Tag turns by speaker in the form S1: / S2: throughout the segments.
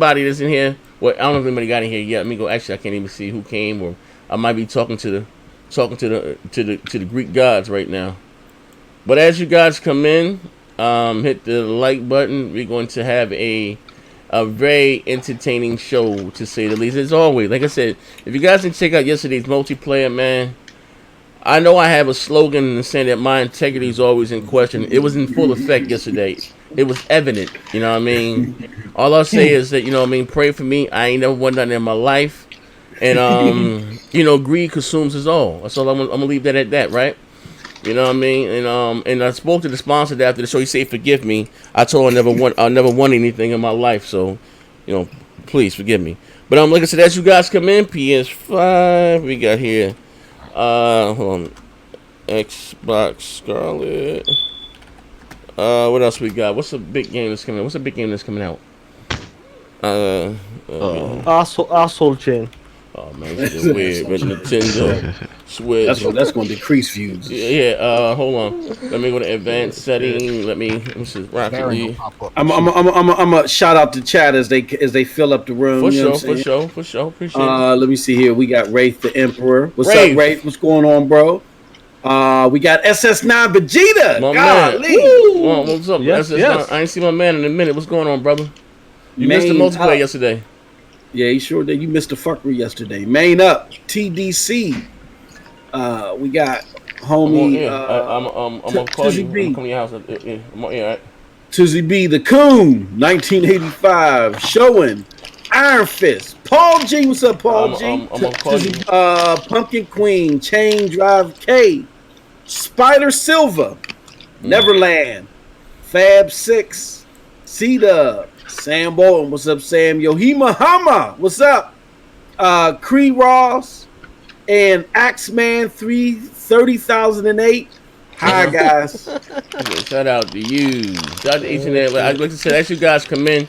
S1: anybody that's in here, well, I don't know if anybody got in here yet. Let me go. Actually, I can't even see who came, or I might be talking to the Greek gods right now. But as you guys come in, hit the like button. We're going to have a very entertaining show, to say the least. As always, like I said, if you guys didn't check out yesterday's multiplayer, man, I know I have a slogan in saying that my integrity is always in question. It was in full effect yesterday. It was evident, you know what I mean? All I'll say is that, you know what I mean, pray for me. I ain't never won nothing in my life. And, you know, greed consumes us all. That's all I'm going to leave that at that, right? You know what I mean? And I spoke to the sponsor after the show. He said, forgive me. I told him I never won anything in my life. So, you know, please forgive me. But like I said, as you guys come in, PS5, we got here. Hold on. Xbox Scarlet. What else we got? What's a big game that's coming out? What's a big game that's coming out?
S2: Asshole chain.
S1: Oh man, this is weird. But Nintendo Switch.
S3: That's going to decrease views.
S1: Yeah. Hold on. Let me go to advanced setting. Let me see. Rocket League.
S3: I'm a shout out to chat as they fill up the room.
S1: For sure. Appreciate it.
S3: Let me see here. We got Wraith the Emperor. What's up, Wraith? What's going on, bro? We got SS9 Vegeta.
S1: My
S3: Golly.
S1: man. What's up?
S2: Yes.
S1: I ain't seen my man in a minute. What's going on, brother? You missed the multiplayer yesterday.
S3: Yeah, you sure did. You missed the fuckery yesterday. Main up, TDC. We got homie.
S1: I'm gonna call you. I'm coming to your house. I'm on here, right?
S3: Tizzy B, the Coon, 1985, showing Iron Fist. Paul G, what's up, Paul G?
S1: I'm gonna call you.
S3: Pumpkin Queen, Chain Drive K, Spider Silva, Neverland, Fab 6, C-Dub, Sam Bolton, what's up, Sam? Yohima Hama, what's up? Cree Ross and Axeman 30,008. Hi, guys.
S1: Shout out to you. Shout out to each and every. I'd like to say, as you guys come in,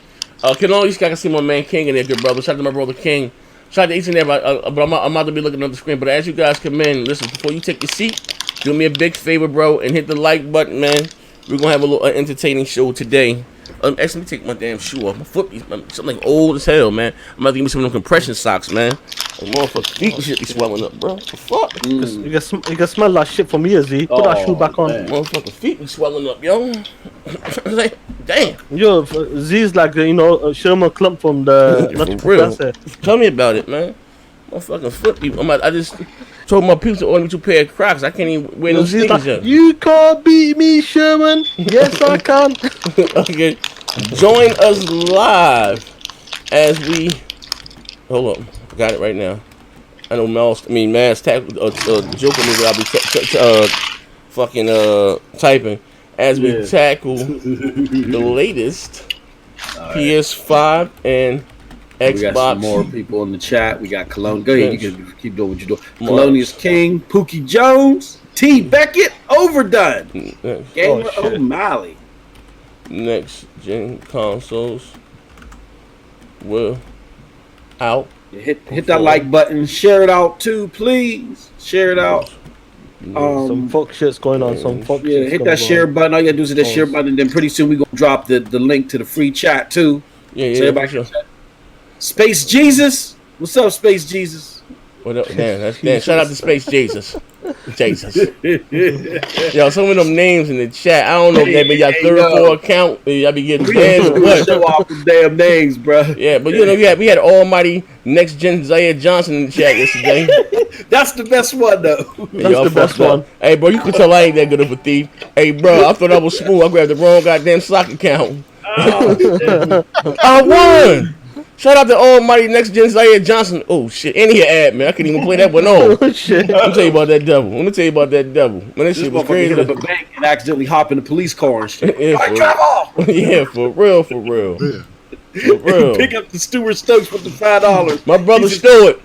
S1: can all these guys can see my man King in there, good brother. Shout out to my brother King. Shout out to each and every. But I'm about to be looking at the screen. But as you guys come in, listen, before you take your seat, do me a big favor, bro, and hit the like button, man. We're gonna have a little entertaining show today. Actually, let me take my damn shoe off. My foot be something like old as hell, man. I'm about to give me some of them compression socks, man. The motherfucking feet should be swelling up, bro. What the fuck?
S2: You can smell that shit from here, Z. Put that shoe back on.
S1: Motherfucking feet be swelling up, yo. Like, damn.
S2: Yo, Z's like, Sherman Clump from the...
S1: Yeah, for real. Tell me about it, man. Motherfucking foot be... I just told my people to order me 2 pair of Crocs. I can't even wear no sneakers yet.
S2: You can't beat me, Sherman. Yes, I can.
S1: Okay. Join us live as we... Hold up. Got it right now. I know Mass tackle joking me that I'll be typing as we tackle the latest PS5 and Xbox.
S3: We got some more people in the chat. We got Cologne. Go ahead, you can keep doing what you're doing. Colonius King, Pookie Jones, T Beckett, Overdone, Gamer O'Malley.
S1: Next gen consoles will out.
S3: Hit that like button. Share it out too, please. Share it out.
S2: Some fuck shit's going on.
S3: Hit that share button. All you gotta do is hit that share button, and then pretty soon we gonna drop the link to the free chat too.
S1: Yeah.
S3: So everybody can chat. Space Jesus, what's up, Space Jesus?
S1: What up? Damn. Shout out to Space Jesus. Yo, some of them names in the chat. I don't know if they be your third or fourth account. Y'all be getting banned or what?
S3: Show off the damn names, bro.
S1: Yeah, but you know we had almighty next gen Zaire Johnson in the chat yesterday.
S3: That's the best one though.
S2: That's the best one.
S1: Hey, bro, you can tell I ain't that good of a thief. Hey, bro, I thought I was smooth. I grabbed the wrong goddamn sock account. I won. Shout out to almighty next gen Zaire Johnson. Oh shit, and he an ad man. I couldn't even play that one on.
S2: Oh shit.
S1: Let me tell you about that devil. Man, this shit was crazy.
S3: Hit up a bank and accidentally hop in the police car and shit.
S1: Drive off. Yeah, for real.
S3: Pick up the Stuart Stokes with the $5.
S1: My brother Stuart.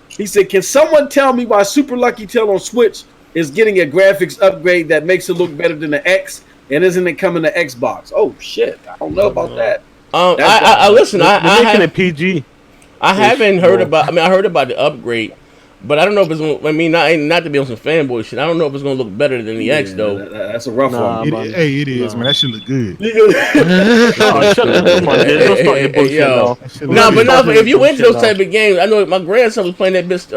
S3: He said, "Can someone tell me why Super Lucky Tail on Switch is getting a graphics upgrade that makes it look better than the X, and isn't it coming to Xbox?" Oh shit, I don't know about that.
S1: I listen. I
S2: making it PG.
S1: I haven't heard about. I heard about the upgrade, But I don't know if it's gonna. I mean, not to be on some fanboy shit. I don't know if it's gonna look better than the X though.
S3: That's a rough one.
S4: It is, man. That shit look good.
S2: Oh, shut up. Come on, dude. Don't start your bullshit now.
S1: But if you into those type of games, I know my grandson was playing that bitch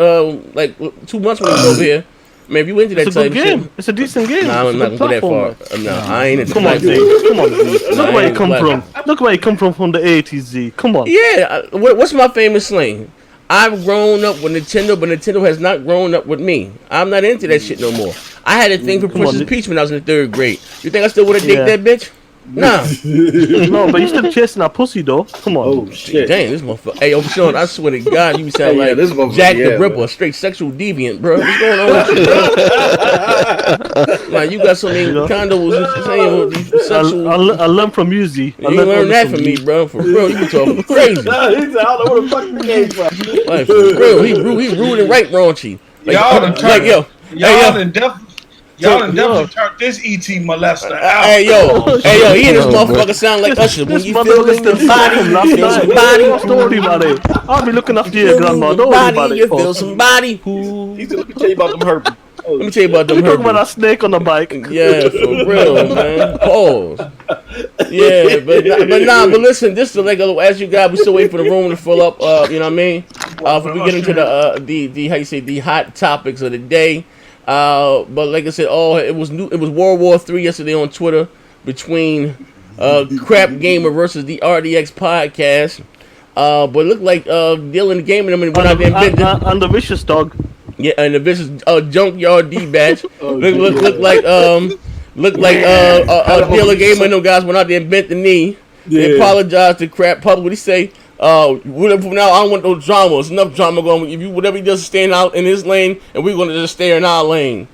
S1: like 2 months when he was over here. Man, if you into that type of game,
S2: it's a decent game.
S1: Nah, I'm not gonna go that far. No, I ain't into
S2: Come on, dude. Come on, dude. Look where you come from. Look where you come from the 80s, Z. Come on.
S1: Yeah, what's my famous slang? I've grown up with Nintendo, but Nintendo has not grown up with me. I'm not into that shit no more. I had a thing for Princess Peach when I was in the 3rd grade. You think I still would have dated that bitch? Nah.
S2: No, but you still chasing that pussy though. Come on.
S3: Oh shit.
S1: Damn, this motherfucker. Hey, Sean, I swear to God, you sound like
S3: this
S1: Jack the Ripper, a straight sexual deviant, bro. What's going on with you, bro? Like, you got so many condos saying sexual.
S2: I learned from you, Z.
S1: You ain't learned that from me, bro. For real, you be talking crazy.
S3: He said, I don't know where the fuck you came from.
S1: Like, for real, he rude and right raunchy. Like,
S5: Y'all done turned, y'all done
S2: yo.
S5: definitely turned this ET molester out.
S1: Hey yo, he and this motherfucker sound like Usher. When you feel this the body, feel somebody.
S2: Don't worry about it. I'll be looking after your grandma. Don't worry about it.
S1: You feel somebody.
S3: He said, let me tell you about them herpes.
S1: Let me tell you about them
S2: herpes. Talk about that snake on the bike.
S1: Yeah, for real, man. Pause. Yeah, but listen, this is like as you guys, we still waiting for the room to fill up. You know what I mean? Before we get into the how you say the hot topics of the day. But like I said, it was World War III yesterday on Twitter between Crap Gamer versus the RTX podcast. But it looked like Dylan Gamer and went out there and bit
S2: and the vicious dog.
S1: Yeah, and the vicious junkyard D badge looked like Dylan Gamer and those guys went out there and bent the knee. Yeah. They apologized to Crap publicly. They say, from now I don't want no drama. There's enough drama going. If you whatever he does, staying out in his lane, and we're gonna just stay in our lane.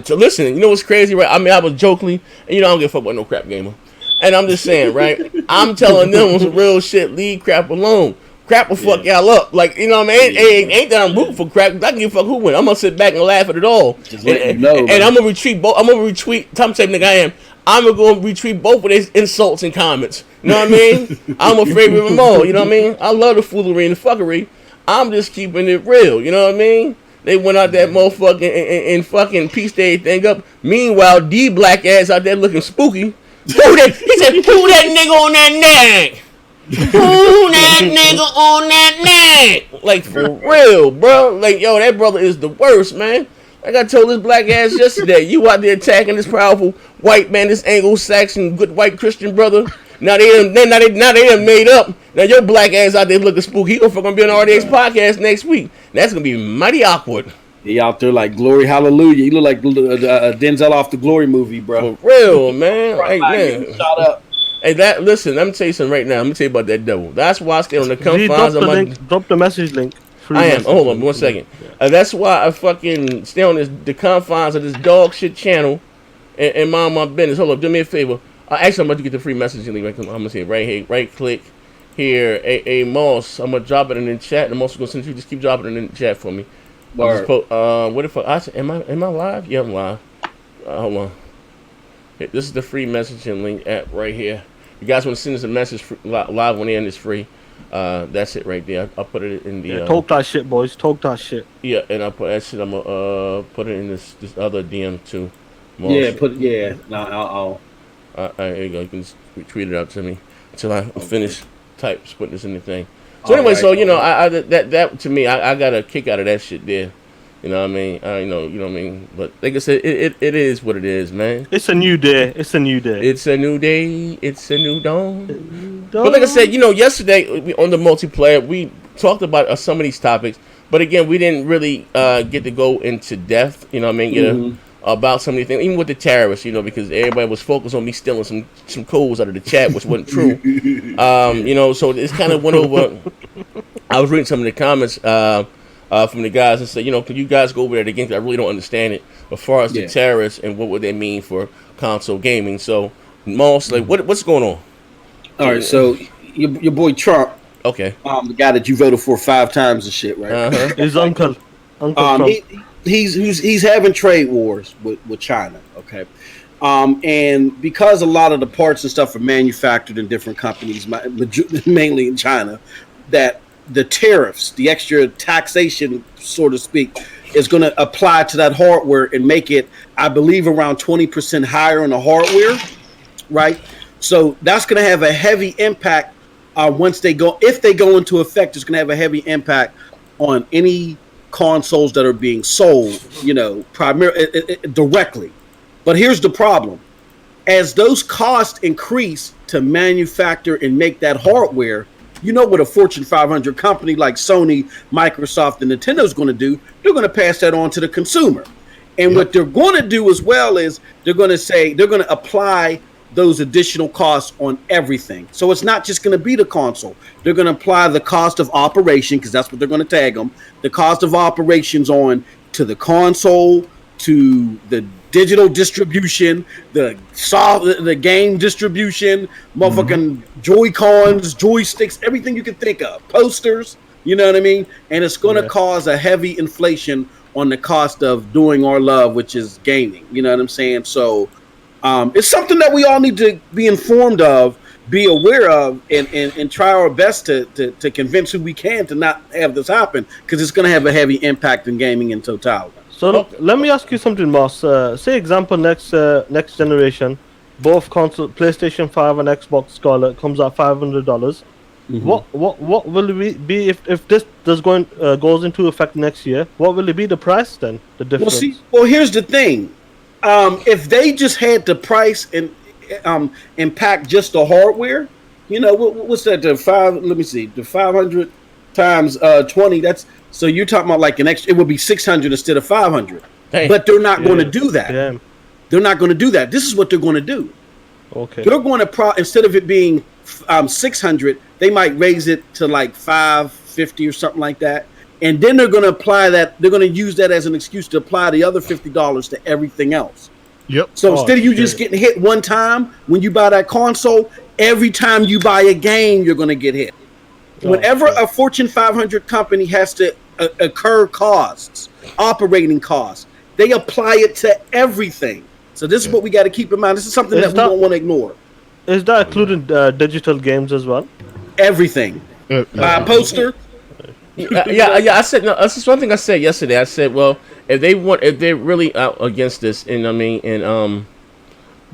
S1: Listen, you know what's crazy, right? I mean, I was jokingly, and I don't give a fuck about no Crap Gamer. And I'm just saying, right? I'm telling them some real shit. Leave Crap alone. Crap will fuck y'all up. Like, you know what I mean? Ain't that I'm rooting for Crap. I can give a fuck who win. I'm gonna sit back and laugh at it all. And I'm gonna retweet both. I'm gonna retweet. Tom type nigga I am. I'm gonna go and retweet both of these insults and comments. You know what I mean? I'm afraid of them all. You know what I mean? I love the foolery and the fuckery. I'm just keeping it real. You know what I mean? They went out that motherfucking and fucking pieced everything up. Meanwhile, D black ass out there looking spooky. He said, who that nigga on that neck? Who that nigga on that neck? Like, for real, bro. Like, yo, that brother is the worst, man. Like I told this black ass yesterday, you out there attacking this powerful white man, this Anglo-Saxon good white Christian brother. Now they done made up. Now your black ass out there looking spooky. He gonna be on RDX podcast next week. That's gonna be mighty awkward.
S3: He out there like glory, hallelujah. You look like Denzel off the Glory movie, bro.
S1: For real, man.
S3: Right,
S1: man.
S3: Shut up.
S1: Hey, listen. Let me tell you something right now. Let me tell you about that devil. That's why I stay on the confines of my.
S2: Drop the message link.
S1: I am. Hold on 1 second. That's why I fucking stay on the confines of this dog shit channel and mind my business. Hold up, do me a favor. Actually, I'm about to get the free messaging link. I'm gonna say right here, right click here. A Moss. I'm gonna drop it in the chat. And I'm also gonna send you. Just keep dropping it in the chat for me. What if am I live? Yeah, I'm live. Hold on. This is the free messaging link app right here. You guys want to send us a message live when they end, it's free. That's it right there. I'll put it in the.
S2: Talk that shit, boys. Talk that shit.
S1: Yeah, and I'll put that shit. I'm gonna put it in this other DM too.
S3: I'll.
S1: Here you go. You can just retweet it out to me until I finish putting this in the thing. So anyway, I that to me, I got a kick out of that shit there. You know what I mean? You know what I mean? But like I said, it is what it is, man.
S2: It's a new day. It's a new day.
S1: It's a new day. It's a new dawn. But like I said, yesterday on the multiplayer, we talked about some of these topics. But again, we didn't really get to go into depth, you know what I mean? About some of these things, even with the terrorists, because everybody was focused on me stealing some codes out of the chat, which wasn't true. So it's kind of went over. I was reading some of the comments from the guys and said, can you guys go over that again? 'Cause I really don't understand it as far as the terrorists and what would they mean for console gaming. So, Moss, like, what's going on?
S3: All right, so your boy Trump,
S1: okay,
S3: the guy that you voted for 5 times and shit, right?
S2: His uncle Trump.
S3: He's having trade wars with China, okay? And because a lot of the parts and stuff are manufactured in different companies, mainly in China, that the tariffs, the extra taxation, so to speak, is going to apply to that hardware and make it, I believe, around 20% higher on the hardware, right? So that's going to have a heavy impact if they go into effect. It's going to have a heavy impact on any consoles that are being sold, primarily directly. But here's the problem. As those costs increase to manufacture and make that hardware, what a Fortune 500 company like Sony, Microsoft, and Nintendo is going to do? They're going to pass that on to the consumer. And what they're going to do as well is they're going to apply those additional costs on everything. So it's not just going to be the console. They're going to apply the cost of operation, because that's what they're going to tag them, the cost of operations on to the console, to the digital distribution, the game distribution, motherfucking Joy-Cons, joysticks, everything you can think of, posters, you know what I mean? And it's going to cause a heavy inflation on the cost of doing our love, which is gaming. You know what I'm saying? So it's something that we all need to be informed of, be aware of, and try our best to convince who we can to not have this happen, because it's going to have a heavy impact in gaming in totality.
S2: So let me ask you something, Moss. Say example, next generation, both console, PlayStation 5 and Xbox Scarlet comes at $500. Mm-hmm. What will it be if this goes into effect next year? What will it be the price then? The difference.
S3: Well, here's the thing. If they just had the price and impact just the hardware, what's that? The 500 times 20. That's. So you're talking about like an extra, it would be 600 instead of 500. Hey. But they're not going to do that. Damn. They're not going to do that. This is what they're going to do.
S2: Okay.
S3: They're going to instead of it being 600, they might raise it to like 550 or something like that. And then they're going to apply that. They're going to use that as an excuse to apply the other $50 to everything else.
S4: Yep.
S3: So instead of you just getting hit one time when you buy that console, every time you buy a game, you're going to get hit. Whenever a Fortune 500 company has to incur costs, operating costs, they apply it to everything. So this is what we got to keep in mind. This is something that we don't want to ignore.
S2: Is that including digital games as well?
S3: Everything. Buy a poster.
S1: I said no. That's just one thing I said yesterday. I said, well, if they're really out against this,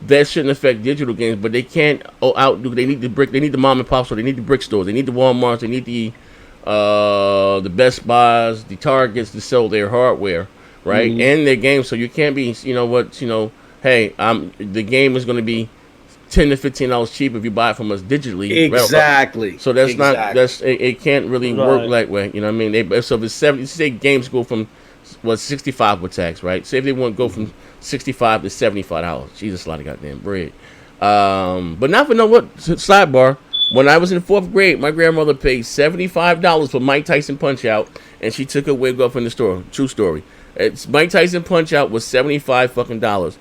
S1: that shouldn't affect digital games, but they can't outdo. They need the mom and pop store. They need the brick stores. They need the Walmarts. They need the Best Buys, the Targets to sell their hardware, right, and their games. So you can't be, hey, the game is going to be $10 to $15 cheaper if you buy it from us digitally.
S3: Exactly.
S1: So it can't really work that way. You know what I mean? So if it's 70, say games go from 65 with tax, right? Say if they want to go from $65 to $75. Jesus, a lot of goddamn bread. But not for sidebar. When I was in 4th grade, my grandmother paid $75 for Mike Tyson Punch Out, and she took a wig off in the store. True story. Mike Tyson Punch Out was $75 fucking dollars.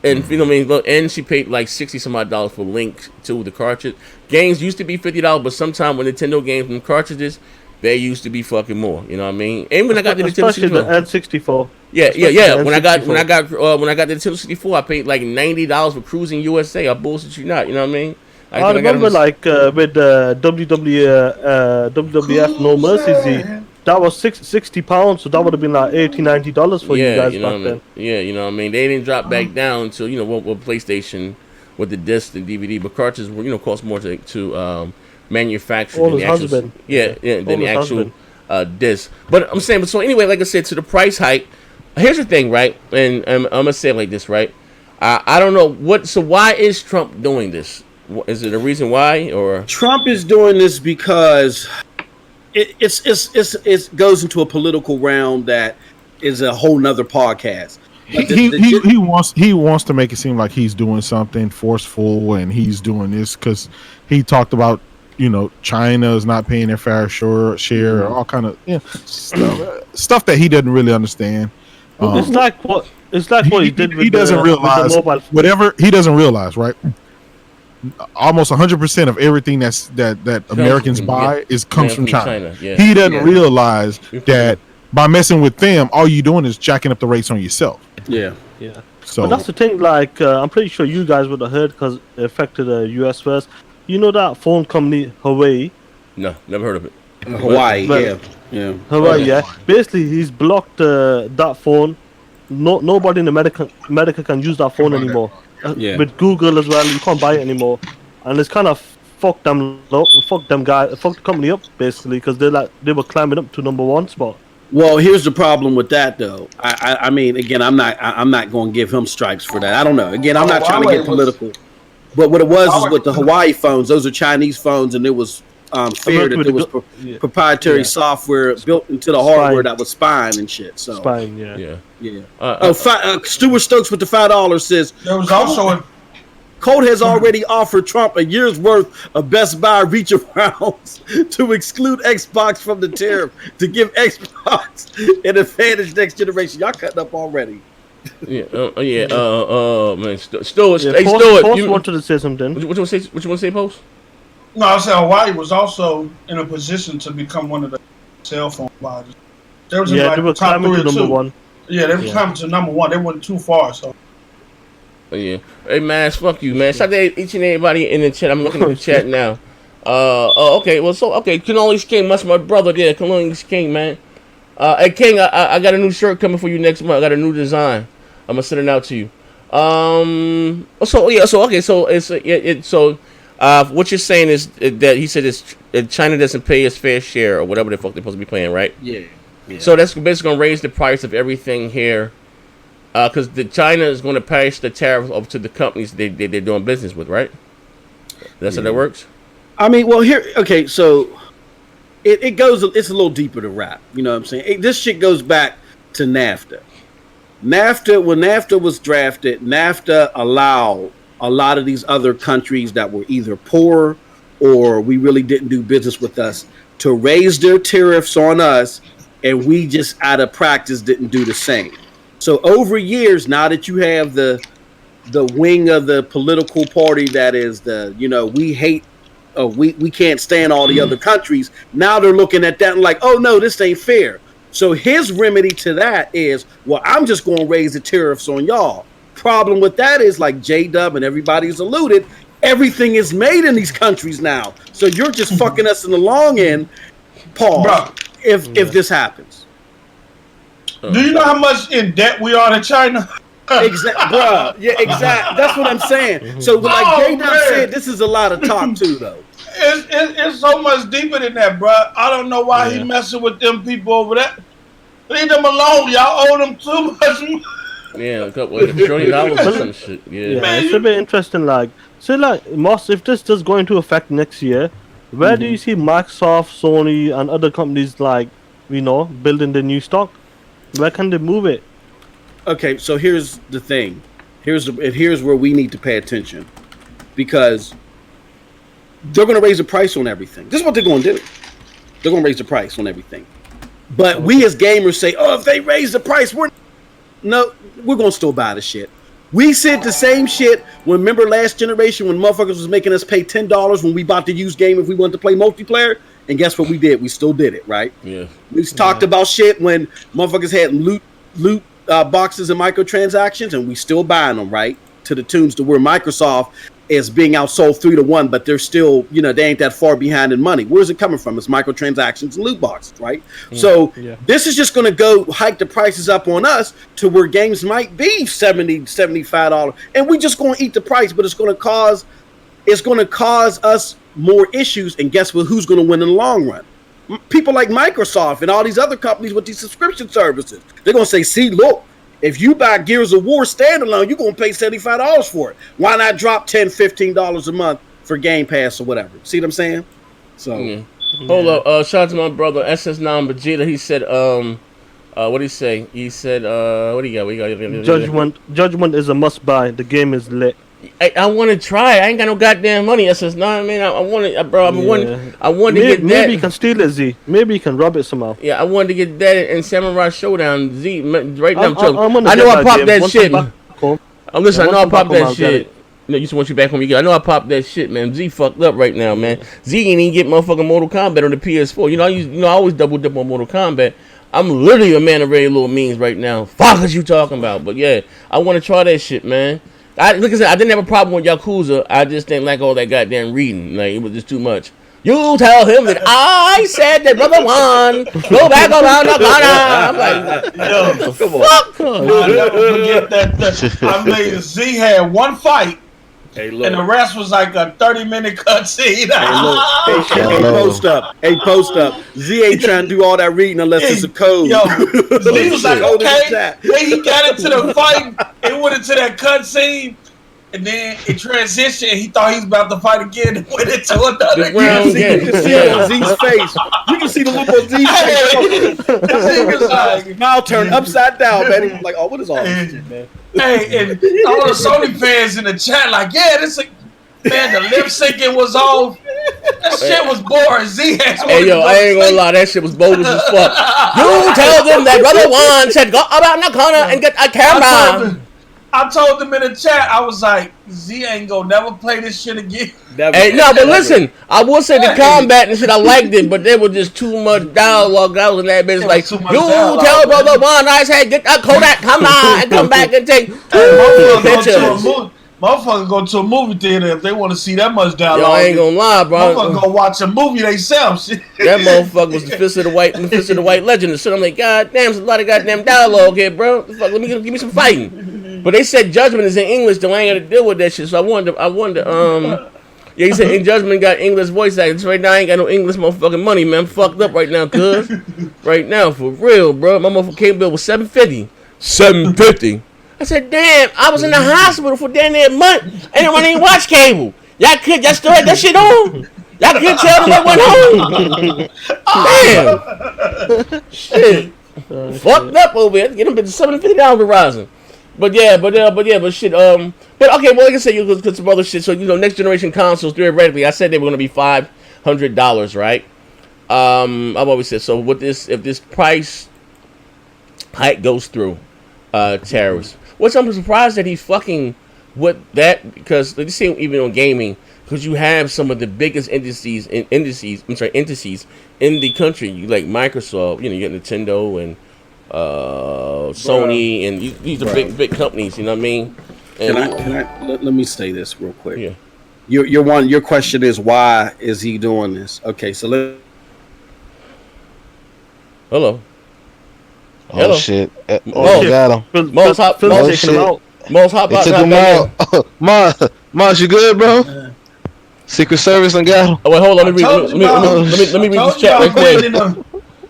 S1: And and she paid like $60 some odd for Link to the cartridge. Games used to be $50, but sometime when Nintendo games from cartridges, they used to be fucking more. You know what I mean? And when I got the Nintendo 64,
S2: N64.
S1: Yeah. When I got the Nintendo 64, I paid like $90 for Cruising USA. I bullshit you not. You know what I mean?
S2: I remember with WWF No Mercy, that was £60, so that would have been like $80-$90 for you guys back then.
S1: Yeah, you know what I mean? They didn't drop back down until what PlayStation with the disc and DVD, but cartridges were cost more to manufacture than the actual than the actual disc. But I'm saying, so anyway, like I said, to the price hike. Here's the thing, right? And I'm gonna say it like this, right? I don't know so why is Trump doing this? Is it a reason why, or
S3: Trump is doing this because it goes into a political realm that is a whole nother podcast.
S4: He wants to make it seem like he's doing something forceful, and he's doing this because he talked about China is not paying their fair share, all kind of stuff that he doesn't really understand.
S2: It's like what he did.
S4: He doesn't realize whatever he doesn't realize, right? Almost 100% of everything that Americans buy comes from China. Yeah. He doesn't realize that by messing with them, all you're doing is jacking up the rates on yourself.
S3: Yeah.
S2: So but that's the thing. Like I'm pretty sure you guys would have heard because it affected the U.S. first. You know that phone company Huawei?
S1: No, never heard of it.
S3: Hawaii, yeah.
S2: Hawaii, yeah. Basically, he's blocked that phone. Nobody in America can use that phone anymore. With Google as well, you can't buy it anymore, and it's kind of fucked the company up basically because they were climbing up to #1 spot.
S3: Well, here's the problem with that though. I mean, again, I'm not going to give him stripes for that. I don't know. Again, I'm not trying to get political, but what it was is with the Hawaii phones. Those are Chinese phones, and it was fear that there was proprietary software built into the hardware that was spying and shit. So
S2: spying,
S3: Stuart Stokes with the $5 says
S5: there was also
S3: Colt has already offered Trump a year's worth of Best Buy reach arounds to exclude Xbox from the tariff to give Xbox an advantage next generation. Y'all cutting up already.
S1: Man. Stuart,
S2: Post wanted to say something.
S1: What you want to say, Post?
S5: No, I said Hawaii was also in a position to become one of the cell phone providers. They were climbing to #1. Yeah, they were climbing to #1. They weren't too far, so.
S1: Yeah. Hey, man, fuck you, man. Shout out to each and everybody in the chat. I'm looking at the chat now. Okay. Well, Cannoli's King. That's my brother there. Cannoli's King, man. Hey, King, I got a new shirt coming for you next month. I got a new design. I'm gonna send it out to you. What you're saying is that he said China doesn't pay its fair share or whatever the fuck they're supposed to be paying, right?
S3: Yeah.
S1: So that's basically gonna raise the price of everything here. Because China is going to pass the tariff up to the companies they're doing business with, right? That's how that works?
S3: I mean, well, so it goes, it's a little deeper to rap. You know what I'm saying? This shit goes back to NAFTA. When NAFTA was drafted, NAFTA allowed a lot of these other countries that were either poor or we really didn't do business with us to raise their tariffs on us, and we just out of practice didn't do the same. So over years, now that you have the wing of the political party that is we hate, we can't stand all the other countries. Now they're looking at that and like, oh no, this ain't fair. So his remedy to that is, well, I'm just going to raise the tariffs on y'all. Problem with that is, like J-Dub and everybody's alluded, everything is made in these countries now. So you're just fucking us in the long end, Paul, if this happens.
S5: Do you know how much in debt we are to China?
S3: Exactly, bro. Yeah, exactly. That's what I'm saying. So, like J-Dub said, this is a lot of talk too, though.
S5: It's so much deeper than that, bro. I don't know why he messing with them people over there. Leave them alone. Y'all owe them too much.
S1: Yeah, a couple $1 trillion or some shit. Yeah,
S2: man, it's a bit interesting. Moss, if this does go into effect next year, where do you see Microsoft, Sony, and other companies building the new stock? Where can they move it?
S3: Okay, so here's the thing. Here's where we need to pay attention, because they're going to raise the price on everything. This is what they're going to do. They're going to raise the price on everything. But we as gamers say, oh, if they raise the price, we're going to still buy the shit. We said the same shit remember last generation when motherfuckers was making us pay $10 when we bought the used game if we wanted to play multiplayer. And guess what we did? We still did it, right?
S1: Yeah.
S3: We talked about shit when motherfuckers had loot boxes and microtransactions, and we still buying them, right? To the tunes to where Microsoft is being outsold 3-1, but they're still, they ain't that far behind in money. Where's it coming from? It's microtransactions and loot boxes, right? So this is just going to go hike the prices up on us to where games might be $70, $75, and we just going to eat the price, but it's going to cause us more issues. And guess what? Who's going to win in the long run? People like Microsoft and all these other companies with these subscription services. They're going to say, see, look, if you buy Gears of War standalone, you're going to pay $75 for it. Why not drop $10, $15 a month for Game Pass or whatever? See what I'm saying? So,
S1: hold up. Shout out to my brother SS9 Vegeta. He said, what did he say? He said, what do you got?
S2: Judgment is a must buy. The game is lit.
S1: I want to try. I ain't got no goddamn money. SS9, man. I want it, bro. I wanted to get that.
S2: Maybe you can steal it, Z. Maybe you can rob it somehow.
S1: Yeah, I wanted to get that in Samurai Showdown, Z. Right now, I know I popped that shit. Listen, I know I popped that shit. You just want you back home. I know I popped that shit, man. Z fucked up right now, man. Z ain't even get motherfucking Mortal Kombat on the PS4. I always double dip on Mortal Kombat. I'm literally a man of very little means right now. Fuck what you talking about? But yeah, I want to try that shit, man. Like I said, I didn't have a problem with Yakuza. I just didn't like all that goddamn reading. Like, it was just too much. You tell him that I said that brother Juan go back around the corner. I'm like,
S5: Yo,
S1: come on.
S5: I'll never forget that. I mean, Z had one fight. And the rest was like a 30-minute cutscene.
S3: Hey, post up. Z ain't trying to do all that reading unless it's a code.
S5: Yo, Z was like, okay. Then he got into the fight. It went into that cutscene. And then it transitioned. He thought he was about to fight again and went into another
S3: round. You can see it on Z's face. You can see the look on Z's face. His mouth turned upside down, man. He was like, oh, what is all this shit, man?
S5: Hey, and all the Sony fans in the chat like, yeah, this man, the lip syncing was off. That shit was boring.
S1: Hey, yo, I ain't gonna lie, that shit was bogus as fuck. You tell them that brother Juan said go around the corner and get a camera.
S5: I told them in the chat, I was like, Z ain't gonna never play this shit again.
S1: Hey, no, but listen, I will say the combat and shit, I liked it, but there was just too much dialogue. I was in that bitch like, you tell brother Juan I said get a Kodak camera and come back and take 2 pictures.
S5: Motherfuckers go to a movie theater if they want to see that much dialogue.
S1: Yo, I ain't gonna lie, bro.
S5: Motherfuckers go watch a movie themselves.
S1: That motherfucker was the fist of the white legend and shit. I'm like, god damn, there's a lot of goddamn dialogue here, bro. Fuck, give me some fighting. But they said Judgment is in English, though I ain't got to deal with that shit. So I wonder, yeah, he said in Judgment got English voice actors. Right now I ain't got no English motherfucking money, man. I'm fucked up right now, cuz. Right now, for real, bro. My motherfucking cable bill was $750. $750. I said, damn, I was in the hospital for damn near a month. And I didn't even watch cable. Y'all still had that shit on? Y'all couldn't tell me what went home. Damn. Shit. Fucked up over here. Get them bitches $750 Verizon. But shit. But okay, well, like I said, you could some other shit. So, next generation consoles, theoretically, I said they were going to be $500, right? I've always said, so with this, if this price hike goes through, tariffs. Which I'm surprised that he's fucking with that, because let's say even on gaming, because you have some of the biggest indices in the country. You like Microsoft, you got Nintendo and Sony, and these are big companies. You know what I mean? And
S3: let me say this real quick.
S1: Yeah.
S3: Your question is, why is he doing this? Okay, so
S1: hello.
S6: Oh shit! Got him.
S1: Most hop out.
S6: Took him out. Mars, you good, bro? Secret Service and got him.
S1: Oh wait, hold on. Let me read this chat right quick.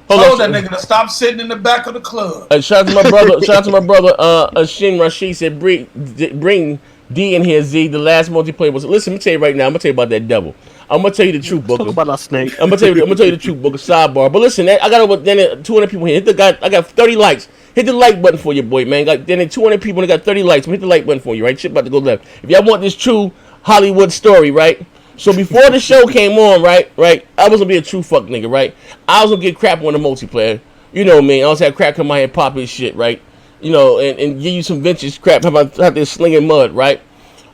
S5: Told that nigga to stop sitting in the back of the club.
S1: Shout out to my brother. Ashim Rashid said, bring D in here. Z. The last multiplayer was. Listen, let me tell you right now. I'm gonna tell you about that devil. I'm gonna tell you the truth, Booker.
S2: Talk about that snake.
S1: I'm gonna tell you the truth, Booker. Sidebar. But listen, I got over 200 people here. I got 30 likes. Hit the like button for you, boy, man. Then 200 people and I got 30 likes. Hit the like button for you, right? Shit about to go left. If y'all want this true Hollywood story, right? So before the show came on, right, I was gonna be a true fuck nigga, right? I was gonna get crap on the multiplayer. You know me. I was have crap come out here and pop his shit, right? And give you some vintage crap. How about out there slinging mud, right?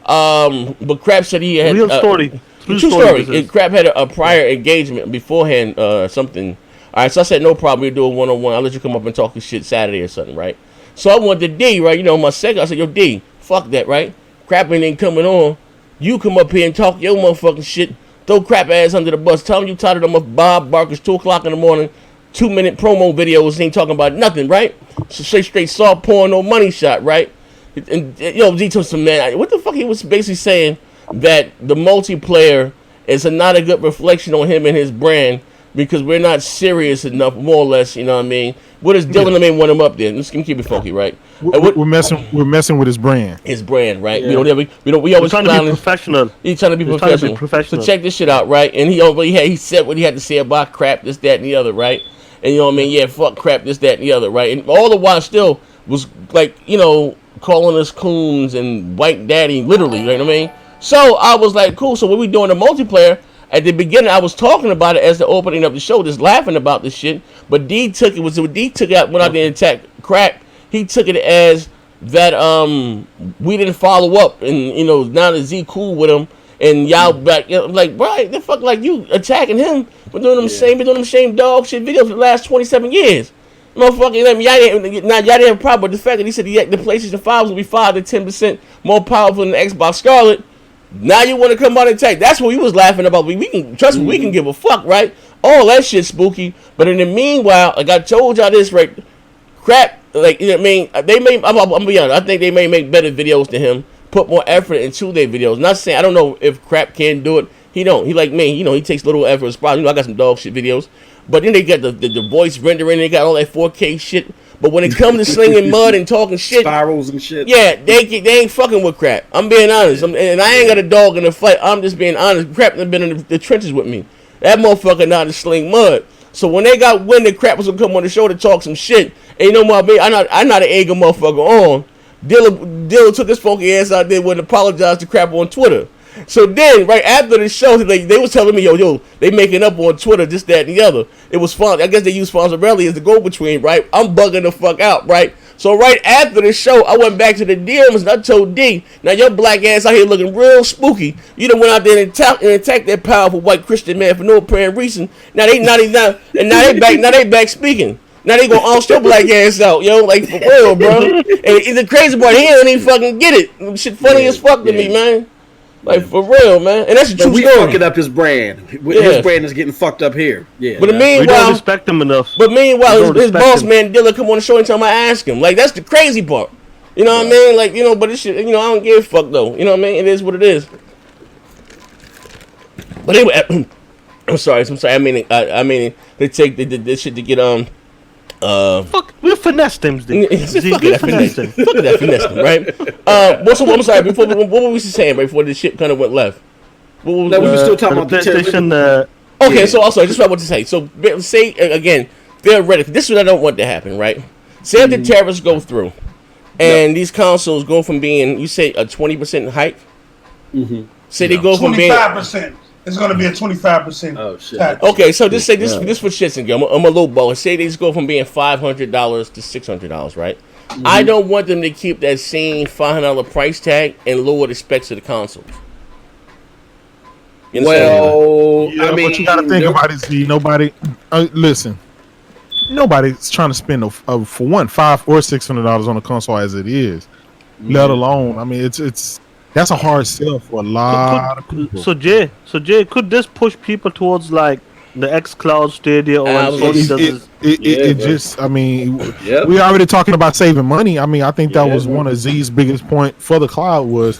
S1: But crap said he had
S2: real story.
S1: True story. Crap had a prior engagement beforehand, something. All right, so I said no problem. We're doing one-on-one. I'll let you come up and talk this shit Saturday or something, right? So I went to D, right? My second. I said, yo, D, fuck that, right? Crap ain't coming on. You come up here and talk your motherfucking shit. Throw crap ass under the bus. Tell him you tired of them Bob Barker's 2 o'clock in the morning, 2-minute promo videos. Ain't talking about nothing, right? So straight soft porn, no money shot, right? And D told some man, what the fuck he was basically saying that the multiplayer is not a good reflection on him and his brand because we're not serious enough, more or less. You know what I mean? What is Dylan? I mean, want him up there. Let's keep it funky, right?
S4: We're messing with his brand.
S1: His brand, right? Yeah. We always
S2: trying to be professional.
S1: He's trying to be professional. So check this shit out, right? And he said what he had to say about crap, this, that, and the other, right? And you know what I mean? Yeah, fuck crap, this, that, and the other, right? And all the while still was like, calling us coons and white daddy, literally. You know what I mean? So I was like, cool. So what we doing the multiplayer? At the beginning, I was talking about it as the opening of the show, just laughing about this shit. But D took it went out there and attacked crap. He took it as that we didn't follow up, and now that Z cool with him, and y'all back. Like, bro, the fuck, like you attacking him, but doing them same dog shit videos for the last 27 years. Motherfucking, y'all didn't have a problem with the fact that he said the PlayStation 5 will be 5 to 10% more powerful than the Xbox Scarlet. Now you want to come out and attack. That's what we was laughing about. We can trust me. We can give a fuck, right? All that shit spooky. But in the meanwhile, like I told y'all this, right? Crap, like you know what I mean. They may. I'm gonna be honest. I think they may make better videos than him. Put more effort into their videos. Not saying I don't know if Crap can do it. He don't. He like me. You know, he takes little effort. You know, I got some dog shit videos. But then they got the voice rendering. They got all that 4K shit. But when it comes to slinging mud and talking shit,
S3: spirals and shit,
S1: yeah, they ain't fucking with Crap. I'm being honest, and I ain't got a dog in the fight. I'm just being honest. Crap done been in the trenches with me. That motherfucker not to sling mud. So when they got wind that Crap was gonna come on the show to talk some shit, and you know what I mean? I'm not an egg a motherfucker on. Dilla took his funky ass out there and apologized to Crap on Twitter. So then, right after the show, they was telling me, yo, they making up on Twitter, this, that, and the other. It was fun. I guess they used Fonzarelli as the go-between, right? I'm bugging the fuck out, right? So right after the show, I went back to the DMs and I told D, now your black ass out here looking real spooky. You done went out there and attacked that powerful white Christian man for no apparent reason. Now they back speaking. Now they gonna oust your black ass out, yo, like for real, bro. And the crazy part, he don't even fucking get it. Shit funny as fuck to me, man. Like for real, man, and that's a true
S3: story.
S1: We
S3: fucking up his brand. His brand is getting fucked up here. Yeah,
S1: but meanwhile,
S2: we don't respect him enough.
S1: But meanwhile, his boss man Dilla come on the show and tell him I ask him. Like that's the crazy part. You know what I mean? Like but this shit. I don't give a fuck though. You know what I mean? It is what it is. But anyway, I'm sorry. I mean, they take this shit to get
S2: fuck, we finessed him.
S1: Fuck that finessed him, right? I'm sorry. What were we saying right before this shit kind of went left?
S3: We were still talking about the
S2: PlayStation.
S1: Okay, so also just what I want to say. So say again, theoretically, this is what I don't want to happen, right? Say if the tariffs go through, and these consoles go from being, you say a 20% hike. Say they go from being
S5: 25%. It's going to be a 25%.
S3: Oh shit!
S5: Tax.
S1: Okay, so just say this for shits and giggles. I'm a low baller. Say they just go from being $500 to $600, right? I don't want them to keep that same $500 price tag and lower the specs of the consoles.
S3: Well,
S4: I mean, what you got to think about is nobody. Listen, nobody's trying to spend for one $500 or $600 on a console as it is. Let alone, I mean, it's. That's a hard sell for a lot of people.
S2: So Jay, could this push people towards like the xCloud Stadia or Sony does
S4: it just, I mean, we already talking about saving money. I mean, I think that was one of Z's biggest point for the cloud was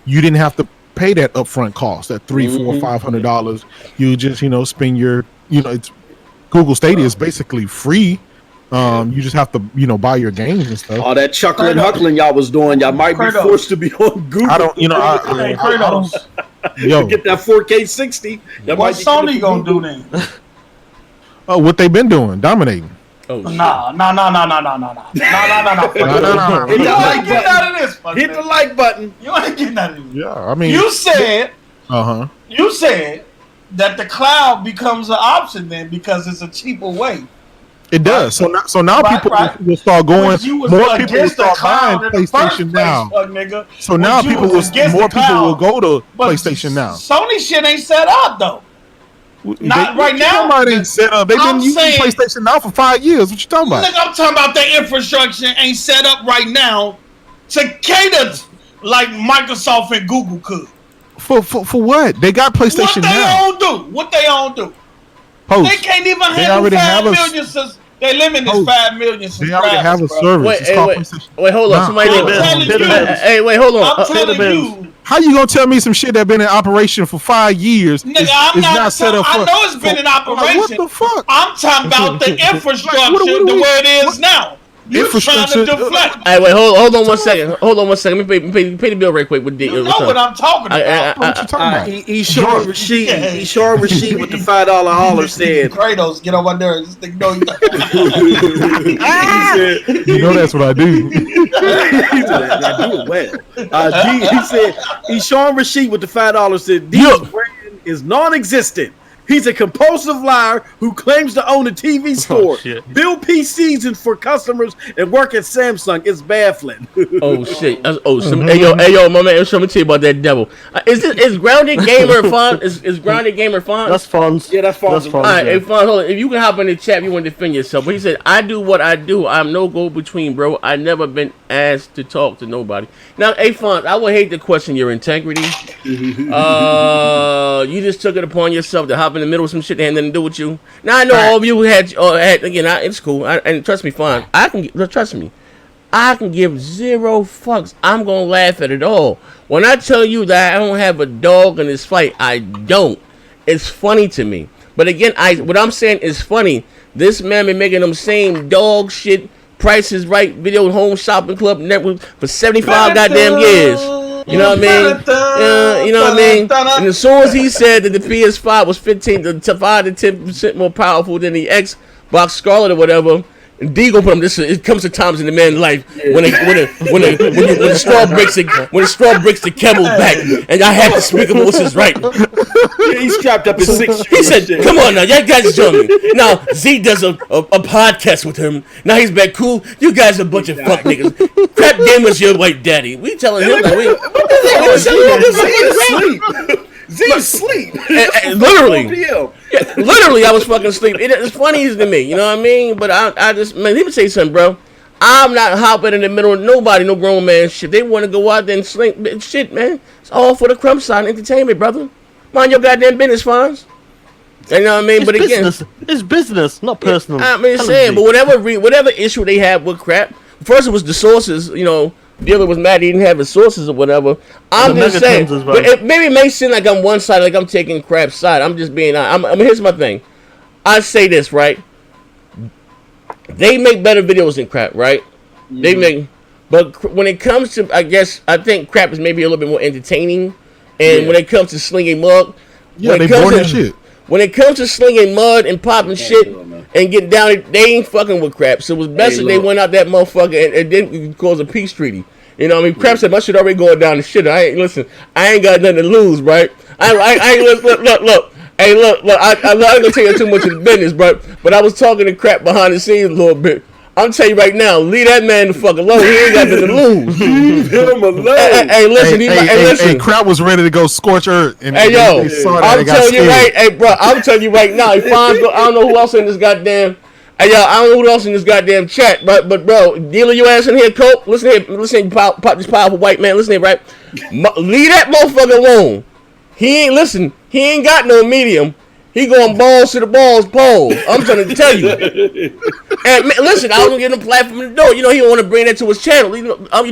S4: you didn't have to pay that upfront cost, that $300, $400, $500. You just spend your it's Google Stadia is basically free. You just have to, buy your games and stuff.
S3: All that chuckling, huckling y'all was doing, y'all might be forced to be on Google.
S4: I don't, I don't. Yo,
S3: get that 4K 60.
S5: What Sony gonna do then?
S4: What they been doing, dominating.
S5: Oh, nah.
S3: Hit the like button.
S5: You ain't getting out of this.
S4: Yeah, I mean,
S5: you said that the cloud becomes an option then because it's a cheaper way.
S4: It does. So now people will start going. More people will start buying PlayStation now. So now more people will go to PlayStation now.
S5: Sony shit ain't set up though. Not right now.
S4: Somebody ain't set up. They've been using PlayStation now for 5 years. What you talking about?
S5: Nigga, I'm talking about the infrastructure ain't set up right now to cater like Microsoft and Google could.
S4: For what? They got PlayStation now.
S5: What they all do?
S4: Post.
S5: They can't even handle 5 million since they limit is 5 million subscribers. They already
S4: have a service.
S1: Wait, hold on. Somebody wait, hold on.
S5: I'm telling you.
S4: How you gonna tell me some shit that been in operation for 5 years?
S5: Nigga, I'm not set up for. I know it's been in operation.
S4: What the fuck?
S5: I'm talking about the infrastructure, the way it is now. You're trying to deflect.
S1: Hey, wait, hold on one second. Let me pay the bill right quick with D.
S5: You know what I'm talking about.
S4: What you talking about?
S3: Ishar Rashid with the $5 holler said,
S5: Kratos, get over there and just ignore you.
S4: You know that's what I do.
S3: He said, I do it well. He said, Ishar Rashid with the $5 said, "This brand is non-existent. He's a compulsive liar who claims to own a TV store, build PCs for customers, and work at Samsung. It's bad, Flynn.
S1: Oh shit! Hey yo, my man, let me tell you about that devil. Is Grounded Gamer fun? Is Grounded Gamer fun?
S2: That's Fonz.
S3: Yeah, that's Fonz.
S1: All right, hey, Fonz, hold on. If you can hop in the chat, if you want to defend yourself. But he said, "I do what I do. I'm no go between, bro. I never been asked to talk to nobody." Now, hey, Fonz, I would hate to question your integrity. You just took it upon yourself to hop in the middle of some shit that had nothing to do with you. Now I know all of you had again. It's cool, and trust me, fine. Trust me. I can give zero fucks. I'm gonna laugh at it all. When I tell you that I don't have a dog in this fight, I don't. It's funny to me. But again, what I'm saying is funny. This man been making them same dog shit, Price is Right, Video Home Shopping Club network for 75 goddamn years. You know what I mean? You know what I mean? And as soon as he said that the PS5 was 5 to 10% more powerful than the Xbox Scarlet or whatever, and D gonna put him. It comes to times in the man's life when the straw breaks the camel's back, and I have to speak of what's his right.
S3: Yeah, he's strapped up in 6 years.
S1: He said, "Come on now, y'all guys join me." Now Z does a podcast with him. Now he's back cool. You guys are a bunch of fuck niggas. Crap Gamer's your white daddy. We telling him that we. What the hell is
S3: Z's asleep.
S1: Literally. Literally, I was fucking asleep. It's funny to me, you know what I mean? But I just, man, let me say something, bro. I'm not hopping in the middle of nobody, no grown man shit. They want to go out there and sling shit, man. It's all for the crumb side entertainment, brother. Mind your goddamn business, Fonz. You know what I mean?
S2: It's
S1: but
S2: business.
S1: Again,
S2: it's business, not personal.
S1: I mean, saying, but whatever issue they have with crap. First, it was the sources, you know. Dealer was mad he didn't have his sources or whatever. I'm just saying, but it may seem like I'm one side, like I'm taking crap's side. I'm just being. Here's my thing. I say this right. They make better videos than crap, right? Mm-hmm. They make, but when it comes to, I think crap is maybe a little bit more entertaining. And when it comes to slinging mud,
S4: they boring as shit.
S1: When it comes to slinging mud and popping shit and getting down, they ain't fucking with crap. So it was best that they went out that motherfucker and didn't cause a peace treaty. You know what I mean? Crap said my shit already going down the shit. I ain't got nothing to lose, right? I look. Hey, look. I'm not gonna tell you too much of the business, but I was talking to crap behind the scenes a little bit. I'm telling you right now, leave that man the fuck alone. He ain't got nothing to lose.
S3: Leave him alone.
S1: Hey, listen.
S4: Hey, crap was ready to go scorch earth. And
S1: hey, yo, I'm telling you right. Hey, bro, I'm telling you right now. If I don't know who else in this goddamn. Hey, yo, I don't know who else in this goddamn chat, but bro, dealer your ass in here, Coke. Listen, pop this powerful white man. Listen here, right? Leave that motherfucker alone. He ain't got no medium. He going balls to the balls pole. I'm trying to tell you. And man, listen, I was gonna give him a platform to do it. You know, he don't want to bring that to his channel. I'm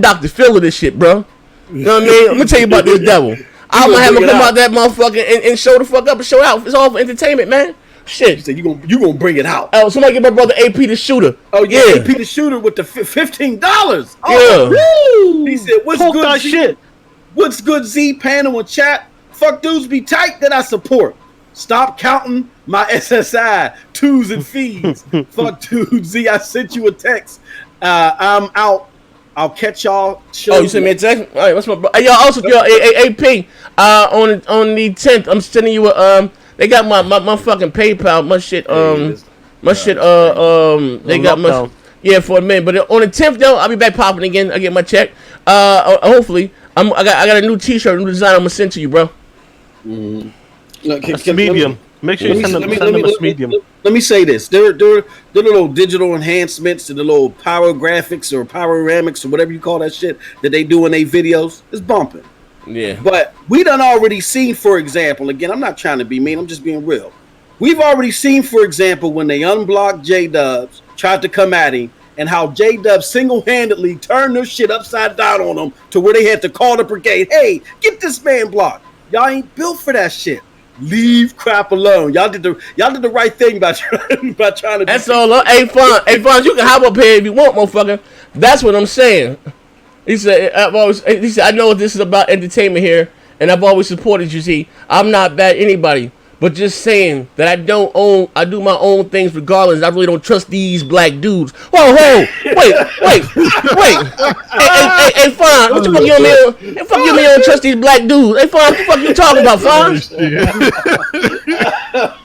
S1: Dr. Phil of this shit, bro. You know what I mean? I'm gonna tell you about this devil. I'm gonna have him come out that motherfucker and show the fuck up and show out. It's all for entertainment, man. Shit.
S3: You said you gonna bring it out.
S1: Oh, somebody get my brother AP the shooter.
S3: Oh yeah, AP the shooter with the $15.
S1: Oh,
S3: yeah. He said, "What's
S2: Talk
S3: good,
S2: that shit?
S3: What's good, Z panel and chat? Fuck dudes be tight that I support. Stop counting my SSI, twos and fees. Fuck dudes, Z. I sent you a text. I'm out. I'll catch y'all.
S1: Oh, you sent me a text? All right, what's my bro? Y'all also, AP, on the 10th, I'm sending you a, they got my fucking PayPal, my shit, they got my, yeah, for a minute. But on the 10th, though, I'll be back popping again. I get my check. Hopefully, I got a new T-shirt, new design. I'm gonna send to you, bro.
S2: Look, medium. Make sure you send them a medium.
S3: Let me say this: there are little digital enhancements to the little power graphics or panoramics or whatever you call that shit that they do in their videos. It's bumping.
S1: Yeah.
S3: But we done already seen, for example, again, I'm not trying to be mean. I'm just being real. We've already seen, for example, when they unblocked J-Dubs, tried to come at him, and how J-Dubs single-handedly turned their shit upside down on them to where they had to call the brigade. Hey, get this man blocked. Y'all ain't built for that shit. Leave crap alone. Y'all did the right thing by trying to.
S1: That's all. Hey, Fonz, you can hop up here if you want, motherfucker. That's what I'm saying. He said, I know this is about entertainment here, and I've always supported you. See, I'm not bad anybody, But just saying that I do my own things regardless. I really don't trust these black dudes. Whoa, wait. Hey, fine. What the fuck you on me? Hey, fuck you don't trust these black dudes. Hey, fine. What the fuck you talking about, fine?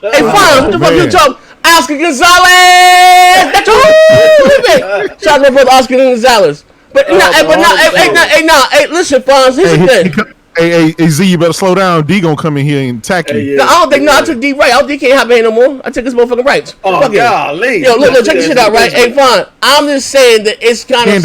S1: Hey, fine. What the fuck you talking? Oscar Gonzalez. That's all. Shout out to my brother Oscar Gonzalez. But listen, Fonz. Here's the thing.
S4: Hey, Z, you better slow down. D gonna come in here and attack you.
S1: No, I don't think. I took D right. I don't think he can't hop in no more. I took his motherfucking rights.
S3: Oh, golly.
S1: Yo, look, check this shit out, right? Hey, fine. I'm just saying that it's kind of.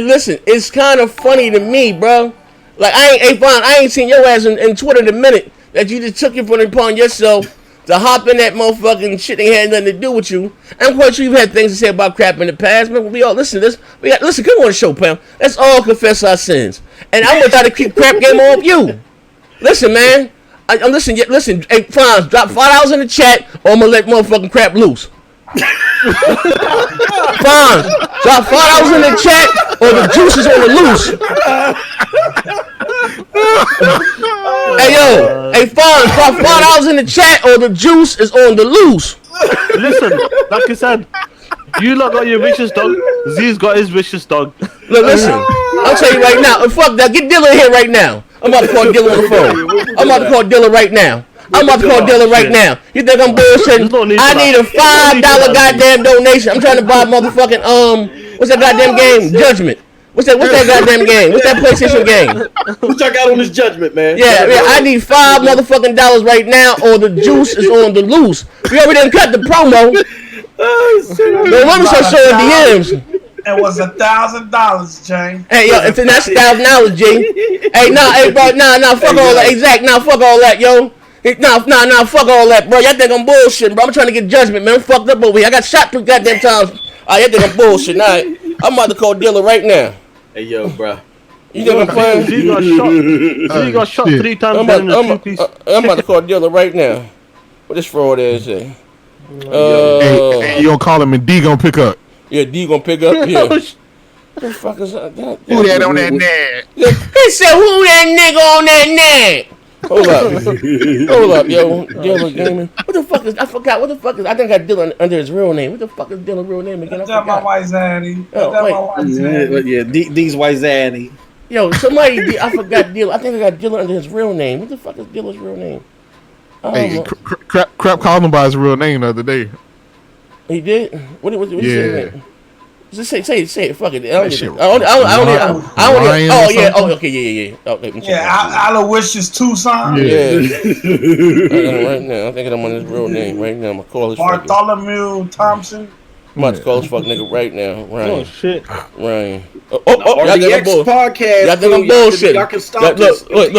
S1: Listen, it's kind of funny to me, bro. Like I ain't seen your ass in Twitter in a minute. That you just took it upon yourself to hop in that motherfucking shit that had nothing to do with you. I'm quite sure you've had things to say about crap in the past, man. We all listen to this. Listen, come on the show, Pam. Let's all confess our sins. And I'm gonna try to keep crap game off you. Listen, man. Listen. Hey, Franz, drop $5 in the chat, or I'm gonna let motherfucking crap loose. Franz, drop $5 in the chat, or the juice is on the loose. Hey yo, hey Fonz, drop $5 in the chat or the juice is on the loose.
S2: Listen, like I said, you lot got your vicious dog. Z's got his vicious dog.
S1: Look, listen, I'll tell you right now. Fuck that, get Dilla here right now. I'm about to call Dilla on the phone. I'm about to call Dilla right now. You think I'm bullshitting? I need a $5 goddamn donation. I'm trying to buy motherfucking what's that goddamn game? Judgment. What's that goddamn game? What's that PlayStation game?
S3: What y'all got on this Judgment, man?
S1: Yeah, I need $5 motherfucking dollars right now, or the juice is on the loose. We already done cut the promo. The women start showing DMs.
S5: It was $1,000, Jay.
S1: Hey, yo, that's $1,000, G. Hey, bro, fuck all that. Exact, fuck all that, yo. Nah, fuck all that, bro. Y'all think I'm bullshitting, bro. I'm trying to get Judgment, man. I'm fucked up over here. I got shot 3 goddamn times. Y'all think I'm bullshitting. All right, I'm about to call Dilla right now.
S3: Hey, yo, bro.
S1: You think I'm playing?
S2: He got shot 3 times.
S1: I'm about to call Dilla right now. What this fraud is? Hey,
S4: you gonna call him and D gonna pick up?
S1: Yeah, D gonna pick up. Yeah. What the fuck is that?
S4: Who that on that neck?
S1: He said, "Who that nigga on that neck?" Hold up, yo. Dilla Gaming. What the fuck is? I forgot. What the fuck is? I think I got Dilla under his real name. What the fuck is Dilla's real name again?
S5: That's my white zaddy.
S3: Yeah, D's white zaddy.
S1: Yo, somebody. I forgot Dilla. I think I got Dilla under his real name. What the fuck is Dilla's real name?
S4: Hey, crap called him by his real name the other day.
S1: He did? What he say? Just say it. Fuck it.
S4: Yeah.
S5: Aloysius Tucson.
S1: Yeah. Right now, I'm thinking I'm on his real name right now. I'm gonna call his
S5: Bartholomew Thompson.
S1: I'm about to call this fuck nigga right now. Ryan.
S2: Oh shit.
S1: Ryan.
S3: RTX podcast.
S1: Y'all think I'm bullshitting?
S3: Y'all can stop this. Look.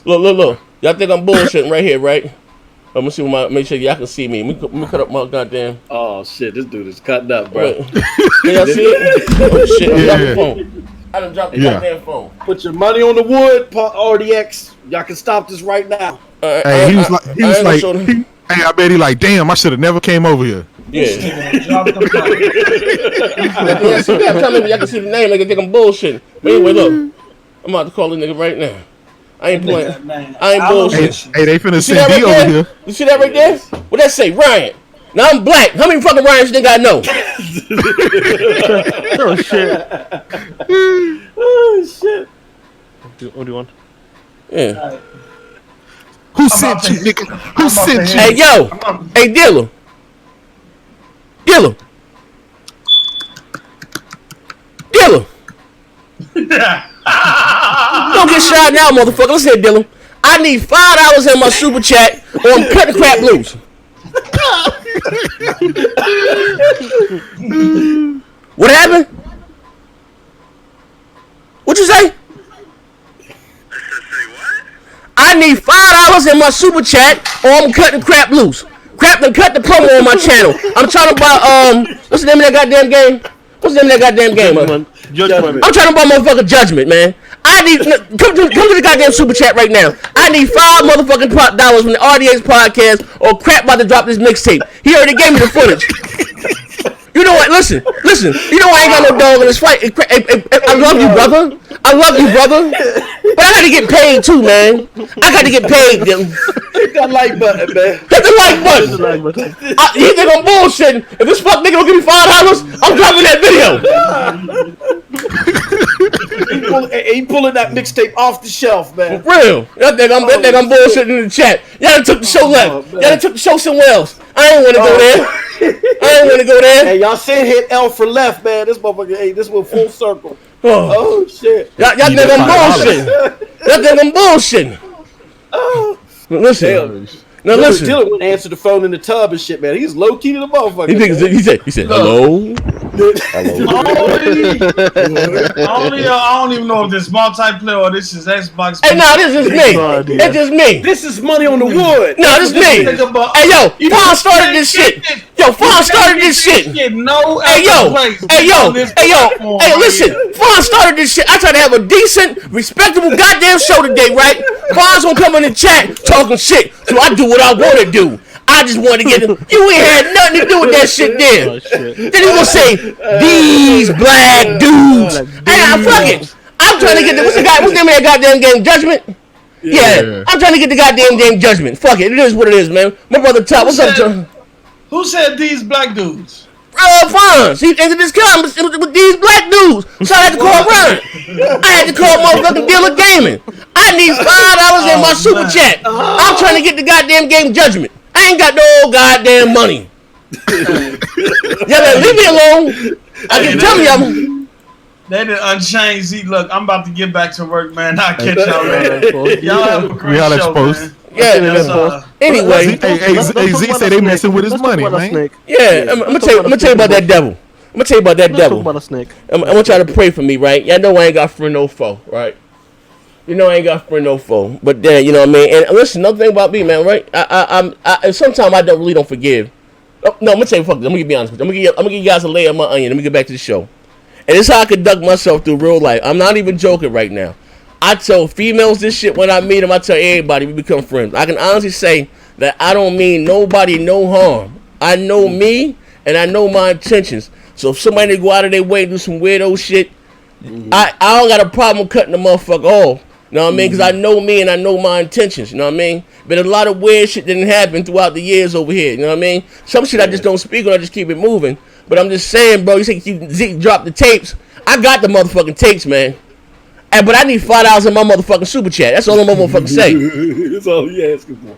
S1: Look. Y'all think I'm bullshitting right here, right? I'm gonna see make sure y'all can see me. Let me cut up my goddamn.
S3: Oh shit, this dude is cutting up, bro.
S1: Can y'all see it? Oh shit, I dropped the phone. I done dropped the goddamn phone.
S3: Put your money on the wood, RDX. Y'all can stop this right now.
S4: Hey, he was like, hey, I bet he like, damn, I should have never came over here.
S1: Yeah. Y'all can see the name, like I think I'm bullshitting. But anyway, look, I'm about to call the nigga right now. I ain't playing. I ain't bullshit.
S4: Hey, they finna send D over here.
S1: You see that right there? What that say? Ryan. Now I'm black. How many fucking Ryans you think I know?
S2: Oh shit.
S3: Oh shit.
S2: What do you want?
S1: Yeah.
S5: Right.
S4: Who sent you, nigga? Who sent you?
S1: Hey, yo. Hey, Dilla. Don't get shot now, motherfucker. Let's hit Dilla. I need $5 in my super chat, or I'm cutting crap loose. What happened? What you say? I need $5 in my super chat, or I'm cutting crap loose. Crap done cut the promo on my channel. I'm trying to buy what's the name of that goddamn game? Judgment. I'm trying to buy motherfucking Judgment, man. I need come to the goddamn super chat right now. I need $5 motherfucking dollars from the RDX podcast, or crap about to drop this mixtape. He already gave me the footage. You know what? Listen. You know I ain't got no dog in this fight. I love you, brother. But I gotta get paid too, man. I gotta get paid, Dylan.
S3: Hit that like button, man.
S1: Hit the like button. You think I'm bullshitting? If this fuck nigga don't give me $5, I'm dropping that
S3: video. He pulling that mixtape off the shelf, man.
S1: For real. That nigga I'm bullshitting in the chat. Y'all done took the show left. Y'all done took the show somewhere else. I ain't want to go there. I ain't want to go there.
S3: Hey, y'all said hit L for left, man. This motherfucker, hey, this went full circle. Oh shit.
S1: Y'all think I'm bullshitting. Y'all think I'm bullshitting.
S3: Oh.
S1: Listen. Now listen.
S3: Dylan wouldn't answer the phone in the tub and shit, man. He's low key to the motherfucker.
S1: He said, hello.
S5: Only I don't even know if this multiplayer or this is Xbox.
S1: Hey, no, this is me. It's just me.
S3: This is money on the wood.
S1: No, this is me. Hey, yo, Fawn started this shit. Yo, Fawn started this shit. Hey, listen. Fawn started this shit. I try to have a decent, respectable goddamn show today, right? Fawn's gonna come in the chat talking shit, so I do what I want to do. I just want to get him. You ain't had nothing to do with that shit then. Then he gonna say, these black dudes. Hey, fuck it. I'm trying to get the, what's the name of that goddamn game, Judgment? Yeah, I'm trying to get the goddamn game Judgment. Fuck it. It is what it is, man. My brother Top, what's up, John?
S5: Who said these black dudes?
S1: Fonz. He entered this comments with these black dudes. So I had to call Ryan. I had to call motherfucking Dealer Gaming. I need $5 in my super chat. I'm trying to get the goddamn game Judgment. I ain't got no goddamn money. Y'all better leave me alone. I can tell y'all.
S5: They did Unchained. See, look, I'm about to get back to work, man. I'll catch y'all later. Y'all have a great show, man.
S1: Yeah. Anyway,
S4: hey, Z say they messing with his money, man.
S1: Yeah, I'm gonna tell you about that devil. I'm gonna tell you about that devil.
S2: About a snake.
S1: I'm gonna try to pray for me, right? Y'all know I ain't got friend no foe, right? You know I ain't got friend no foe. But then, you know what I mean? And listen, another thing about me, man, right? I sometimes I don't forgive. Oh, no, I'm gonna tell you, fuck this. I'm gonna be honest with you. I'm gonna give you guys a layer of my onion. Let me get back to the show. And this is how I conduct myself through real life. I'm not even joking right now. I tell females this shit when I meet them. I tell everybody we become friends. I can honestly say that I don't mean nobody no harm. I know me and I know my intentions. So if somebody go out of their way and do some weirdo shit, I don't got a problem cutting the motherfucker off. You know what I mean? Because I know me and I know my intentions. You know what I mean? But a lot of weird shit didn't happen throughout the years over here. You know what I mean? Some shit I just don't speak on. I just keep it moving. But I'm just saying, bro, you say you drop the tapes. I got the motherfucking tapes, man. But I need $5 in my motherfucking super chat. That's all I'm motherfucking say.
S3: That's all he asking for.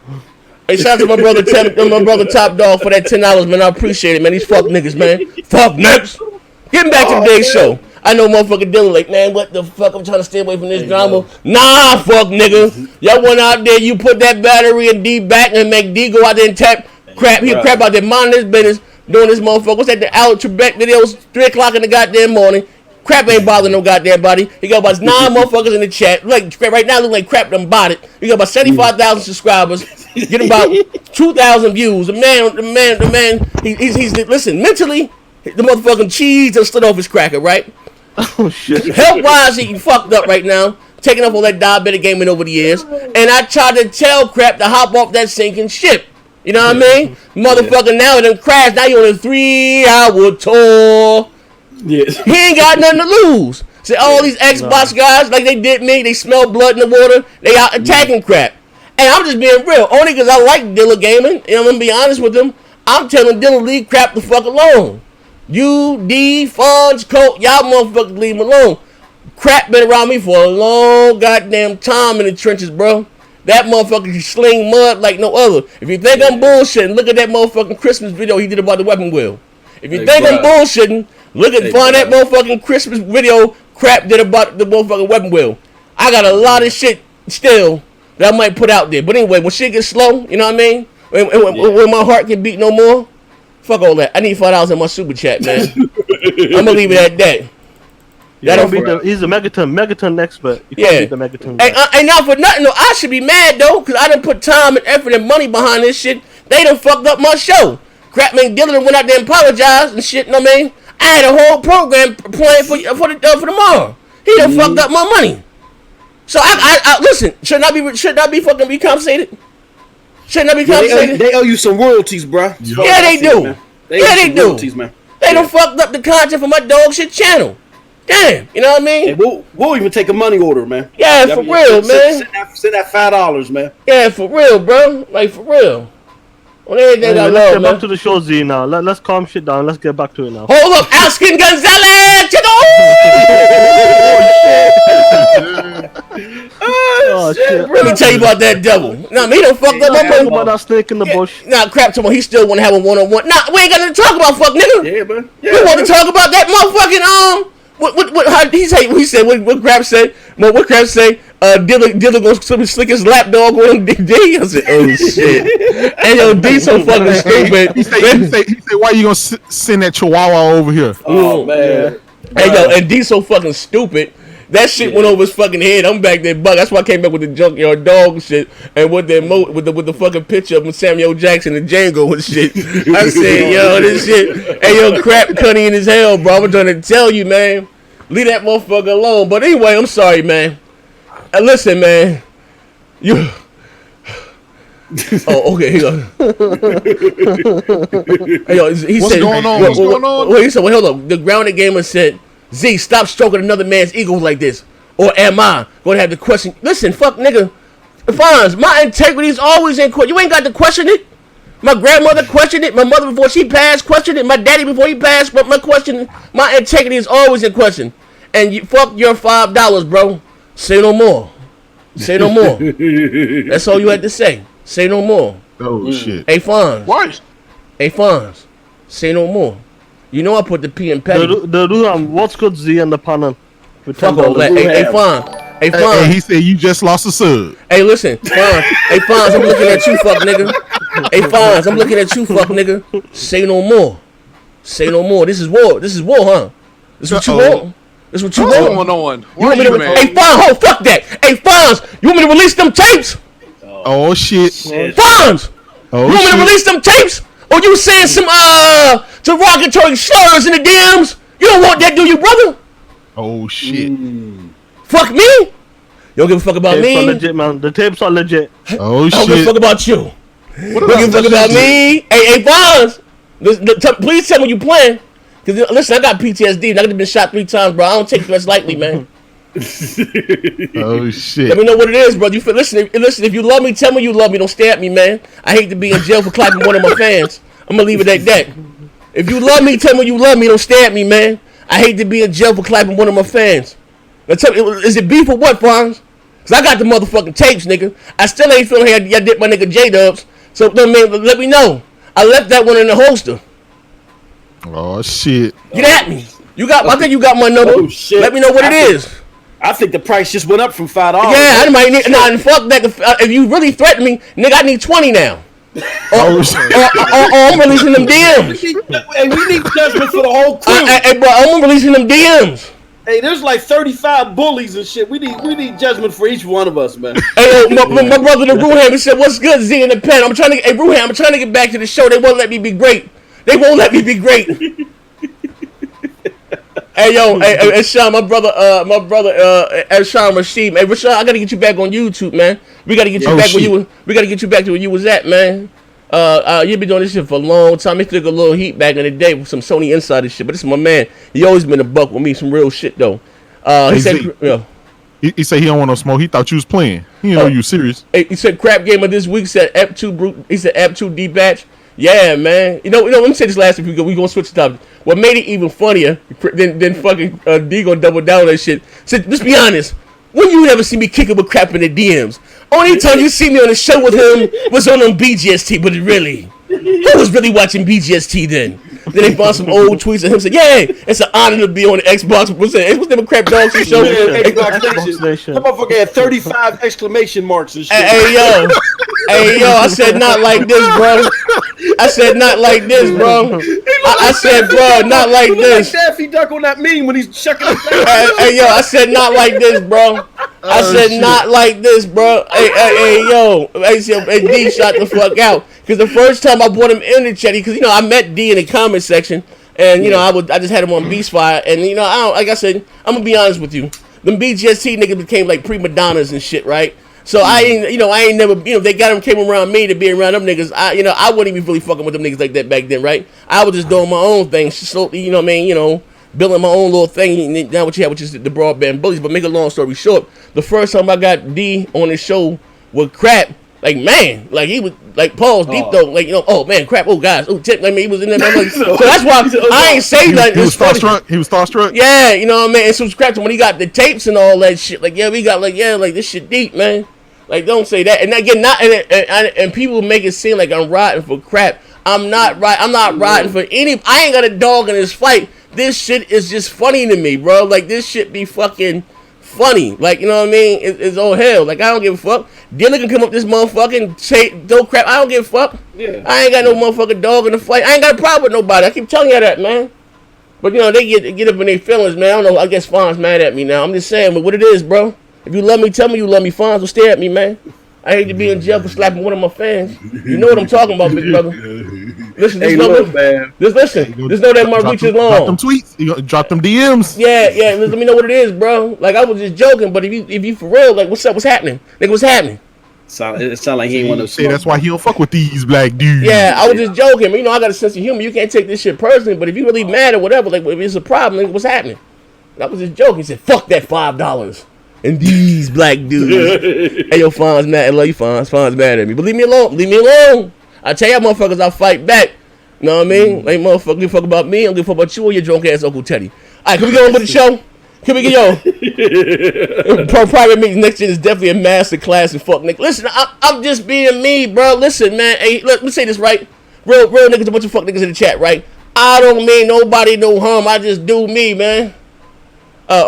S1: Hey, shout out to my brother Top Dog for that $10, man. I appreciate it, man. These fuck niggas, man. Fuck niggas. Getting back to today's show. I know motherfucking Dylan like, man, what the fuck? I'm trying to stay away from this drama. Nah, fuck nigga. Y'all went out there, you put that battery in D back and make D go out there and tap crap. He crap out there, mind his business, doing this motherfucker. What's that, the Al Trebek videos, 3 o'clock in the goddamn morning. Crap ain't bothering no goddamn body. He got about 9 motherfuckers in the chat. Like right now, look like crap done bought it. He got about 75,000 subscribers. Get about 2,000 views. The man. He's listen. Mentally, the motherfucking cheese just slid off his cracker, right?
S2: Oh shit.
S1: Health wise, he fucked up right now. Taking up all that diabetic gaming over the years. And I tried to tell crap to hop off that sinking ship. You know what I mean? Motherfucker, now it done crashed. Now you on a 3-hour tour. Yes. He ain't got nothing to lose. See, all these Xbox guys, like they did me, they smell blood in the water, they out attacking crap. And I'm just being real, only because I like Dilla Gaming, and I'm going to be honest with him, I'm telling Dilla, leave crap the fuck alone. You, D, Fonz, Colt, y'all motherfuckers leave him alone. Crap been around me for a long goddamn time in the trenches, bro. That motherfucker can sling mud like no other. If you think I'm bullshitting, look at that motherfucking Christmas video he did about the weapon wheel. If you think I'm bullshitting, find that motherfucking Christmas video crap did about the motherfucking weapon wheel. I got a lot of shit still that I might put out there. But anyway, when shit gets slow, you know what I mean? When my heart can beat no more, fuck all that. I need $5 in my super chat, man. I'm gonna leave it at that.
S2: He's a Megaton expert. You
S1: yeah.
S2: The Megaton
S1: and now for nothing, though, I should be mad though, cause I done put time and effort and money behind this shit. They done fucked up my show. Crap, man, Dylan went out there and apologized and shit. You know what I mean? I had a whole program planned for tomorrow. He done fucked up my money. So I listen. Should not be fucking be compensated. Should not be compensated.
S3: They owe you some royalties, bro.
S1: Yeah, they do. They do. Man. They done fucked up the content for my dog shit channel. Damn, you know what I mean?
S3: And we'll even take a money order, man.
S1: Yeah, for real, man.
S3: Send that $5, man.
S1: Yeah, for real, bro. Like, for real. On everything I love,
S2: let's get
S1: man.
S2: back to the show, Z, now. Let's calm shit down. Let's get back to it now.
S1: Hold up, asking Gonzalo!
S2: Oh, shit.
S1: Let me tell you about that devil. Nah, he done fucked up my
S2: Talk about that snake in the bush.
S1: Nah, crap, tomorrow. He still want to have a one-on-one. Nah, we ain't got to talk about fuck, nigga.
S3: Yeah, man.
S1: We want to talk about that motherfucking, what, how, he said, what crap say? What crap say? Dilla gonna slick his lap dog on D. I said, oh shit. And yo, D so fucking stupid.
S4: He say, why you gonna send that chihuahua over here?
S3: Oh man.
S1: And yo, and D so fucking stupid. That shit went over his fucking head. I'm back there, bug. That's why I came back with the junkyard dog shit and with the fucking picture of Samuel Jackson and Django and shit. I said, yo, this shit. Hey, yo, crap cunning as hell, bro. I'm trying to tell you, man. Leave that motherfucker alone. But anyway, I'm sorry, man. Listen, man. You. Oh, okay. Here you go. Hey, yo, he
S4: What's
S1: said,
S4: going on? What's going on?
S1: Wait, he said, well, hold up. The grounded gamer said, Z, stop stroking another man's ego like this. Or am I going to have to question? Listen, fuck, nigga. Fonz, my integrity is always in question. You ain't got to question it. My grandmother questioned it. My mother before she passed questioned it. My daddy before he passed, but my integrity is always in question. And you fuck your $5, bro. Say no more. Say no more. That's all you had to say. Say no more.
S4: Oh shit.
S1: Hey Fonz.
S4: What?
S1: Hey Fonz. Say no more. You know I put the P in petty.
S2: What's good, Z, and the panel?
S1: Fuck all that. Hey Fonz. Hey Fonz.
S4: Hey, he said you just lost a sub.
S1: Hey, listen, Fonz. Hey Fonz, I'm looking at you, fuck nigga. Hey Fonz, I'm looking at you, fuck nigga. Say no more. Say no more. This is war. This is war, huh? This what you want? This what you want?
S7: What's going on?
S1: You want me to? Hey Fonz, fuck that. Hey Fonz, you want me to release them tapes?
S4: Oh shit.
S1: Fonz,
S4: Oh
S1: you want me to
S4: shit.
S1: release them tapes? Or you saying some derogatory slurs in the DMs? You don't want that, do you, brother?
S4: Oh shit.
S1: Fuck me? You don't give a fuck about
S2: Tapes
S1: me?
S2: are legit, man. The tapes are legit.
S4: Oh
S1: I don't give a
S4: shit.
S1: fuck about you. Don't give a fuck about me. Hey, Fonz, please tell me you playing. Cause listen, I got PTSD. I could have been shot 3 times, bro. I don't take threats lightly, man.
S4: Oh shit.
S1: Let me know what it is, bro. You feel, listen. If you love me, tell me you love me. Don't stare at me, man. I hate to be in jail for clapping one of my fans. I'm gonna leave it at that. If you love me, tell me you love me. Don't stare at me, man. I hate to be in jail for clapping one of my fans. Now tell me, is it beef or what, Fonz? Cause I got the motherfucking tapes, nigga. I still ain't feeling like I did my nigga J-Dubs. So let me know. I left that one in the holster.
S4: Oh shit.
S1: Get at me. I think you got my number.
S3: Oh, shit.
S1: Let me know what it is.
S3: I think the price just went up from $5.
S1: Yeah, I might need. Nah, fuck that. If you really threaten me, nigga, I need 20 now. Or I'm releasing them DMs.
S3: Hey, we need judgment for the whole crew.
S1: Hey, bro, I'm releasing them DMs.
S3: Hey, there's like 35 bullies and shit. We need judgment for each one of us, man.
S1: Hey, my brother, the Ruham, he said, "What's good, Z in the pen?" I'm trying to get back to the show. They won't let me be great. Hey, yo, hey, Sean, my brother, Sean Rashid. Hey, Rashad, I gotta get you back on YouTube, man. We gotta get you back where we gotta get you back to where you was at, man. You've been doing this shit for a long time. He took a little heat back in the day with some Sony Insider shit, but this is my man. He always been a buck with me, some real shit though. He said,
S4: he said he don't want no smoke. He thought you was playing. He didn't know you was serious.
S1: He said crap game of this week. Said App2 He said App2 D batch. Yeah, man. You know. Let me say this last week. We gonna switch the topic. What made it even funnier than fucking D gonna double down on that shit. Said, let's be honest. When you ever see me kicking with crap in the DMs? Only time you see me on the show with him was on BGST, but really, I was really watching BGST then. Then they found some old tweets of him saying, "Yeah, it's an honor to be on the Xbox." What's the crap dog shit show?
S3: Xbox Nation. That motherfucker had 35 exclamation marks and shit.
S1: Hey yo, I said not like this, bro. I said not like this, bro. I said, bro, not like this.
S3: Like Daffy Duck on that meme when he's checking.
S1: Hey yo, I said not like this, bro. I said not like this, bro. Hey yo, D shot the fuck out. Because the first time I brought him in the chat, because I met D in the comment section, and I just had him on Beastfire, and like I said, I'm gonna be honest with you, them BGST niggas became like prima donnas and shit, right? So I ain't never, they came around me to be around them niggas. I wasn't even really fucking with them niggas like that back then, right? I was just doing my own thing, slowly, building my own little thing. And now what you have, which is the broadband bullies. But make a long story short, the first time I got D on the show with crap, like man, like he was like Paul's deep though, like oh man, crap, oh guys, oh tip, like he was in there. Like, so that's why I ain't say nothing.
S4: He was starstruck. He was starstruck.
S1: Yeah, you know what I mean. And subscribe to when he got the tapes and all that shit. Like we got like this shit deep, man. Like don't say that. And again, and people make it seem like I'm riding for crap. I'm not right. I'm not riding for any. I ain't got a dog in this fight. This shit is just funny to me, bro. Like this shit be fucking funny. Like you know what I mean? It's all hell. Like I don't give a fuck. Dylan can come up this motherfucking say no crap. I don't give a fuck. Yeah. I ain't got no motherfucking dog in the fight. I ain't got a problem with nobody. I keep telling you that, man. But they get up in their feelings, man. I don't know. I guess Fonz mad at me now. I'm just saying, but what it is, bro. If you love me, tell me you love me. Fonz will stare at me, man. I hate to be in jail for slapping one of my fans. You know what I'm talking about, big brother. Listen, just know that my reach is long.
S4: Drop them tweets. You drop them DMs.
S1: Yeah. Let me know what it is, bro. Like I was just joking, but if you for real, like what's up? What's happening? Nigga, what's happening?
S3: It sound like he ain't want to
S4: say. That's why he don't fuck with these black dudes.
S1: Yeah, I was just joking. I got a sense of humor. You can't take this shit personally, but if you really mad or whatever, like if it's a problem, like, what's happening? And I was just joking. He said, "Fuck that $5." And these black dudes. Hey, yo, Fonz mad. I love you, Fonz. Fonz mad at me. But leave me alone. Leave me alone. I tell y'all motherfuckers, I'll fight back. You know what I mean? Like, motherfucker, give a fuck about me. I don't give a fuck about you or your drunk ass Uncle Teddy. All right, can we go on with the show? Can we get private meeting next year is definitely a master class in fuck nigga. Listen, I'm just being me, bro. Listen, man. Hey, let me say this right. Real niggas, a bunch of fuck niggas in the chat, right? I don't mean nobody no harm. I just do me, man. I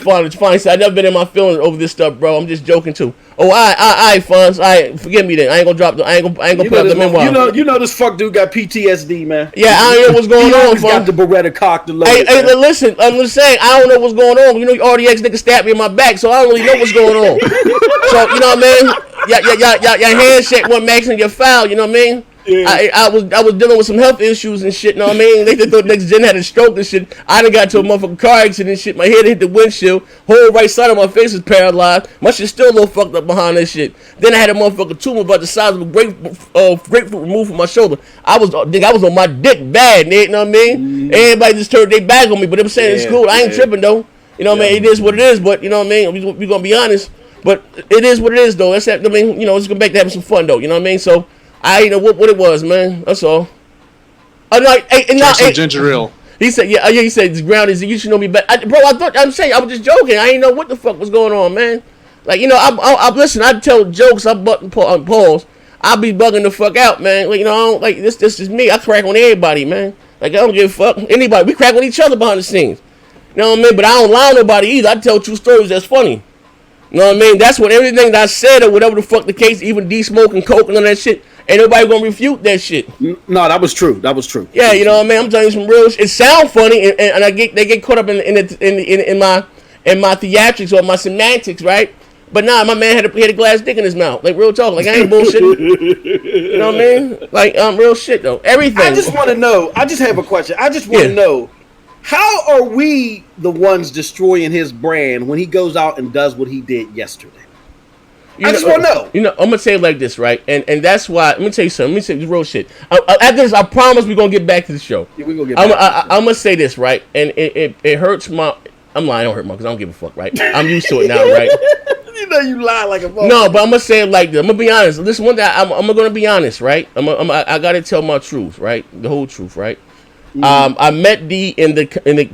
S1: Fonz, I've never been in my feelings over this stuff, bro. I'm just joking too. I Fonz, forgive me then. I ain't gonna drop the. I ain't gonna put up the memoir.
S3: You know this fuck dude got PTSD, man.
S1: Yeah, I don't know what's going on.
S3: Got the Beretta cocked and
S1: loaded. Hey, listen, I'm just saying, I don't know what's going on. You know, RTX nigga stabbed me in my back, so I don't really know what's going on. So you know what I mean? Your handshake wasn't matching your foul. You know what I mean? Yeah. I was dealing with some health issues and shit, you know what I mean? They thought next gen had a stroke and shit. I done got to a motherfucking car accident and shit. My head hit the windshield. Whole right side of my face is paralyzed. My shit still a little fucked up behind that shit. Then I had a motherfucking tumor about the size of a grapefruit removed from my shoulder. I was on my dick bad, you know what I mean? Everybody just turned their back on me, but they were saying it's cool. I ain't tripping though. You know what I mean? It is what it is, but you know what I mean? We gonna be honest. But it is what it is though. That's that. I mean, let's go back to having some fun though. You know what I mean? So I know what it was, man. That's all.
S6: Ginger ale.
S1: He said, he said, the ground is, you should know me better. I'm saying, I was just joking. I didn't know what the fuck was going on, man. Like, I listen, I tell jokes, I button pause. I be bugging the fuck out, man. Like, I don't, like, this is me. I crack on everybody, man. Like, I don't give a fuck. Anybody. We crack on each other behind the scenes. You know what I mean? But I don't lie on nobody either. I tell true stories that's funny. You know what I mean? That's what everything that I said or whatever the fuck the case, even D-smoke and coke and all that shit, ain't nobody gonna refute that shit.
S3: No, that was true.
S1: Yeah, you know what I mean. I'm telling you some real shit. It sound funny, and they get caught up in my theatrics or my semantics, right? But nah, my man had a glass dick in his mouth. Like real talk. Like I ain't bullshitting. You know what I mean? Like real shit though. Everything.
S3: I just want to know. I just have a question. I just want to know. How are we the ones destroying his brand when he goes out and does what he did yesterday? I just want to know.
S1: I'm gonna say it like this, right? And that's why. Let me tell you something. Let me say this real shit. After this, I promise we're gonna get back to the show.
S3: Yeah, we're gonna get back.
S1: I'm gonna say this, right? And it hurts my. I'm lying. I don't hurt my because I don't give a fuck, right? I'm used to it now, right?
S3: You lie like a motherfucker.
S1: No, but I'm gonna say it like this. I'm gonna be honest. Listen, one day I'm gonna be honest, right? I gotta tell my truth, right? The whole truth, right? I met D in the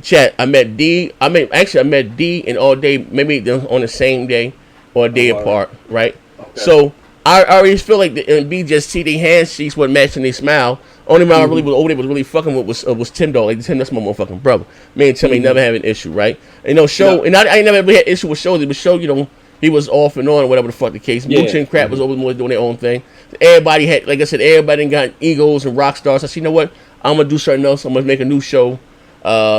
S1: chat. I met D and All Day, maybe on the same day or a day apart, right? Okay. So I already feel like the B just see their handshakes wasn't matching their smile. Only man I really was over there was really fucking with was Tim though. Like Tim, that's my motherfucking brother. Me and Tim ain't never had an issue, right? And Show, and I ain't never really had issue with Show. But Show, he was off and on, or whatever the fuck the case. Mooch and Crap was always more doing their own thing. Everybody had, like I said, everybody got egos and rock stars. I said, you know what? I'm gonna do something else. I'm gonna make a new show,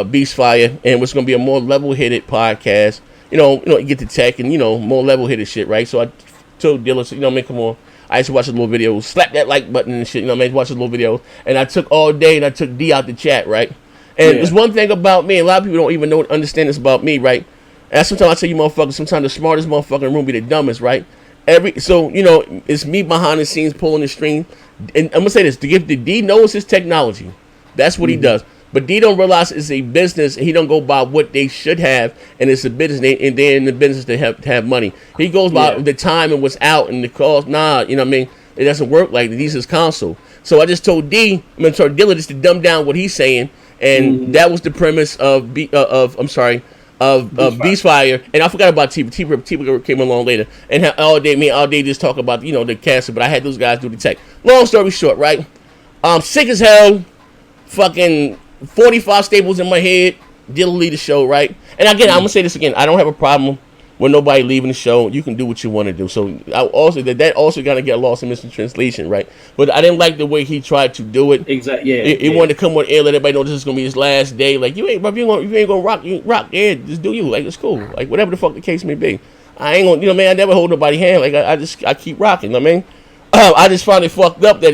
S1: Beast Fire, and it's gonna be a more level-headed podcast. Get the tech and more level-headed shit, right? So I told Dylan, come on. I used to watch the little videos, slap that like button and shit. Watch the little videos, and I took all day and I took D out the chat, right? And there's one thing about me, and a lot of people don't even understand this about me, right? And sometimes I tell you motherfuckers, sometimes the smartest motherfucker in the room be the dumbest, right? It's me behind the scenes pulling the string. And I'm gonna say this: the D knows his technology. That's what he does. But D don't realize it's a business, and he don't go by what they should have, and it's a business, and they're in the business to have money. He goes by the time and what's out and the cost. Nah, you know what I mean? It doesn't work like that. He's his console. So I just told Dilla just to dumb down what he's saying, and that was the premise of Beastfire. And I forgot about T. Came along later, and all day just talk about the cancer. But I had those guys do the tech. Long story short, right? Sick as hell. Fucking 45 staples in my head. Dilla lead the show, right? And again, I'm gonna say this again. I don't have a problem with nobody leaving the show. You can do what you want to do. So I also that also gonna get lost in mistranslation, right? But I didn't like the way he tried to do it.
S3: Exactly. Yeah.
S1: He wanted to come on air, let everybody know this is gonna be his last day. Like you ain't gonna rock. Yeah, just do you. Like it's cool. Like whatever the fuck the case may be. I ain't gonna. Man, I never hold nobody's hand. Like I keep rocking. You know what I mean. I just found it fucked up that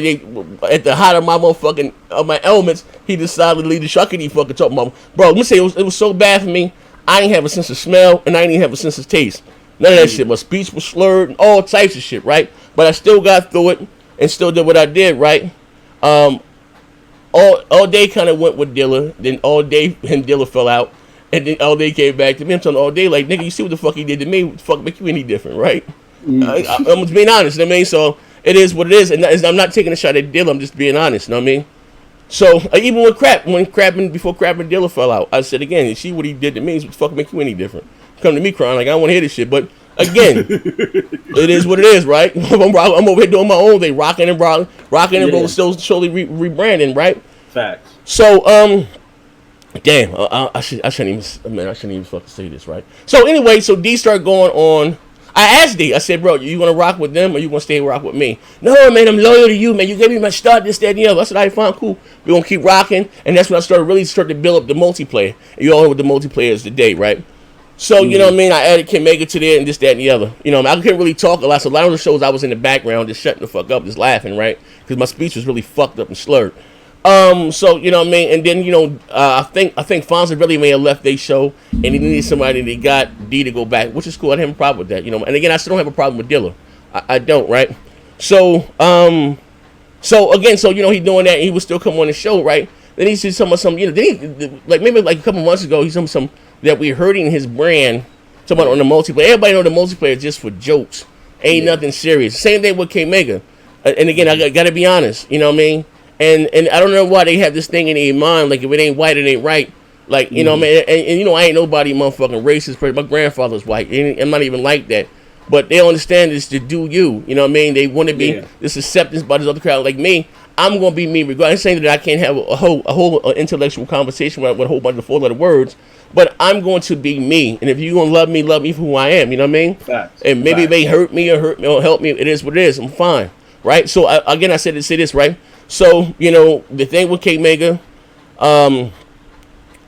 S1: at the height of my motherfucking my elements, he decided to leave the show. I couldn't even fucking talk about bro. Let me say it was so bad for me. I didn't have a sense of smell and I didn't even have a sense of taste. None of that shit. My speech was slurred and all types of shit, right? But I still got through it and still did what I did, right? All day kind of went with Dilla. Then all day and Dilla fell out, and then all day came back to me. I'm telling all day like, nigga, you see what the fuck he did to me? What the fuck make you any different, right? I'm just being honest. You know what I mean? So. It is what it is, and I'm not taking a shot at Dilla. I'm just being honest. You know what I mean? So even before Crap and Dilla fell out, I said again, you see what he did to me? What the fuck make you any different? Come to me crying like I don't want to hear this shit. But again, it is what it is, right? I'm over here doing my own thing, rocking and rolling, still slowly rebranding, right?
S3: Facts.
S1: So damn, I shouldn't even fucking say this, right? So anyway, so D started going on. I asked D, I said, bro, you want to rock with them or you want to stay and rock with me? No, man, I'm loyal to you, man. You gave me my start, this, that, and the other. I said, all right, fine, cool. We're going to keep rocking. And that's when I started to build up the multiplayer. And you all know what the multiplayer is today, right? So, you know what I mean? I added Kim Mega to there and this, that, and the other. You know, I couldn't really talk a lot. So a lot of the shows I was in the background just shutting the fuck up, just laughing, right? Because my speech was really fucked up and slurred. So you know what I mean, and then I think Fonzie really may have left their show, and he needed somebody. They got D to go back, which is cool. I didn't have a problem with that, And again, I still don't have a problem with Dilla. I don't, right? So again, he doing that, and he would still come on the show, right? Then he said some, maybe like a couple months ago, he said some that we're hurting his brand. Talking on the multiplayer, everybody know the multiplayer is just for jokes, ain't nothing serious. Same thing with K Mega, and again, I gotta be honest, you know what I mean. And I don't know why they have this thing in their mind, like if it ain't white, it ain't right. Like, you know what I mean? And I ain't nobody motherfucking racist. My grandfather's white. I'm not even like that. But they understand this to do you. You know what I mean? They want to be this acceptance by this other crowd. Like me, I'm going to be me. Regardless, saying that I can't have a whole intellectual conversation with a whole bunch of 4-letter words. But I'm going to be me. And if you're going to love me for who I am. You know what I mean?
S3: Facts.
S1: And maybe they hurt me or help me. It is what it is. I'm fine. Right? So, again, I said to say this, right? So, the thing with K Mega, he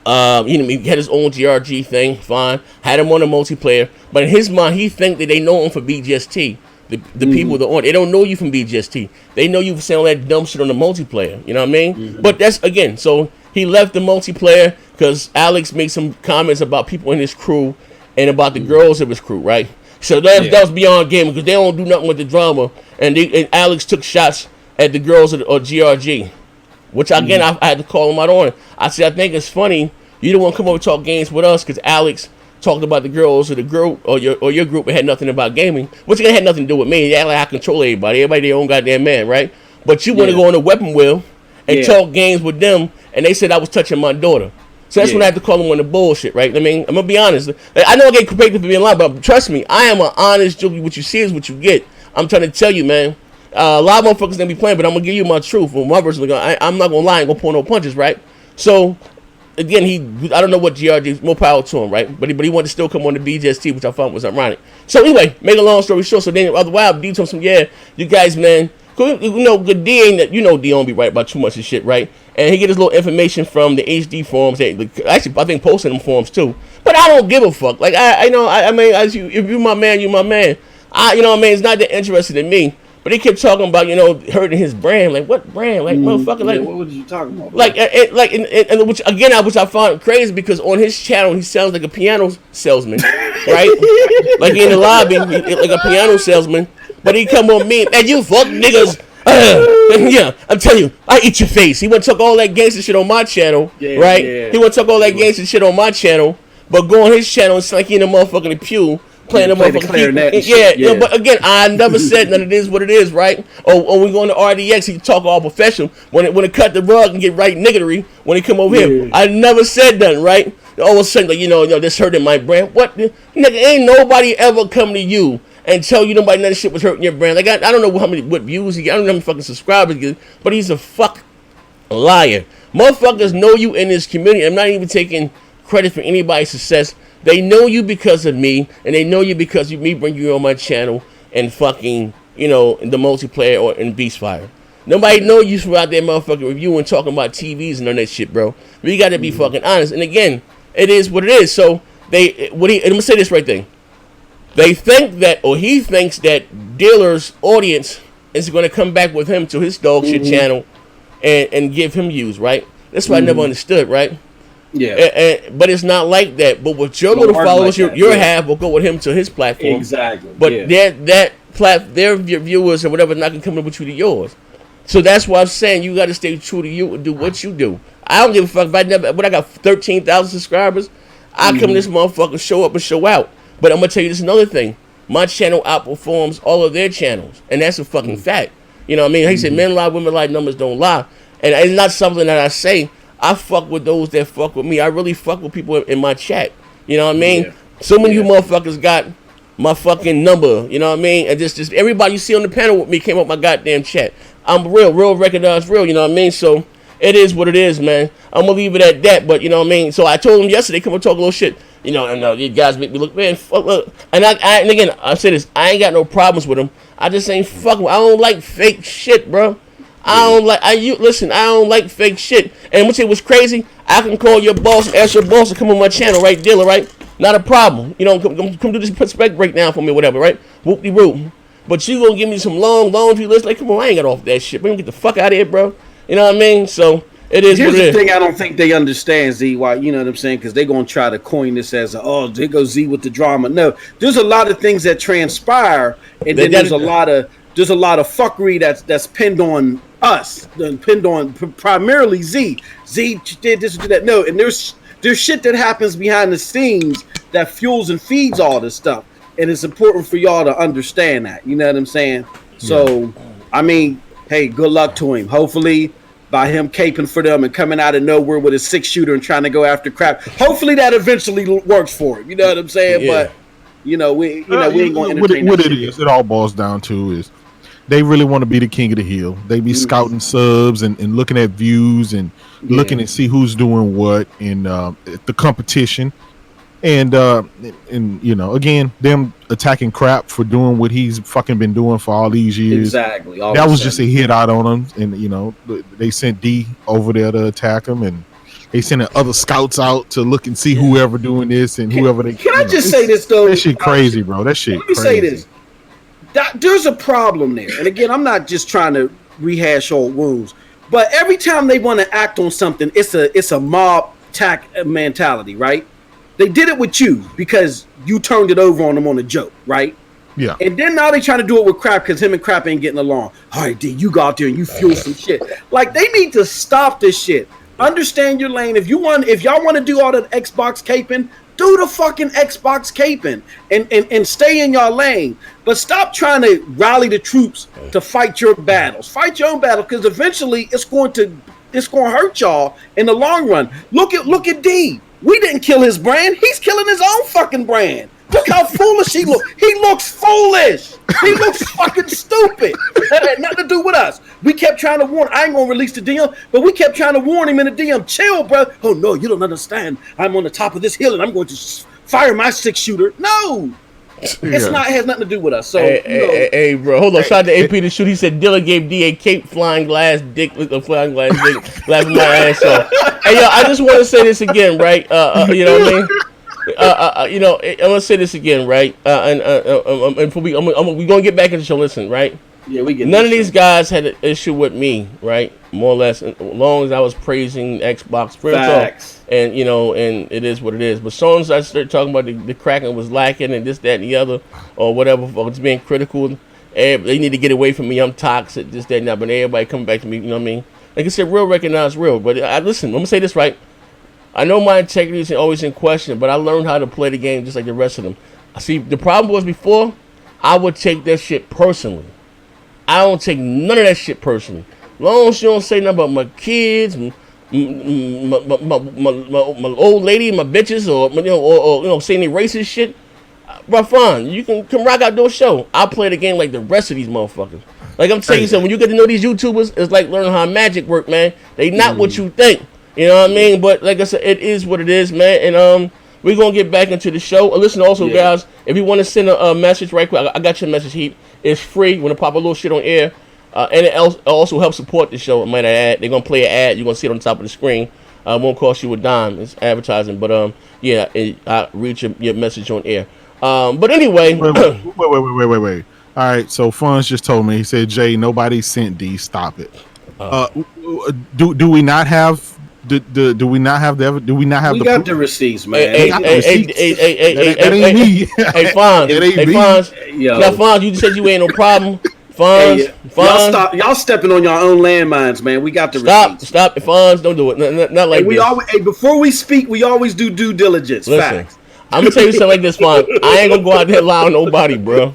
S1: had his own GRG thing, fine. Had him on a multiplayer, but in his mind, he think that they know him for BGST. The people that are on, they don't know you from BGST. They know you for saying all that dumb shit on the multiplayer. You know what I mean? But that's again. So he left the multiplayer because Alex made some comments about people in his crew and about the girls of his crew, right? So that was beyond gaming because they don't do nothing with the drama. And Alex took shots at the girls of GRG, which again I had to call him out on. I said I think it's funny you don't want to come over and talk games with us because Alex talked about the girls of the group or your group and had nothing about gaming, which again had nothing to do with me. Like I control everybody their own goddamn man, right? But you want to go on the weapon wheel and talk games with them, and they said I was touching my daughter. So that's when I had to call him on the bullshit, right? I mean, I'm gonna be honest. I know I get compared to being lying, but trust me, I am an honest joke. What you see is what you get. I'm trying to tell you, man. A lot of motherfuckers gonna be playing, but I'm gonna give you my truth. Well, my version, I'm not gonna lie, I ain't gonna pull no punches, right? So, again, I don't know what GRG, more power to him, right? But he wanted to still come on the BGST, which I found was ironic. So anyway, make a long story short. So then, otherwise, D told him, you guys, man, good D ain't, D don't be right about too much of shit, right? And he get his little information from the HD forums. Actually, I think posting them forums too. But I don't give a fuck. Like I mean, if you're my man, you're my man. It's not that interested in me. But they kept talking about, hurting his brand. Like, what brand? Like, motherfucker, like...
S3: what was you talking about?
S1: Like, which I found crazy because on his channel, he sounds like a piano salesman, right? Like, in the lobby, like a piano salesman. But he come on me, man, you fuck niggas. Yeah, I'm telling you, I eat your face. He went and took all that gangster shit on my channel, right? Yeah. He went and took all that gangster shit on my channel, but go on his channel and like he in the motherfucking pew playing the motherfucking yeah. But again, I never said none of this what it is, right? Or we go to RDX, he talk all professional. When it cut the rug and get right niggery when he come over here, I never said nothing, right? All of a sudden, like, this hurting my brand. What, nigga? Ain't nobody ever come to you and tell you nobody none of shit was hurting your brand. Like I don't know what views he get. I don't know how many fucking subscribers he gets, but he's a fuck liar. Motherfuckers know you in this community. I'm not even taking credit for anybody's success. They know you because of me, and they know you because me bring you on my channel and fucking, in the multiplayer or in Beastfire. Nobody know you from out there motherfucking reviewing, talking about TVs and all that shit, bro. But you got to be fucking honest. And again, it is what it is. So and I'm gonna say this right thing. They think that, or he thinks that Dealer's audience is going to come back with him to his dog shit channel and give him views, right? That's what I never understood, right? Yeah. But it's not like that. But with your little followers, like your have will go with him to his platform. Exactly. But their viewers or whatever not gonna come up with you to yours. So that's why I'm saying you got to stay true to you and do what you do. I don't give a fuck if I got 13,000 subscribers. I come to this motherfucker, show up and show out. But I'm gonna tell you this another thing. My channel outperforms all of their channels, and that's a fucking fact. You know what I mean? He said men lie, women lie, numbers don't lie, and it's not something that I say. I fuck with those that fuck with me. I really fuck with people in my chat. You know what I mean? Yeah. So many of you motherfuckers got my fucking number. You know what I mean? And just everybody you see on the panel with me came up my goddamn chat. I'm real recognized real. You know what I mean? So it is what it is, man. I'm gonna leave it at that. But you know what I mean? So I told him yesterday, come and talk a little shit. And these guys make me look, man, fuck, look. And again, I say this, I ain't got no problems with them. I just ain't fucking. I don't like fake shit, bro. I don't like fake shit. And I'm gonna tell you what's crazy. I can call your boss and ask your boss to come on my channel, right, Dealer, right? Not a problem. Come do this spec breakdown for me, whatever, right? Whoop-de-whoop. But you gonna give me some long laundry list? Like, come on, I ain't got off that shit. Bro, get the fuck out of here, bro. You know what I mean? So it is.
S3: Here's the thing I don't think they understand, Z. Why, you know what I'm saying? Because they're gonna try to coin this as, there goes Z with the drama. No, there's a lot of things that transpire, and then there's a lot of fuckery that's pinned on us, pinned on primarily Z. Z did this, did that. No, and there's shit that happens behind the scenes that fuels and feeds all this stuff, and it's important for y'all to understand that. You know what I'm saying? So, I mean, hey, good luck to him. Hopefully, by him caping for them and coming out of nowhere with a 6-shooter and trying to go after crap, hopefully that eventually works for him. You know what I'm saying? Yeah. But we ain't going to entertain
S4: what it is. It all boils down to is they really want to be the king of the hill. They be scouting subs and looking at views and looking and see who's doing what in the competition. And again, them attacking crap for doing what he's fucking been doing for all these years.
S3: Exactly.
S4: That was just a hit out on him. And, they sent D over there to attack him. And they sent other scouts out to look and see whoever doing this and whoever they...
S3: Can I just say this, though?
S4: That shit crazy, bro. That shit crazy.
S3: Let me say this. There's a problem there. And again, I'm not just trying to rehash old wounds. But every time they want to act on something, it's a mob attack mentality, right? They did it with you because you turned it over on them on a joke, right?
S4: Yeah.
S3: And then now they trying to do it with Crap because him and Crap ain't getting along. All right, D, you go out there and you fuel some shit. Like, they need to stop this shit. Understand your lane. If y'all want to do all that Xbox caping, do the fucking Xbox caping and stay in your lane. But stop trying to rally the troops to fight your battles. Fight your own battle, because eventually it's going to hurt y'all in the long run. Look at D. We didn't kill his brand. He's killing his own fucking brand. Look how foolish he looks. He looks foolish. He looks fucking stupid. That had nothing to do with us. We kept trying to warn. I ain't gonna release the DM, but we kept trying to warn him in the DM. Chill, bro. Oh no, you don't understand. I'm on the top of this hill and I'm going to fire my 6-shooter. No. It has nothing to do with us. So,
S1: hey, bro, hold on. Shout out to AP to shoot. He said Dylan gave D a cape flying glass dick with a flying glass dick, laughing my ass off. Hey, yo, I just want to say this again, right? You know what I mean? I'm gonna say this again, right? And we're gonna get back into show. Listen, right?
S3: Yeah, we get.
S1: None of these guys had an issue with me, right? More or less, as long as I was praising Xbox.
S3: Facts.
S1: And and it is what it is. But as soon as I started talking about the cracking was lacking and this, that, and the other, or whatever, or it's being critical, They need to get away from me. I'm toxic, this, that, and that. But everybody coming back to me, you know what I mean? Like I said, real recognize real. But listen, I'm going to say this right. I know my integrity is always in question, but I learned how to play the game just like the rest of them. See, the problem was before, I would take that shit personally. I don't take none of that shit personally. As long as you don't say nothing about my kids, my old lady, my bitches, or say any racist shit, bro, fine. You can come rock out those show. I'll play the game like the rest of these motherfuckers. Like I'm telling you something, when you get to know these YouTubers, it's like learning how magic work, man. They not what you think. You know what I mean? But like I said, it is what it is, man. And we're gonna get back into the show. Listen, also, guys, if you want to send a message right quick, I got your message heat. It's free. When I pop a little shit on air, and it also helps support the show. I might add, they're gonna play an ad. You're gonna see it on top of the screen. It won't cost you a dime. It's advertising, but I read your message on air. But anyway,
S4: wait. All right, so Funds just told me. He said, "Jay, nobody sent D. Stop it." Do we not have? Do we not have the? Do we not have?
S3: We got the receipts, man.
S1: Hey, Fonz. Now, Fonz, you said you ain't no problem. Fonz,
S3: y'all stepping on your own landmines, man. We got the receipts.
S1: Stop it, Fonz. Don't do it. Not like this.
S3: Before we speak, we always do due diligence.
S1: Listen,
S3: facts.
S1: I'm gonna tell you something like this, Fonz. I ain't gonna go out there and lie on nobody, bro.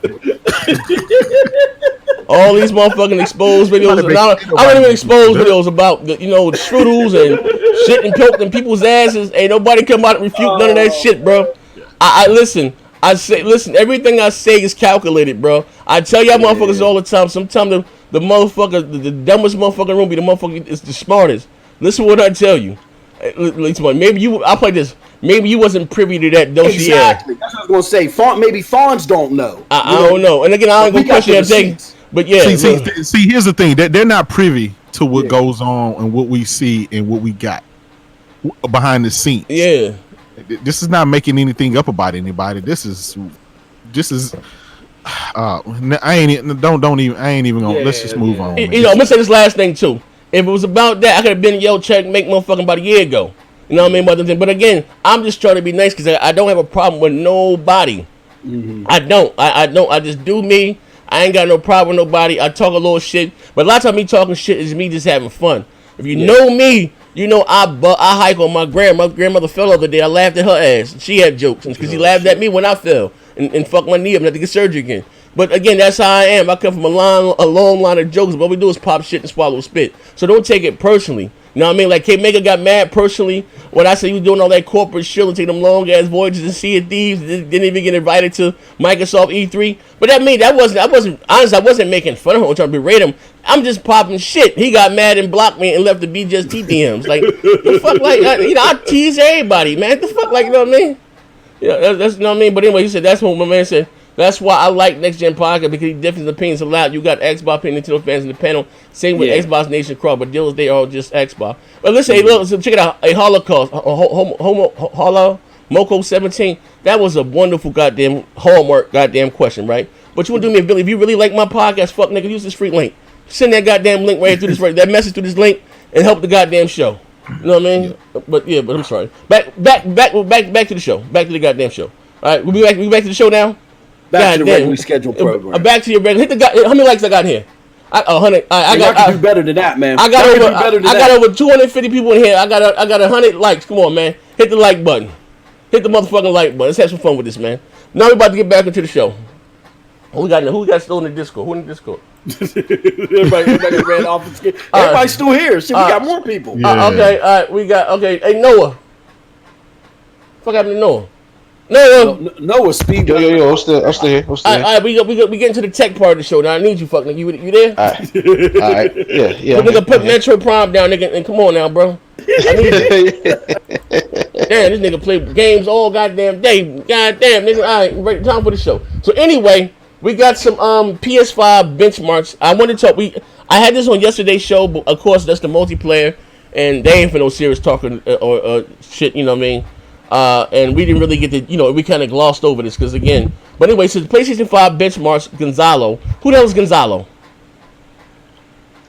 S1: All these motherfucking exposed videos. I don't even expose videos about the strudels and shit and poked in people's asses. Ain't nobody come out and refute none of that shit, bro. I listen. Everything I say is calculated, bro. I tell y'all motherfuckers all the time. Sometimes the motherfucker, the dumbest motherfucker room be the motherfucker is the smartest. Listen to what I tell you. Maybe I'll play this. Maybe you wasn't privy to that dossier.
S3: Exactly. That's what I was gonna say. Maybe Fonz don't know.
S1: I don't know. And again, I ain't gonna question that thing. But yeah.
S4: See, here's the thing. They're not privy to what goes on and what we see and what we got behind the scenes.
S1: Yeah.
S4: This is not making anything up about anybody. This is I ain't even gonna let's just move on.
S1: I'm gonna say this last thing too. If it was about that, I could have been check make motherfucking about a year ago. You know what I mean? But again, I'm just trying to be nice because I don't have a problem with nobody. Mm-hmm. I don't. I just do me. I ain't got no problem with nobody. I talk a little shit, but a lot of time me talking shit is me just having fun. If you know me, you know I hike on my grandmother. Grandmother fell the other day. I laughed at her ass. She had jokes because she laughed at me when I fell and fucked my knee up and had to get surgery again. But again, that's how I am. I come from a long line of jokes. What we do is pop shit and swallow spit. So don't take it personally. You know what I mean? Like K-Maker got mad personally when I said you was doing all that corporate shit and taking them long ass voyages and Sea of Thieves. Didn't even get invited to Microsoft E3. But I wasn't making fun of him or trying to berate him. I'm just popping shit. He got mad and blocked me and left the BJT DMs. Like the fuck, like I tease everybody, man. The fuck, like you know what I mean? Yeah, that's you know what I mean. But anyway, he said that's what my man said. That's why I like Next Gen Podcast because he different opinions a lot. You got Xbox and Nintendo fans in the panel. Same with Xbox Nation Cross, but deals they are just Xbox. But listen, hey, look, so check it out. A Holocaust, Moko 17. That was a wonderful goddamn hallmark goddamn question, right? But you want to do me a Billy? If you really like my podcast, fuck nigga, use this free link. Send that goddamn link right through this that message through this link and help the goddamn show. You know what I mean? Yeah. But I'm sorry. Back to the show. Back to the goddamn show. All right, we back to the show now.
S3: Back to the regularly scheduled program.
S1: Back to your regular. How many likes I got here? 100. I
S3: got to do better than that, man.
S1: I got over 250 people in here. I got 100 likes. Come on, man. Hit the like button. Hit the motherfucking like button. Let's have some fun with this, man. Now we're about to get back into the show. Who got still in the Discord? Who in the Discord?
S3: Everybody ran off. Everybody's still here. Shit, we got more people.
S4: Yeah.
S1: Okay, all right. We got Hey, Noah. Fuck happened to Noah?
S3: Noah speed.
S6: Yo, I'm still here.
S1: All right, we get into the tech part of the show now. I need you, fuck nigga. You there?
S6: All right. Yeah.
S1: Nigga, put Metro Prime down, nigga, and come on now, bro. I need you. Damn, this nigga play games all goddamn day. Goddamn, nigga. All right, right, time for the show. So anyway, we got some PS5 benchmarks. I want to talk. I had this on yesterday's show, but of course that's the multiplayer, and they ain't for no serious talking or shit. You know what I mean? And we didn't really get to, we kind of glossed over this because again. But anyway, so the PlayStation 5 benchmarks Gonzalo. Who the hell is Gonzalo?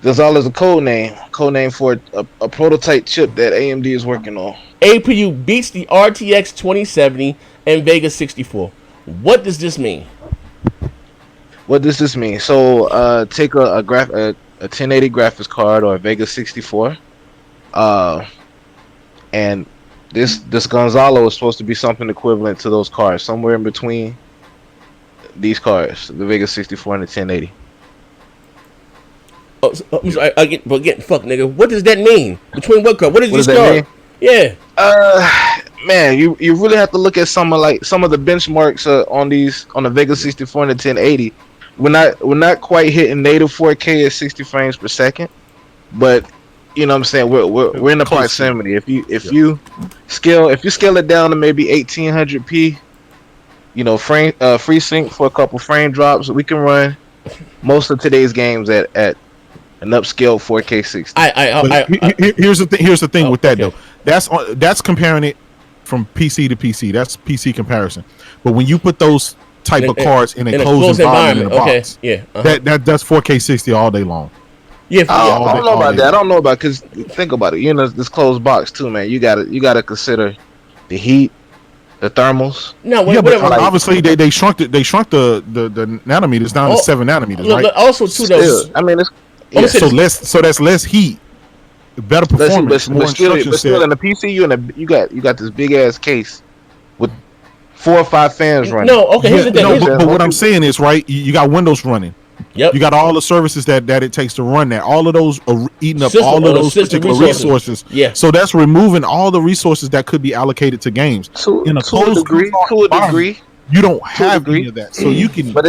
S6: Gonzalo is a code name for a prototype chip that AMD is working on.
S1: APU beats the RTX 2070 and VEGA 64. What does this mean?
S6: what does this mean? So take a 1080 graphics card or a VEGA 64, and this Gonzalo is supposed to be something equivalent to those cards, somewhere in between these cards, the VEGA 64 and the 1080.
S1: Oh, I'm sorry, again, fuck, nigga. What does that mean? Between what card? What is this card? Yeah.
S6: Man, you really have to look at some of the benchmarks on the VEGA 64 and the 1080. We're not quite hitting native 4K at 60 frames per second, but you know what I'm saying, we're in the proximity. If you scale it down to maybe 1800p, you know, free sync for a couple frame drops, we can run most of today's games at an upscale 4K 60.
S4: Here's the thing with that though. That's comparing it from PC to PC. That's PC comparison. But when you put those type of cards in a closed environment in a box, that's 4K 60 all day long.
S6: Yeah, I don't know about that. I don't know about, because think about it. You know, this closed box too, man. You gotta consider the heat, the thermals.
S4: No, but obviously they shrunk the nanometers down to 7 nanometers, right?
S1: Also, too, though.
S6: I mean,
S4: so that's less heat, better performance, more instruction set.
S6: Still in the PC, you got this big ass case with 4 or 5 fans running.
S1: No, okay. Here's the thing.
S4: But what I'm saying is, right? You got Windows running.
S1: Yep.
S4: You got all the services that it takes to run that. All of those are eating up all of those particular resources.
S1: Yeah.
S4: So that's removing all the resources that could be allocated to games.
S6: In a closed degree,
S4: you don't have any of that. So you can.
S6: But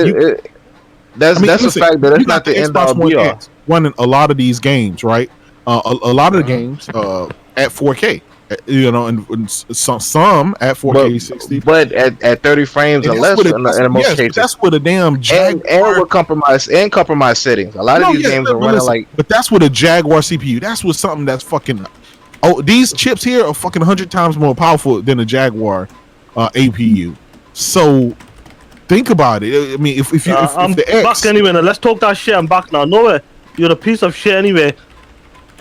S6: that's a fact that it's not the end all be all.
S4: Running a lot of these games, right? A lot of the games at 4K. You know, and some at 4K 60,
S6: but at 30 frames or less in most cases.
S4: That's what a damn Jaguar
S6: and with compromised settings. A lot of these games are running like.
S4: But that's with a Jaguar CPU. That's with something that's fucking. Oh, these chips here are fucking 100 times more powerful than a Jaguar APU. So think about it. I mean, if
S2: I'm
S4: the
S2: back anyway. Now let's talk that shit. I'm back now. No, you're a piece of shit anyway.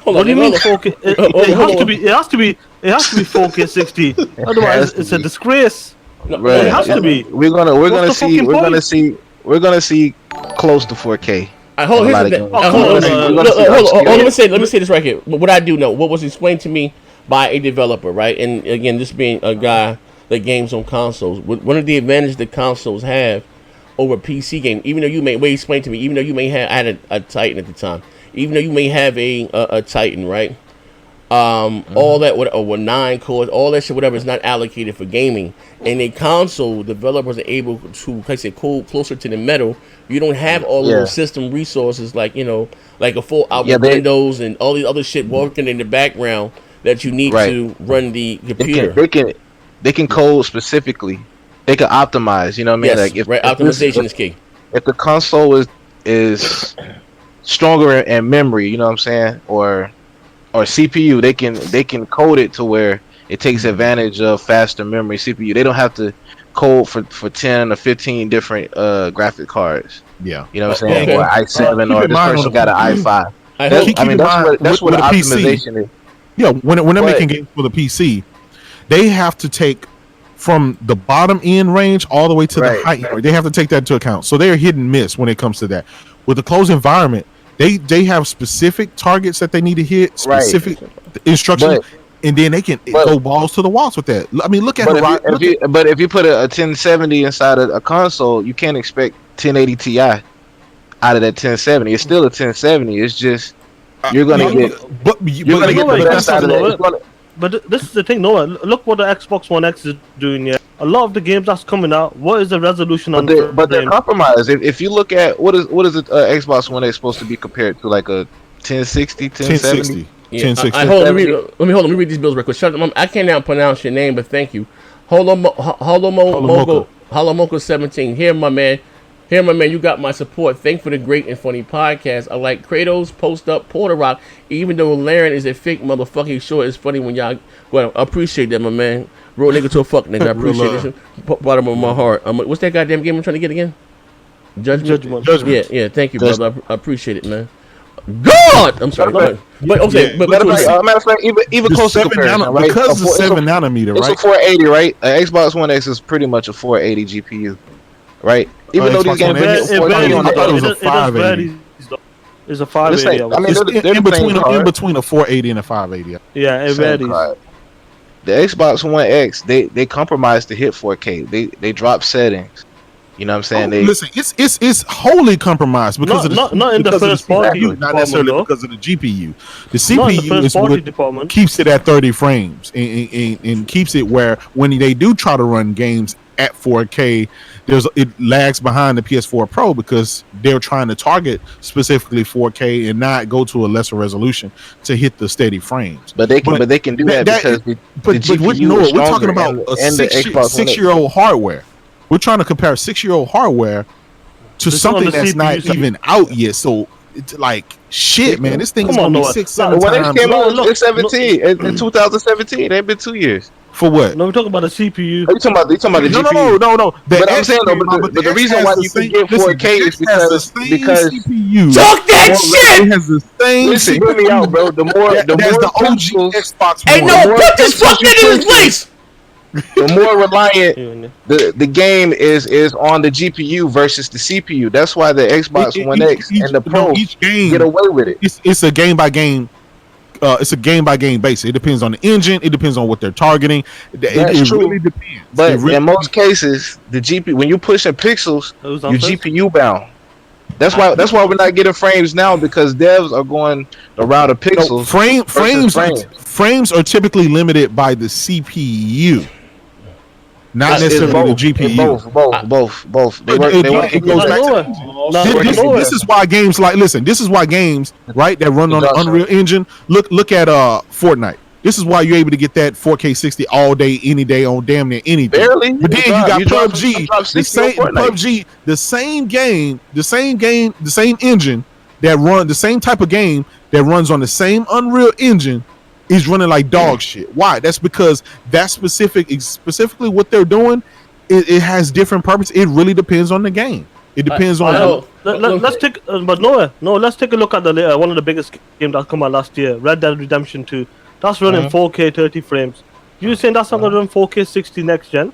S2: What do you mean 4K? It has to be 4K 60. Otherwise, it's a disgrace.
S6: Right.
S2: It has to be.
S6: We're gonna see close to 4K.
S1: Hold on. Let me say this right here. What I do know, what was explained to me by a developer, right? And again, this being a guy that games on consoles, one of the advantages that consoles have over PC game, even though you may, what he explained to me, even though you may have, I had a Titan at the time, even though you may have a Titan, right? All that with 9 cores, all that shit, whatever, is not allocated for gaming. And a console, developers are able to, like I say, closer to the metal. You don't have all of those system resources like a full out Windows and all these other shit working in the background that you need to run the computer.
S6: They can code specifically. They can optimize. You know what I mean?
S1: Yes, like optimization is key.
S6: If the console is stronger in memory, you know what I'm saying, or CPU, they can code it to where it takes advantage of faster memory CPU. They don't have to code for 10 or 15 different graphic cards.
S4: Yeah,
S6: you know what I'm saying, or i7 or this person got an i5. That's what the optimization is.
S4: Yeah, when they're making games for the PC, they have to take from the bottom end range all the way to the high end. They have to take that into account. So they're hit and miss when it comes to that. With the closed environment, they have specific targets that they need to hit, specific instructions, and then they can go balls to the walls with that. I mean, look at it.
S6: But if you put a 1070 inside of a console, you can't expect 1080 Ti out of that 1070. It's still a 1070. It's just you're gonna get the best out of that.
S2: But this is the thing, Noah. Look what the Xbox One X is doing here. A lot of the games that's coming out, what is the resolution on the
S6: But they're compromised. If you look at what is the Xbox One X supposed to be compared to, like a 1060, 1070?
S1: Yeah. 1060. Let me read these bills real quick. I can't now pronounce your name, but thank you. Holomoko 17. Here, my man, you got my support. Thanks for the great and funny podcast. I like Kratos, Post Up, Porter Rock. Even though Laren is a fake motherfucker, he's sure it's funny when y'all. Well, I appreciate that, my man. Real nigga to a fuck nigga. I appreciate this. Bottom of my heart. What's that goddamn game I'm trying to get again? Judgment. Yeah. Thank you, brother. I appreciate it, man. God, I'm sorry, but
S6: matter of fact, even close to comparison, right?
S4: Because it's 7 nanometer, right?
S6: It's a 480, right? Xbox One X is pretty much a 480 GPU, right? Even though these games
S2: it varies. It's a 580.
S6: I mean,
S4: in between a 480 and a 580.
S2: Yeah, it varies.
S6: The Xbox One X, they compromised to hit 4K. They drop settings. You know what I'm saying?
S4: Listen, it's wholly compromised because
S2: not in the first party
S4: CPU, not necessarily because of the GPU. The CPU is what keeps it at 30 frames and keeps it where when they do try to run games at 4K, it lags behind the PS4 Pro because they're trying to target specifically 4K and not go to a lesser resolution to hit the steady frames.
S6: But they can do that because the GPU is
S4: we're talking about a 6-year-old hardware. We're trying to compare 6-year-old hardware to something that's not even out yet. So it's like shit, man. This thing is gonna be 6-7 times.
S6: When it came out in 17 in 2017, it been 2 years.
S4: For what?
S2: No, we're talking about the CPU.
S6: Are you talking about the GPU?
S4: No.
S6: But I'm saying but the reason why you can get 4K is because
S4: CPU.
S1: Talk that shit.
S4: It has the same.
S6: Listen, hear me out, bro. The more
S4: OG Xbox.
S1: Hey, no, put this fucker in his place.
S6: The more reliant the game is on the GPU versus the CPU. That's why the Xbox One X and the Pro get away with it.
S4: It's a game by game. It's a game by game basis. It depends on the engine. It depends on what they're targeting. It really depends.
S6: But in most cases, the GPU when you're pushing pixels, you're GPU bound. That's why we're not getting frames now because devs are going around the pixels.
S4: Frames are typically limited by the CPU. Not necessarily the GPU.
S6: Both.
S4: This is why games This is why games that run on the Unreal Engine. Look at Fortnite. This is why you're able to get that 4K 60 all day, any day on damn near anything.
S6: Barely.
S4: But then you got PUBG. The same engine that run the same type of game that runs on the same Unreal Engine is running like dog shit. Why? That's because specifically what they're doing. It has different purpose. It really depends on the game. It depends on.
S2: Let's take let's take a look at the one of the biggest games that come out last year, Red Dead Redemption 2. That's running 4K 30 frames. You saying that's not gonna run 4K 60 next gen?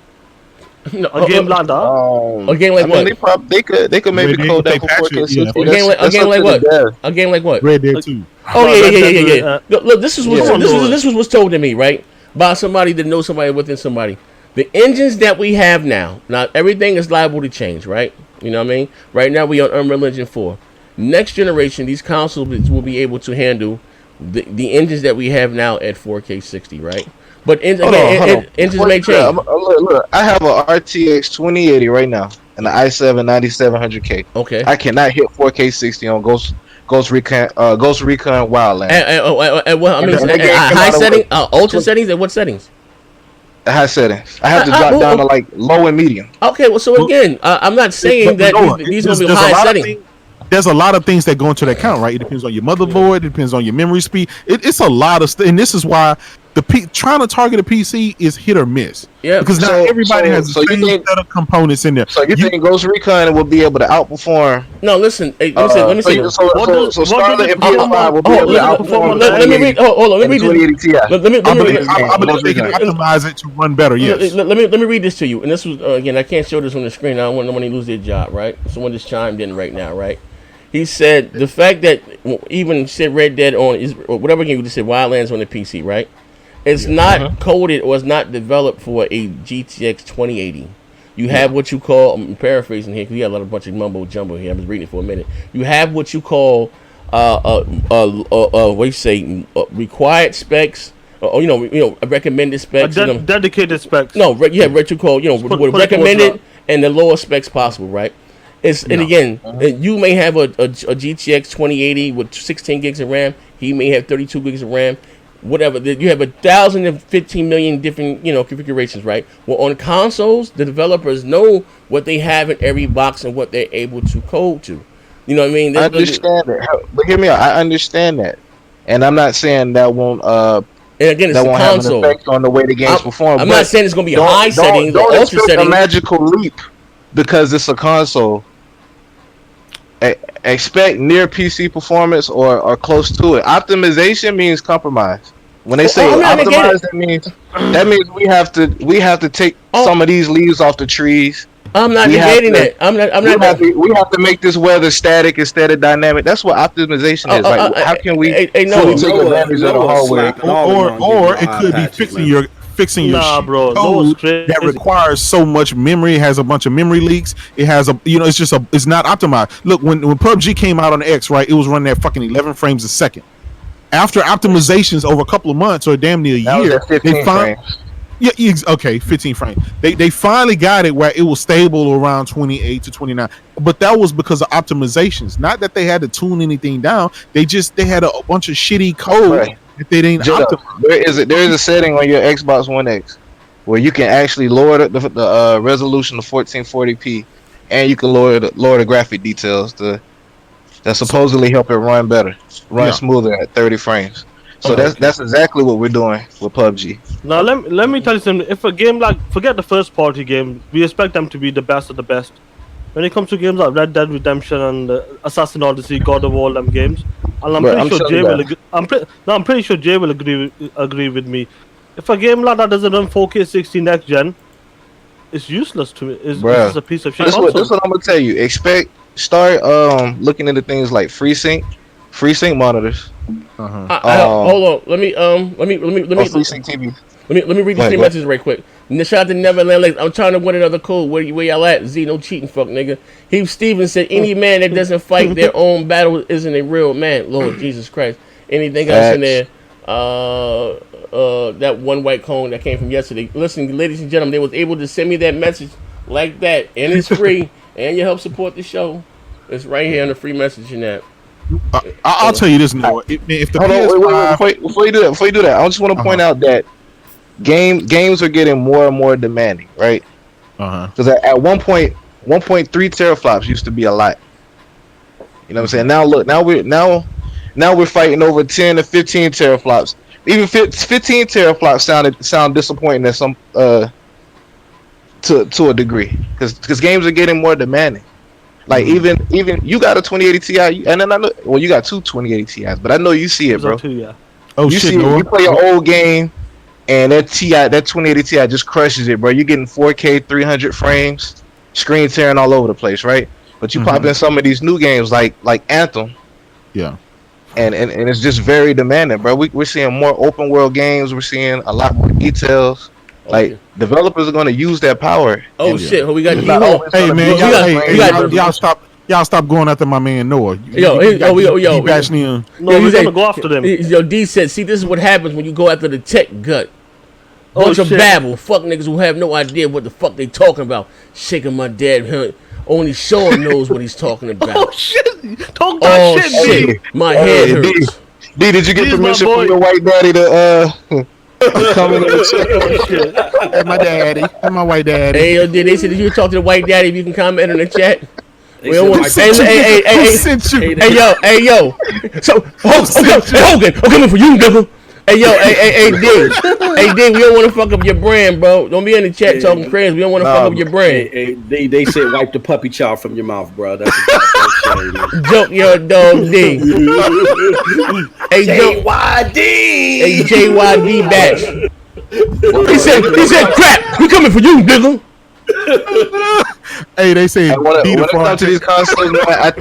S1: No,
S2: a game like that.
S1: A game like what?
S6: They could maybe code that for 4K 60.
S1: A game like what? A game like what?
S4: Red Dead 2.
S1: Oh yeah. Look, this was what's told to me, right? By somebody that knows somebody within somebody. The engines that we have now everything is liable to change, right? You know what I mean? Right now we on Unreal Engine 4. Next generation, these consoles will be able to handle the engines that we have now at 4K 60, right? But engines may change.
S6: Look, I have a RTX 2080 right now and an i7 9700K.
S1: Okay.
S6: I cannot hit 4K 60 on Ghost Recon Wildlands.
S1: High settings, ultra settings, and what settings?
S6: The high settings. I have to drop down to like low and medium.
S1: Okay, well, so again, I'm not saying that these are going to be high settings.
S4: There's a lot of things that go into that count, right? It depends on your motherboard. It depends on your memory speed. It's a lot of and this is why trying to target a PC is hit or miss. Yeah, because not everybody has the same set of components in there.
S6: So you think Ghost Recon will be able to outperform?
S1: No, listen. Let me see.
S6: So Scarlet and PS5 will be able to outperform.
S1: Let me read. Hold on. Let me read this.
S4: Let me optimize it to run better. Yes.
S1: Let me read this to you. And this was again. I can't show this on the screen. I don't want nobody to lose their job. Right. Someone just chimed in right now. Right. He said the fact that even said Red Dead on or whatever game you just said Wildlands on the PC. Right. It's not coded or it's not developed for a GTX 2080. You have what you call, I'm paraphrasing here because you got a bunch of mumbo jumbo here. I was reading it for a minute. You have what you call, what you say, required specs, or recommended specs.
S2: Dedicated specs.
S1: No, you have what you call, recommended and the lower specs possible, right? And again, you may have a GTX 2080 with 16 gigs of RAM. He may have 32 gigs of RAM. Whatever, you have 1,015 million different configurations, right? Well, on consoles, the developers know what they have in every box and what they're able to code to. You know what I mean?
S6: I understand that, but hear me out. I understand that, and I'm not saying that won't. And
S1: again, it's
S6: that won't have
S1: console.
S6: an effect on the way the game's perform.
S1: I'm not saying it's going to be a high settings or ultra settings.
S6: A magical leap because it's a console. Expect near PC performance or close to it. Optimization means compromise. When they say optimize, that means we have to take some of these leaves off the trees
S1: I'm not negating it. I'm not.
S6: We have to make this weather static instead of dynamic. That's what optimization is. Like, how can we fully take advantage of the hardware?
S4: Or it could be fixing your code that requires so much memory. It has a bunch of memory leaks. It has it's not optimized. Look, when PUBG came out on the X, right, it was running at fucking 11 frames a second. After optimizations over a couple of months or damn near a year, they found. Yeah, 15 frames. They finally got it where it was stable around 28 to 29, but that was because of optimizations. Not that they had to tune anything down. They had a bunch of shitty code that they didn't optimize.
S6: There is a setting on your Xbox One X where you can actually lower the resolution to 1440p, and you can lower the graphic details that supposedly help it run better, smoother at 30 frames. So that's exactly what we're doing with PUBG.
S2: Now let me tell you something. If a game like, forget the first party game, we expect them to be the best of the best. When it comes to games like Red Dead Redemption and Assassin's Odyssey, God of War, them games, and I'm pretty sure Jay will agree with me. If a game like that doesn't run 4K 60 next gen, it's useless to me. It's just a piece of shit.
S6: This is what I'm gonna tell you. Start looking into things like FreeSync monitors.
S1: Hold on. Let me
S6: FreeSync TV.
S1: Let me read these three messages right quick. Shout out to Neverland Lakes. I'm trying to win another code. Where y'all at? Z, no cheating, fuck nigga. Heath Stevens said, any man that doesn't fight their own battle isn't a real man. Lord Jesus Christ. Anything else in there? That one white cone that came from yesterday. Listen, ladies and gentlemen, they was able to send me that message like that, and it's free, and you help support the show. It's right here in the free messaging app.
S4: I'll tell you this, Noah. If the
S6: wait, before you do that, I just want to point out that games are getting more and more demanding, right? Because at one point, 1.3 teraflops used to be a lot. You know what I'm saying? Now look, now we're fighting over 10 to 15 teraflops. Even 15 teraflops sound disappointing at some to a degree, because games are getting more demanding. Like even you got a 2080 Ti, and then you got two 2080 Ti's, but I know you see it, bro.
S4: Oh
S6: you
S4: shit!
S6: See it, you play an old game, and that 2080 Ti just crushes it, bro. You're getting 4K 300 frames, screen tearing all over the place, right? But you pop in some of these new games like Anthem,
S4: and
S6: it's just very demanding, bro. We're seeing more open world games. We're seeing a lot more details. Like developers are going to use that power.
S1: Oh shit! We got
S4: Hey man, y'all stop going after my man Noah.
S1: Yo,
S2: he's gonna go after them.
S1: Yo, D said, see, this is what happens when you go after the tech gut. Bunch of babble, fuck niggas who have no idea what the fuck they talking about. Shaking my dad, only Sean knows what he's talking about.
S2: Oh shit! Talk that shit.
S1: My head hurts.
S6: D, did you get permission from your white daddy to come in the chat?
S4: That's my daddy. That's my white daddy.
S1: Hey, yo, they said, did you talk to the white daddy if you can comment in the chat? We don't want
S4: hey,
S1: yo. So, Hogan, I'm coming for you, nigga. Hey, yo, D, we don't want to fuck up your brand, bro. Don't be in the chat talking crazy. We don't want to fuck up your brand.
S3: They said wipe the puppy chow from your mouth, bro. That's exactly
S1: joke your dog, D. Hey,
S3: JYD.
S1: Hey, JYD batch. He said, crap. We coming for you, nigga.
S4: Hey, they say
S6: when it comes to these consoles, man, I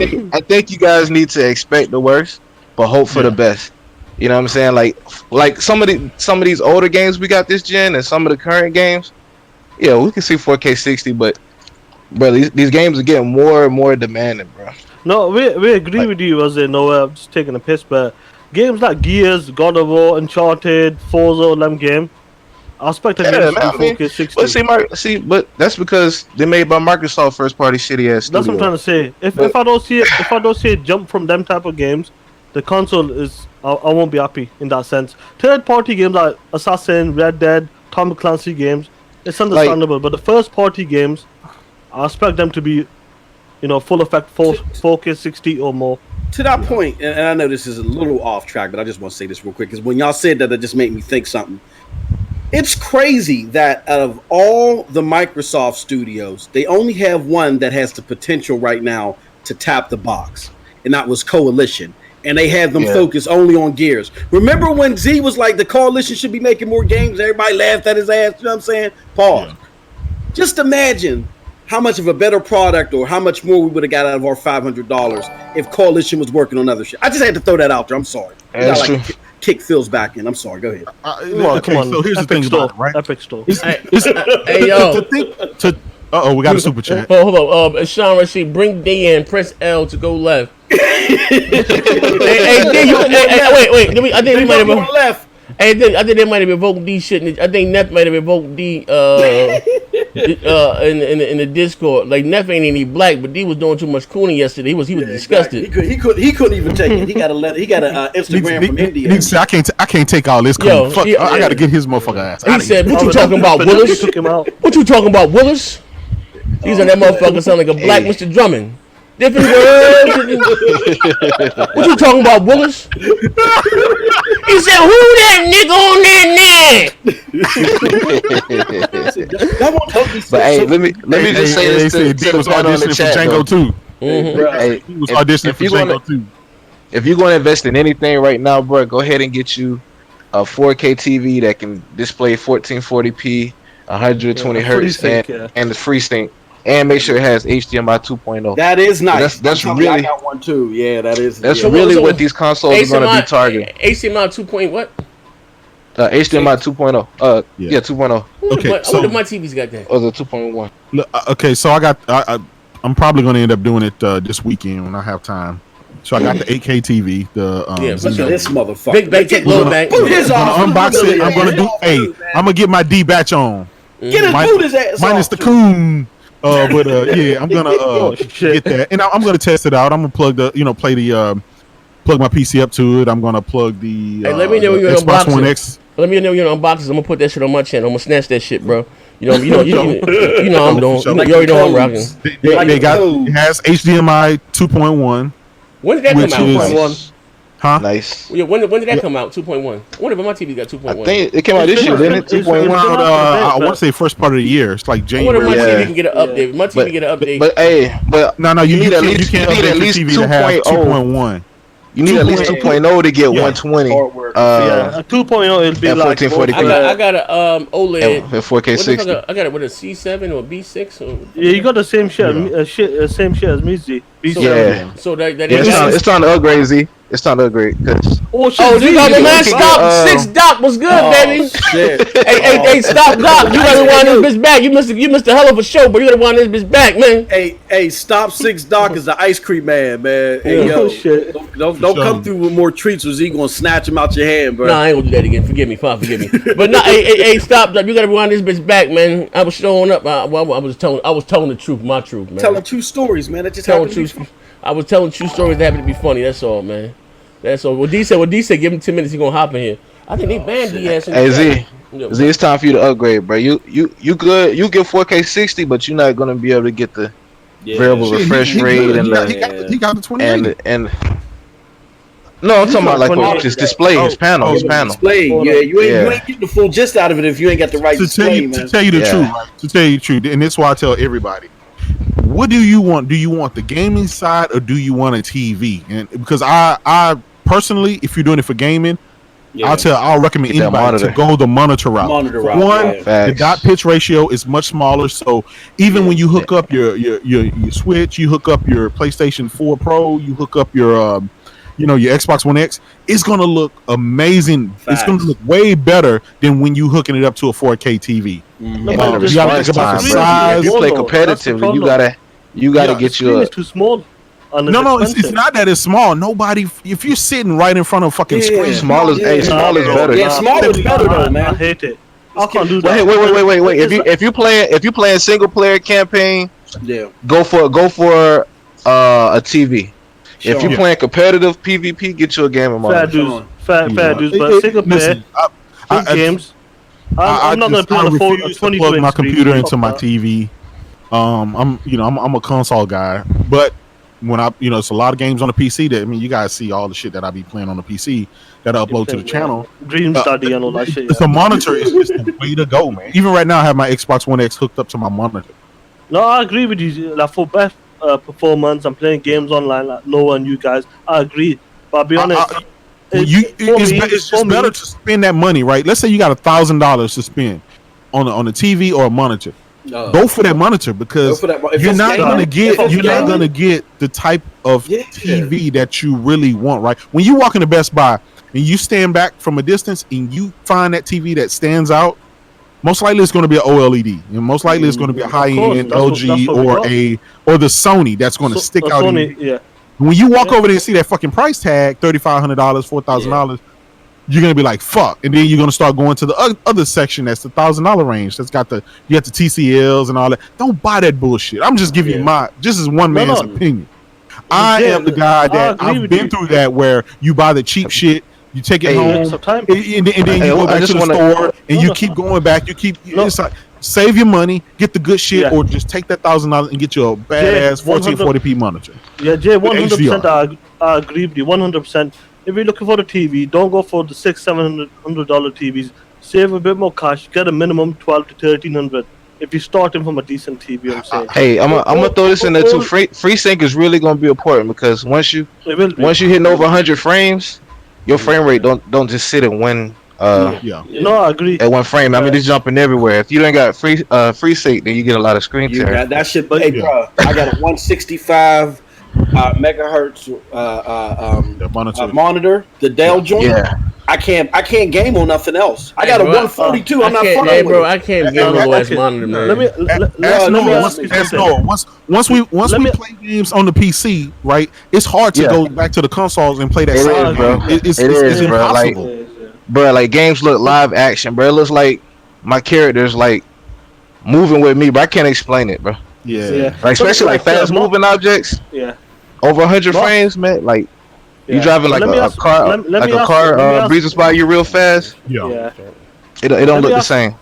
S6: think you guys need to expect the worst, but hope for the best. You know what I'm saying? Like some of these older games we got this gen, and some of the current games, yeah, we can see 4K 60, but bro, these games are getting more and more demanding, bro.
S2: No, we agree with you, as in I'm just taking a piss, but games like Gears, God of War, Uncharted, Forza, them game, I expect a game to 4K 60.
S6: But that's because they're made by Microsoft, first party shitty ass.
S2: That's what I'm trying to say. If I don't see it jump from them type of games, the console is I won't be happy in that sense. Third party games like Assassin, Red Dead, Tom Clancy games, it's understandable. But the first party games, I expect them to be, full effect 4K 60 or more.
S3: To that point, and I know this is a little off track, but I just want to say this real quick, because when y'all said that just made me think something. It's crazy that out of all the Microsoft studios, they only have one that has the potential right now to tap the box, and that was Coalition. And they have them focus only on Gears. Remember when Z was like, the Coalition should be making more games? Everybody laughed at his ass. You know what I'm saying? Pause. Yeah. Just imagine how much of a better product or how much more we would have got out of our $500 if Coalition was working on other shit. I just had to throw that out there. I'm sorry.
S6: That's true.
S3: Kick Phil's back in. I'm sorry. Go ahead.
S4: Come on. So here's the thing about it, right?
S2: Epic Store.
S1: Hey, yo.
S4: We got a super chat.
S1: Hold on. Sean Rashid, bring D in. Press L to go left. Hey, wait. I think we might have been
S3: left.
S1: I think they might have revoked D shit. I think Neff might have revoked D in the Discord. Like Neff ain't any black, but D was doing too much cooning yesterday. He was disgusted.
S3: Exactly. He couldn't even take it. He got an Instagram from India.
S4: He said, I can't take all this. Fuck, I gotta get his motherfucker ass.
S1: He said, "What you talking about, Willis? What you talking about, Willis?" He's on that motherfucker sound like a black Mr. Drummond. Different words. What you talking about, Willis? He said, "Who that nigga on that neck?"
S6: But hey, let me just say this to the panel in the chat.
S4: Django too.
S6: Hey,
S4: he was auditioning for Django too.
S6: If you're going to invest in anything right now, bro, go ahead and get you a 4K TV that can display 1440p, 120 hertz, and the FreeSync. And make sure it has HDMI 2.0.
S3: That is nice.
S6: That's really.
S3: I got one too. Yeah, that is.
S6: That's really what these consoles are going to be targeting.
S1: HDMI 2. What?
S6: HDMI 2.0. Yeah, 2.0.
S1: Okay, so my TV's got that.
S6: Or the 2.1.
S4: Okay, so I'm probably going to end up doing it this weekend when I have time. So I got the 8K TV.
S3: Look at this motherfucker.
S1: Big low back.
S4: Unbox it. I'm gonna do. I'm gonna get my D batch on.
S3: Get his boot his ass
S4: minus the coon. I'm gonna get that, and I'm gonna test it out. I'm gonna plug plug my PC up to it. I'm gonna plug the
S1: let me know when you're
S4: Xbox
S1: unboxing.
S4: One X.
S1: Let me know you're unboxing. I'm gonna put that shit on my channel. I'm gonna snatch that shit, bro. You know I'm doing. You already know I'm rocking.
S4: It has HDMI 2.1.
S1: When did that come out? 2.1.
S4: Huh?
S6: Nice.
S1: Yeah, when did that come out? 2.1. Whenever my TV got 2.1.
S6: I think it came out this year, didn't it? 2.1.
S4: I want to say first part of the year. It's like January.
S1: I wonder if my TV can get an update. My TV get an update.
S6: But
S4: no, you need at least 2.1.
S6: You need at least 2.0 to get 120.
S2: 2.0 it'll be like
S6: 1440p.
S1: I got a OLED
S6: 4K 60.
S1: I got it with a C7 or B6.
S2: Yeah, you got the same shit as me, Z.
S6: Yeah.
S1: So that
S6: it's time to upgrade, Z. It's time to upgrade.
S1: You got my man Stop 6 Doc. What's good, baby?
S3: Shit.
S1: Hey, Stop Doc. You gotta wind this bitch back. You missed a hell of a show, but you gotta wind this bitch back, man.
S3: Hey, Stop 6 Doc is the ice cream man. Hey, yo, don't come through with more treats, or Z gonna snatch him out your hand, bro.
S1: Nah, I ain't gonna do that again. Forgive me, But no, hey, Stop Doc. You gotta wind this bitch back, man. I was showing up. I was telling the truth, my truth, man.
S3: Telling true stories, man. That just happened to be.
S1: I was telling true stories that happened to be funny. That's all, man. That's all. What D said, give him 10 minutes, he gonna hop in here. I think they banned D ass.
S6: Hey Z, it's time for you to upgrade, bro. You good? You get 4K 60, but you're not gonna be able to get the variable refresh rate and
S4: he got the 20
S6: and no, I'm talking about like his display, his panel.
S3: Display, you ain't getting the full gist out of it if you ain't got the right display, man.
S4: To tell you the truth, and that's why I tell everybody. What do you want? Do you want the gaming side or do you want a TV? And because I personally, if you're doing it for gaming, I'll recommend anybody to go the monitor route. The dot pitch ratio is much smaller, so even when you hook up your Switch, you hook up your PlayStation 4 Pro, you hook up your your Xbox One X, it's gonna look amazing. Facts. It's gonna look way better than when you hooking it up to a 4K TV.
S6: You gotta think about the size. If you play competitively, you gotta get your.
S2: It's too small.
S4: No, it's not that it's small. Nobody, if you're sitting right in front of a fucking screen,
S6: small is better.
S3: Yeah, small is better though, man.
S2: I hate it. I can't do that.
S6: Wait. If you playing single player campaign, go for a TV. Sure. If you're playing competitive PvP, get you a gamer monitor.
S2: Fair dues, but single player games. I'm not gonna play the 20
S4: plug my computer into my TV. I'm a console guy, but when it's a lot of games on the PC that you guys see all the shit that I be playing on the PC that I upload to the channel.
S2: Dream Study and all that shit.
S4: The monitor is the way to go, man. Even right now, I have my Xbox One X hooked up to my monitor.
S2: No, I agree with you. Like for best performance, I'm playing games online like Noah and you guys. I agree, but I'll be honest.
S4: It's just better to spend that money, right? Let's say you got $1,000 to spend on a TV or a monitor. Go for that monitor because you're not gonna get the type of TV that you really want, right? When you walk into Best Buy and you stand back from a distance and you find that TV that stands out, most likely it's going to be an OLED, and most likely it's going to be a high-end LG or the Sony that's going to stick out. When you walk over there and see that fucking price tag, $3,500, $4,000. You're gonna be like fuck, and then you're gonna start going to the other section that's the $1,000 range. That's got the TCLs and all that. Don't buy that bullshit. I'm just giving you my just as one man's opinion. I am the guy that I've been through that where you buy the cheap shit, you take it home, and then you go back to the store and you keep going back. You keep it's like save your money, get the good shit, or just take that $1,000 and get you a badass 1440p monitor.
S2: Yeah, Jay, 100%. I agree with you, 100%. If you're looking for a TV, don't go for the $600-700 TVs. Save a bit more cash. Get a minimum $1,200 to $1,300. If you're starting from a decent TV, I'm saying.
S6: Hey, I'm gonna throw this in there too. FreeSync is really gonna be important because once you hitting over 100 frames, your frame rate don't just sit in one.
S2: No, I agree.
S6: At one frame, I mean it's jumping everywhere. If you ain't got FreeSync, then you get a lot of screen tear.
S3: That shit. Hey, bro, I got a 165. Megahertz monitor, the Dell joint.
S6: Yeah,
S3: I can't game on nothing else. I got a 142. I'm not fucking with
S1: bro. I can't game on OS monitor, man.
S4: Once we play games on the PC, right? It's hard to go back to the consoles and play that. It's impossible,
S6: bro. Like games look live action, bro. It looks like my character's like moving with me, but I can't explain it, bro.
S4: Yeah.
S6: Like especially like fast moving objects.
S2: Yeah.
S6: Over 100 frames, man. Like you driving like a car breezes by you real fast.
S4: Yeah.
S6: It don't look the same.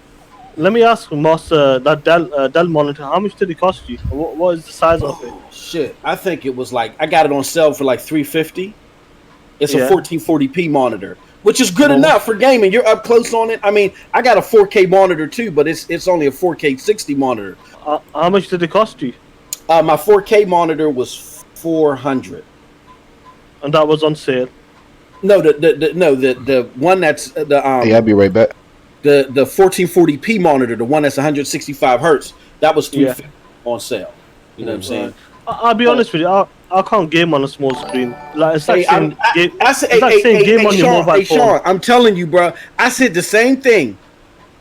S2: Let me ask Moss, that Dell monitor, how much did it cost you? What is the size of it?
S3: Shit, I think it was like I got it on sale for like $350. It's a 1440p monitor, which is good enough for gaming. You're up close on it. I mean, I got a 4K monitor too, but it's only a 4K 60 monitor.
S2: How much did it cost you?
S3: My 4K monitor was $400,
S2: and that was on sale.
S3: No, the one that's the
S6: I'll be right back.
S3: The 1440p monitor, the one that's 165 hertz, that was $350 on sale. You know what I'm saying?
S2: I'll be honest with you. I can't game on a small screen. Like it's like saying game on your mobile phone.
S3: Sean, I'm telling you, bro. I said the same thing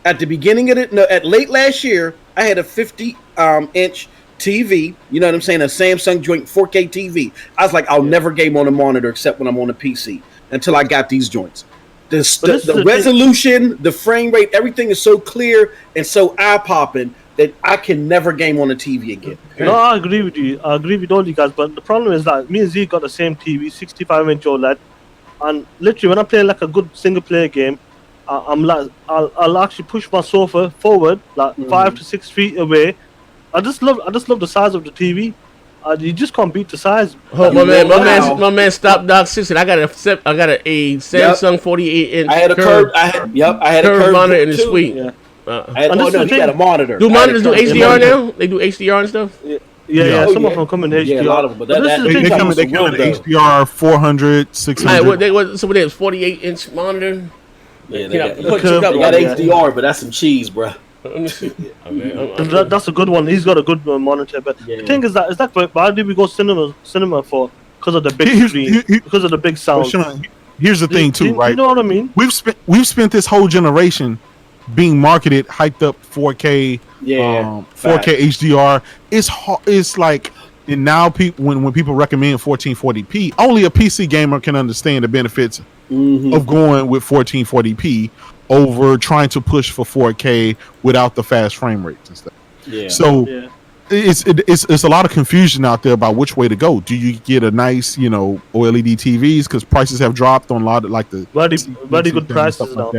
S3: at the beginning of it. No, at late last year, I had a 50-inch TV, you know what I'm saying? A Samsung joint 4K TV. I was like, I'll never game on a monitor except when I'm on a PC until I got these joints. The resolution, the frame rate, everything is so clear and so eye-popping that I can never game on a TV again.
S2: No, I agree with you. I agree with all you guys, but the problem is that me and Z got the same TV, 65-inch OLED, and literally when I'm playing like a good single-player game, I'll actually push my sofa forward like 5 to 6 feet away. I just love the size of the TV. You just can't beat the size.
S1: Oh, my man, Stop Doc 6. I got a Samsung 48-inch.
S3: I had a curved. I had a curved
S1: monitor in the suite.
S3: Yeah. He got a monitor.
S1: Do monitors do HDR now? They do HDR and stuff.
S2: Yeah. Some of them come in HDR.
S3: Yeah, a lot of them, but
S4: they come in HDR 400, 600.
S1: So what is 48-inch monitor?
S3: Yeah, they got HDR, but that's some cheese, bro.
S2: That's a good one. He's got a good monitor, but the thing is that why do we go cinema for? Because of the big screen, because of the big sound.
S4: Sean, here's the thing too, right?
S2: You know what I mean?
S4: We've spent this whole generation being marketed, hyped up 4K, 4K HDR. It's like, and now people when people recommend 1440p, only a PC gamer can understand the benefits of going with 1440p. Over trying to push for 4K without the fast frame rates and stuff. It's a lot of confusion out there about which way to go. Do you get a nice, OLED TVs because prices have dropped on a lot of like the
S2: very good prices now.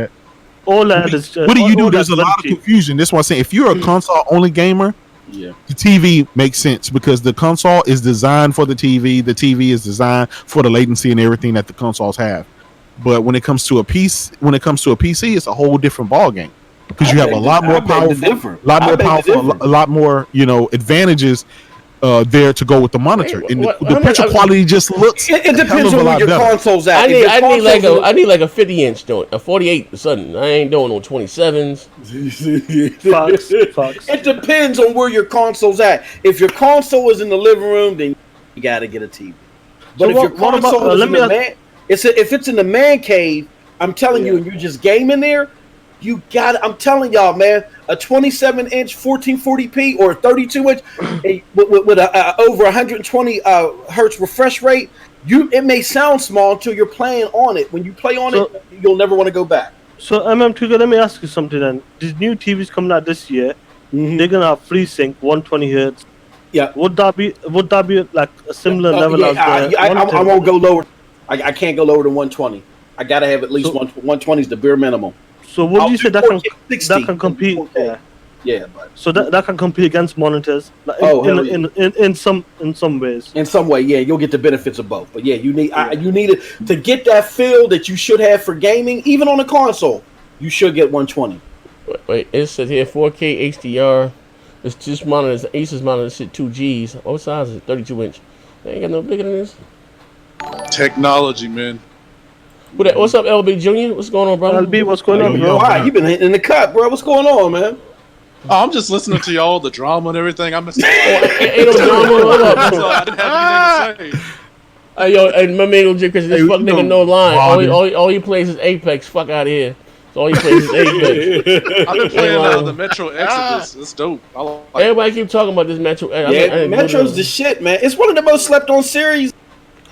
S4: Like
S2: what
S4: do you do? There's a lot of confusion. That's why I'm saying if you're a console only gamer, the TV makes sense because the console is designed for the TV. The TV is designed for the latency and everything that the consoles have. But when it comes to a PC, it's a whole different ball game because you have a lot more powerful, a lot more advantages there to go with the monitor, and the picture quality just looks.
S3: It depends on where your console's at.
S1: I need like a 50-inch joint, a 48 or something. I ain't doing no 27s.
S3: Fox. It depends on where your console's at. If your console is in the living room, then you got to get a TV. But if your console is in the man, if it's in the man cave, I'm telling you, and you're just gaming there, you got. I'm telling y'all, man, a 27-inch 1440p or a 32-inch with a over 120 hertz refresh rate. It may sound small until you're playing on it. When you play on it, you'll never want to go back.
S2: So MM2, let me ask you something then. These new TVs coming out this year, they're gonna have FreeSync 120 hertz.
S3: Yeah.
S2: Would that be like a similar level as the
S3: I won't go lower. I can't go lower than 120. I gotta have at least 120 is the bare minimum.
S2: So what do you say that can compete?
S3: Yeah, but
S2: so that can compete against monitors. Like in some ways.
S3: In some way, yeah, you'll get the benefits of both. But yeah, you need it to get that feel that you should have for gaming, even on a console. You should get 120.
S1: Wait, it says here 4K HDR. It's just monitors. Asus monitor shit 2Gs. What size is it? 32-inch. They ain't got no bigger than this.
S7: Technology, man.
S1: What's up, LB Junior? What's going on, bro?
S2: LB, what's going on, bro?
S3: Why you been hitting in the cut, bro? What's going on, man?
S7: Oh, I'm just listening to y'all, the drama and everything. I missed
S1: ain't no drama. Hold up.
S7: So I didn't have anything to say.
S1: Yo, and my man J. Chris, this fuck nigga no line. All he plays is Apex. Fuck out of here. So all he plays is Apex.
S7: I've been playing the Metro Exodus. It's dope.
S1: Everybody keep talking about this Metro.
S3: Metro's the shit, man. It's one of the most slept on series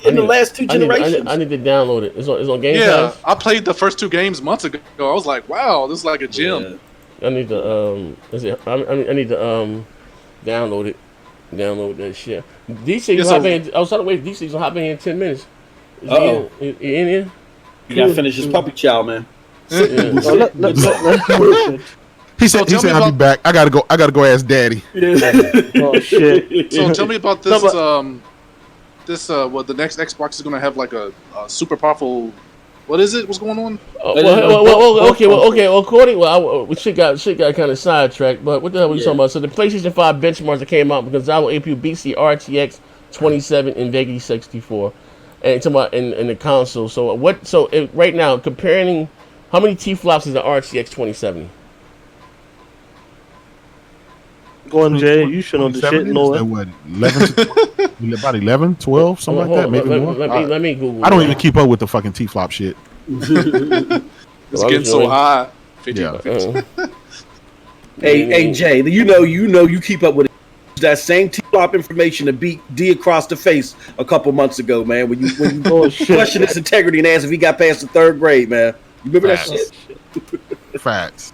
S3: in the last two generations.
S1: I need to download it. It's on Game Pass.
S7: Yeah, I played the first 2 games months ago. I was like, wow, this is like a gym.
S1: Yeah. I need to I need to download it. Download that shit. DC I was trying to wait. DC's gonna hop in here in 10 minutes.
S3: Oh,
S1: in here?
S3: You gotta finish his puppy chow, man.
S4: He said I'll be back. I gotta go ask daddy.
S2: Oh shit.
S7: So tell me about this the next Xbox is gonna have like a super powerful. What is it? What's going on?
S1: We shit got kind of sidetracked. But what the hell were you talking about? So the PlayStation 5 benchmarks that came out, Gonzalo APU BC RTX 27 and VEGA 64, and talking about in the console. So right now comparing, how many T-flops is the RTX 2070?
S2: Go on, Jay. You should know the shit. No,
S4: what, 11? About 11, 12, something like that. Maybe more.
S1: Let me Google.
S4: I don't even keep up with the fucking T-flop shit.
S7: It's getting so high. 50
S3: Hey, Jay. You know, you keep up with it. That same T-flop information to beat D across the face a couple months ago, man. When you question his integrity and asked if he got past the 3rd grade, man. You remember that shit?
S4: Facts.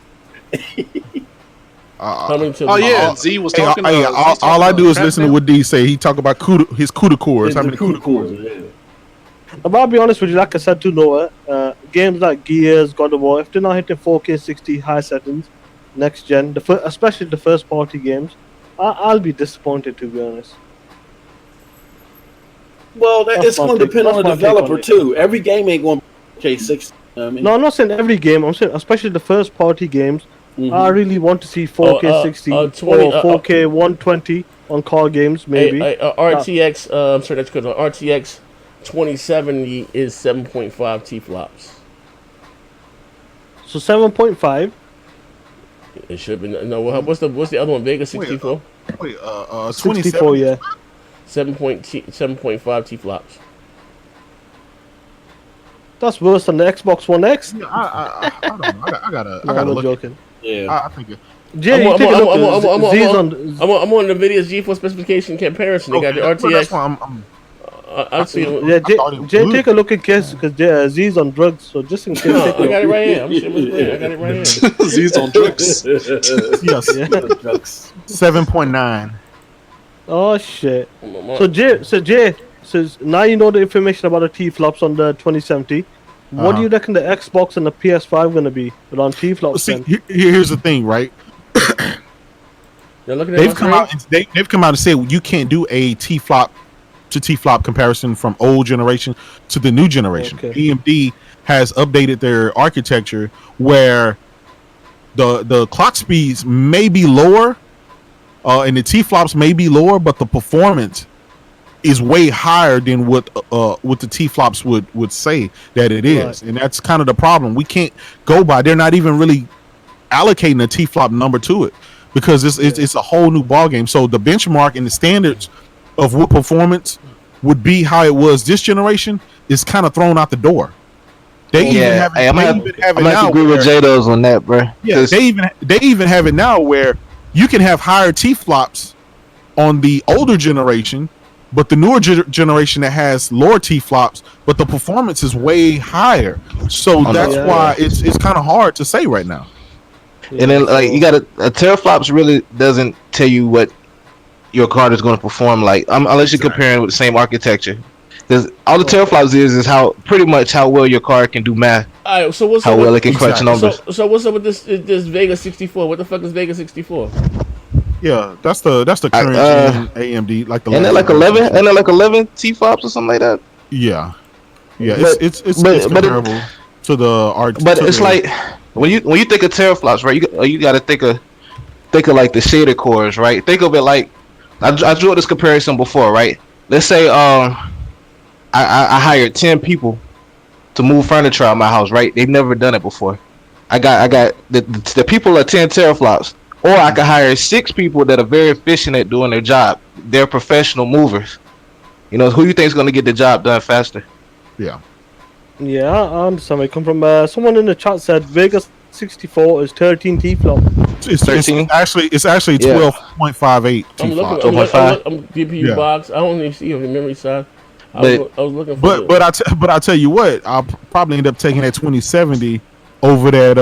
S7: Z was talking.
S4: All I do is listen to what D say. He talk about his CUDA cores. How many CUDA cores?
S2: But I'll be honest with you, like I said to Noah, games like Gears, God of War, if they're not hitting 4K 60 high settings next gen, especially the first party games, I'll be disappointed, to be honest.
S3: Well, it's going to depend on the developer too. Every game ain't going to 4K 60.
S2: No, I'm not saying every game. I'm saying especially the first party games. I really want to see 4K 60 or 4K 120 on car games, maybe.
S1: RTX, I'm sorry, that's good. RTX 2070 is 7.5 T-flops.
S2: So 7.5.
S1: It should be. No, what's the other one? VEGA 64.
S4: Wait,
S2: 64, yeah.
S1: 7.5 T-flops.
S2: That's worse than the Xbox One X.
S4: Yeah, I don't know. I gotta look.
S2: Joking.
S3: Yeah,
S4: I think.
S2: Jay,
S1: I'm on the NVIDIA's GeForce specification comparison. They got the RTX.
S4: That's why
S1: I'll see.
S2: Yeah, Jay, take a look in case because Z's on drugs. So just in case.
S1: I got it right here. I got it right here.
S7: Z's on drugs.
S4: Yes. 7.9.
S2: Oh shit. So Jay, now you know the information about the T-flops on the 2070. What do you reckon the Xbox and the PS5 going to be around T-flops?
S4: See, here's the thing, right? They've come out and said you can't do a T-flop to T-flop comparison from old generation to the new generation. Okay. AMD has updated their architecture where the clock speeds may be lower, and the T flops may be lower, but the performance is way higher than what the T flops would say that it is, and that's kind of the problem. We can't go by. They're not even really allocating a T flop number to it because it's a whole new ball game. So the benchmark and the standards of what performance would be how it was this generation is kind of thrown out the door. They even have it.
S6: I'm gonna agree with J-Dos on that, bro.
S4: Yeah, they even have it now where you can have higher T flops on the older generation, but the newer generation that has lower T flops, but the performance is way higher. So that's why it's kind of hard to say right now.
S6: And then like you got a teraflops really doesn't tell you what your card is going to perform like, unless you're comparing with the same architecture. Because all the teraflops is how pretty much how well your card can do math.
S1: All right, so what's
S6: how well it can crunch numbers.
S1: So what's up with this VEGA 64? What the fuck is VEGA 64?
S4: Yeah, that's the current AMD like the.
S6: And they're like 11, and they're like 11 T flops or something like that.
S4: Yeah, it's comparable to the art.
S6: But it's like when you think of teraflops, right? You got to think of like the shader cores, right? Think of it like I drew this comparison before, right? Let's say I hired 10 people to move furniture out of my house, right? They've never done it before. I got the people are 10 teraflops, or I could hire 6 people that are very efficient at doing their job. They're professional movers. You know, who you think is going to get the job done faster?
S4: Yeah.
S2: Yeah, I understand where you come from. Someone in the chat said VEGA 64 is 13 T flop.
S4: It's 13. It's actually 12.58 T flop.
S1: I'm GPU box. I don't even see it on the memory side. I was looking for
S4: but I tell you what, I'll probably end up taking that 2070 over that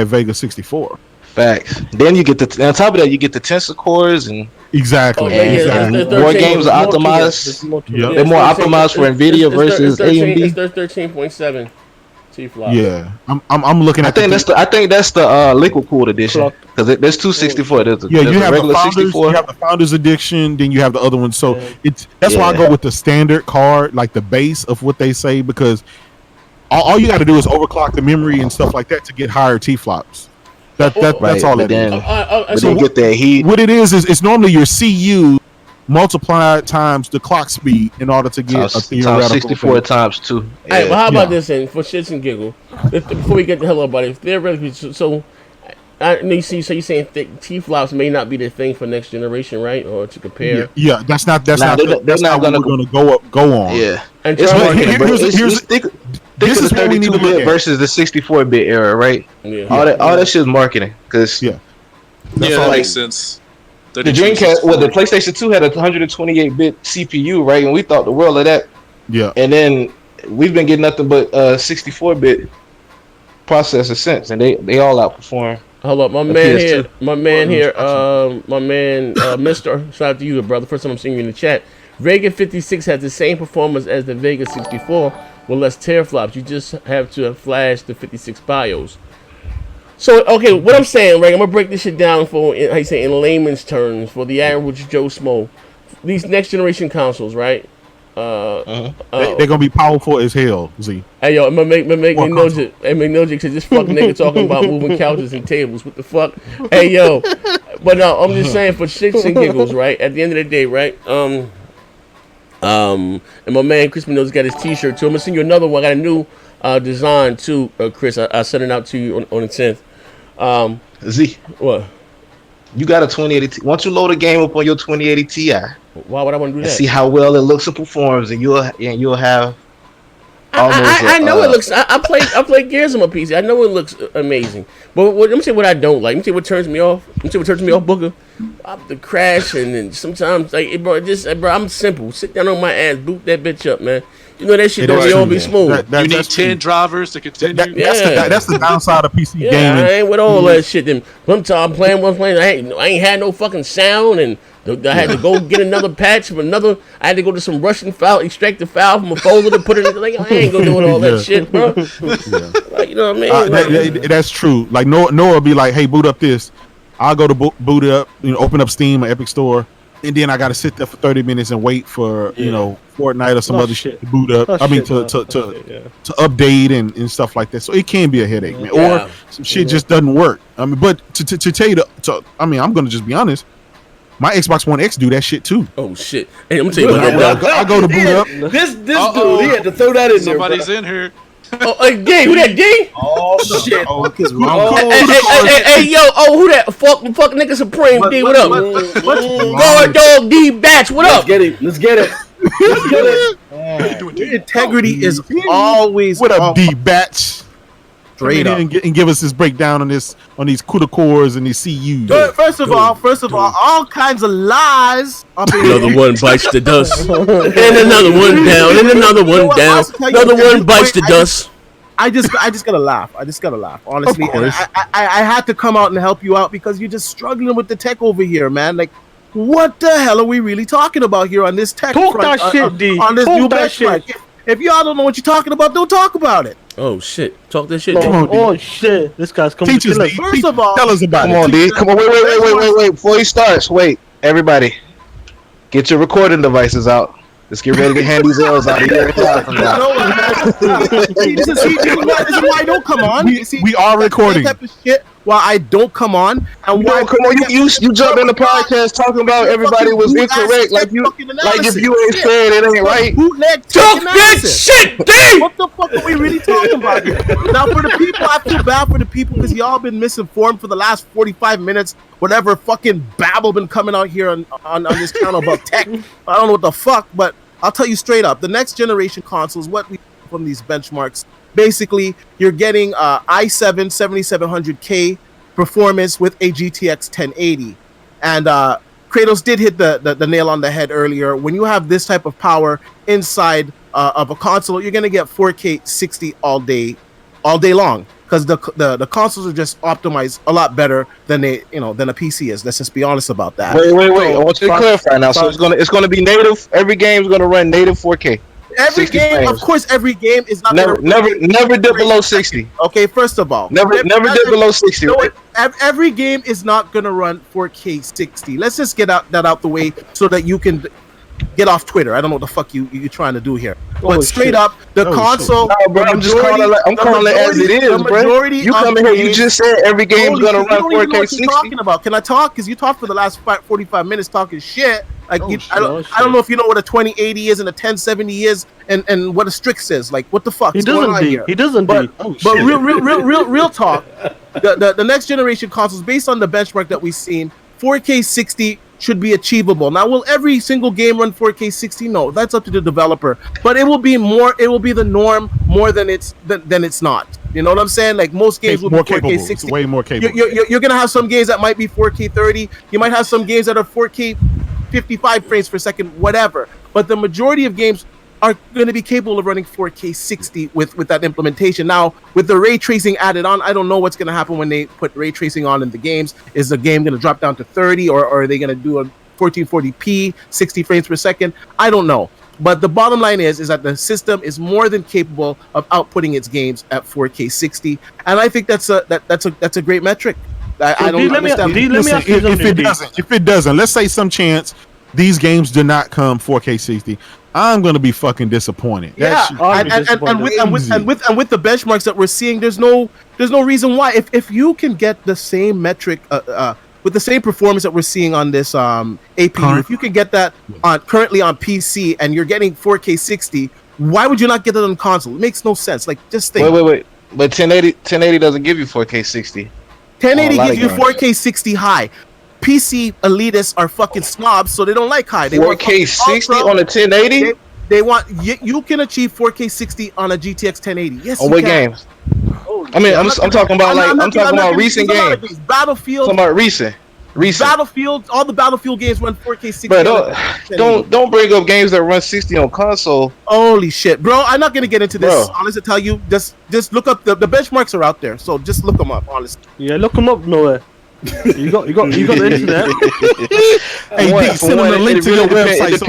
S4: VEGA 64.
S6: Facts. Then you get on top of that, you get the tensor cores and
S4: exactly.
S6: More games are optimized. They're more optimized for NVIDIA versus AMD.
S1: It's their 13.7 T flop.
S4: Yeah, I'm looking at.
S6: I think that's the liquid cooled edition because there's 264. There's
S4: you have
S6: regular
S4: the founders,
S6: 64.
S4: You have the founders edition, then you have the other one. So that's why I go with the standard card, like the base of what they say, because all you got to do is overclock the memory and stuff like that to get higher T flops. That's all it is.
S6: So get that heat.
S4: What it is it's normally your CU multiplied times the clock speed in order to get a theoretical
S6: 64 times 2.
S1: Yeah. Hey, well, how about this then? For shits and giggles, before we get the hell up about it, if they're really so you're saying T flops may not be the thing for next generation, right? Or to compare.
S4: Yeah, that's not going to go on.
S6: Yeah,
S1: and
S6: this is the 32-bit versus the 64-bit era, right?
S1: Yeah.
S6: All that shit is marketing, because
S7: that makes sense.
S6: The Dreamcast, the PlayStation 2 had a 128-bit CPU, right? And we thought the world of that.
S4: Yeah.
S6: And then we've been getting nothing but 64-bit processors since, and they all outperform.
S1: Hold up, my man here, Mister. Shout out to you, brother. First time I'm seeing you in the chat. VEGA 56 has the same performance as the VEGA 64 with less teraflops. You just have to flash the 56 BIOS. So, okay, what I'm saying, right? I'm gonna break this shit down for, how you say, in layman's terms, for the average Joe Smo. These next generation consoles, right?
S4: They're gonna be powerful as hell. Z.
S1: Hey yo, I'm gonna make me Nojik. Hey, make Nojik said this fucking nigga talking about moving couches and tables. What the fuck? Hey yo, but no, I'm just saying for shits and giggles, right? At the end of the day, right? And my man Chris Mendoza got his T-shirt too. I'm gonna send you another one. I got a new design too, Chris. I sent it out to you on the 10th.
S6: Z,
S1: what?
S6: You got a 2080 Ti. Once you load a game up on your 2080 Ti,
S1: why would I want to do that?
S6: See how well it looks and performs, and you'll have.
S1: I know it looks. I play Gears on my PC. I know it looks amazing. But let me say what I don't like. Let me say what turns me off. Booker. The crash and sometimes bro, I'm simple. Sit down on my ass, boot that bitch up, man. You know that shit don't always be smooth.
S7: You need 10 drivers to continue.
S4: That's the downside of PC gaming.
S1: I ain't with all that shit. Then I'm playing. I ain't had no fucking sound, and I had to go get another patch from another. I had to go to some Russian file, extract the file from a folder to put it in. Like I ain't gonna do all that shit, bro. Like, you know what I mean?
S4: That's true. Like Noah will be like, "Hey, boot up this." I'll go to boot it up. Open up Steam or Epic Store. And then I got to sit there for 30 minutes and wait for Fortnite or some other shit to boot up. To update and stuff like that. So it can be a headache, man. Or some shit just doesn't work. I mean, but to tell you I'm gonna just be honest. My Xbox One X do that shit too.
S1: Oh shit! Hey, I'm gonna tell you about that.
S4: I go to boot up.
S3: This dude, he had to throw that in there.
S7: Somebody's in here.
S1: Oh, D, who that D?
S3: Oh shit!
S1: Hey, yo, who that? Fuck nigga Supreme D, what up? Guard dog D Batch, what up?
S3: Let's get it. Integrity is always.
S4: What up, D Batch? Straight up and give us this breakdown on these CUDA cores and these CUs.
S8: First of all kinds of lies.
S1: Another one bites the dust, and another one down, and another one down. Another one bites the dust.
S8: I just gotta laugh. Honestly, and I had to come out and help you out because you're just struggling with the tech over here, man. Like, what the hell are we really talking about here on this tech
S2: front?
S8: That shit, D. On this new benchmark. If y'all don't know what you're talking about, don't talk about it.
S1: Oh shit! Talk that shit.
S2: Oh shit! This guy's coming.
S4: Teach us,
S8: First of all,
S4: tell us about it.
S6: Come on, D. Come on, wait. Before he starts, wait, everybody, get your recording devices out. Let's get ready to hand these L's out of here.
S8: This is why I don't come on.
S4: We are recording.
S8: Type of shit why I don't come on. And why?
S6: Come on, you jump in the podcast talking about everybody was incorrect, like if you ain't said it ain't right.
S1: Talk that shit, D.
S8: What the fuck are we really talking about here? Now, for the people, I feel bad for the people because y'all been misinformed for the last 45 minutes. Whatever fucking babble been coming out here on this channel about tech. I don't know what the fuck, but I'll tell you straight up, the next generation consoles, what we from these benchmarks, basically you're getting i7 7700K performance with a GTX 1080, and Kratos did hit the nail on the head earlier. When you have this type of power inside of a console, you're gonna get 4K 60 all day long. Because the consoles are just optimized a lot better than than a PC is. Let's just be honest about that.
S6: Wait. I want you to clarify now. So it's gonna be native. Every game is gonna run native 4K.
S8: Every game, frames. Of course, every game is not
S6: never dip below 60.
S8: Okay, first of all,
S6: never dip below 60. Right?
S8: Every game is not gonna run 4K 60. Let's just get that out the way so that you can get off Twitter. I don't know what the fuck you're trying to do here. But straight up, the console.
S6: No, bro, I'm calling it as it is, bro. You come in here, you just said every game's gonna run 4K 60.
S8: Talking about? Can I talk? Because you talked for the last 45 minutes talking shit. Like I don't know if you know what a 2080 is and a 1070 is, and what a Strix is. Like, what the fuck?
S2: He doesn't. But
S8: real talk. The next generation consoles, based on the benchmark that we've seen, 4K 60 should be achievable. Now, will every single game run 4K 60? No, that's up to the developer. But it will be the norm more than it's not. You know what I'm saying? Like, most games will be 4K 60.
S4: It's way more capable.
S8: You're gonna have some games that might be 4K 30. You might have some games that are 4K 55 frames per second, whatever. But the majority of games are going to be capable of running 4K 60 with that implementation. Now, with the ray tracing added on, I don't know what's going to happen when they put ray tracing on in the games. Is the game going to drop down to 30, or are they going to do a 1440p, 60 frames per second? I don't know. But the bottom line is that the system is more than capable of outputting its games at 4K 60, and I think that's a great metric. I don't understand.
S4: If it doesn't, let's say some chance these games do not come 4K 60, I'm gonna be fucking disappointed.
S8: Yeah, and with the benchmarks that we're seeing, there's no reason why. If you can get the same metric with the same performance that we're seeing on this APU, if you can get that currently on PC and you're getting 4K 60, why would you not get it on console? It makes no sense. Like, just think.
S6: Wait. But 1080 doesn't give you 4K 60.
S8: 1080 gives you 4K 60 high. PC elitists are fucking snobs, so they don't like high. They
S6: 4K 60 on a 1080?
S8: They want you can achieve 4K 60 on a GTX 1080. Yes,
S6: on what games? I mean, I'm talking about recent games.
S8: Battlefield.
S6: I'm talking about recent.
S8: Battlefield. All the Battlefield games run 4K 60.
S6: Bro, don't bring up games that run 60 on console.
S8: Holy shit, bro! I'm not gonna get into this. Honestly, to tell you, just look up the benchmarks are out there, so just look them up. Honestly,
S2: yeah, look them up. Noah. You got the internet.
S4: Hey, send them a link to your website.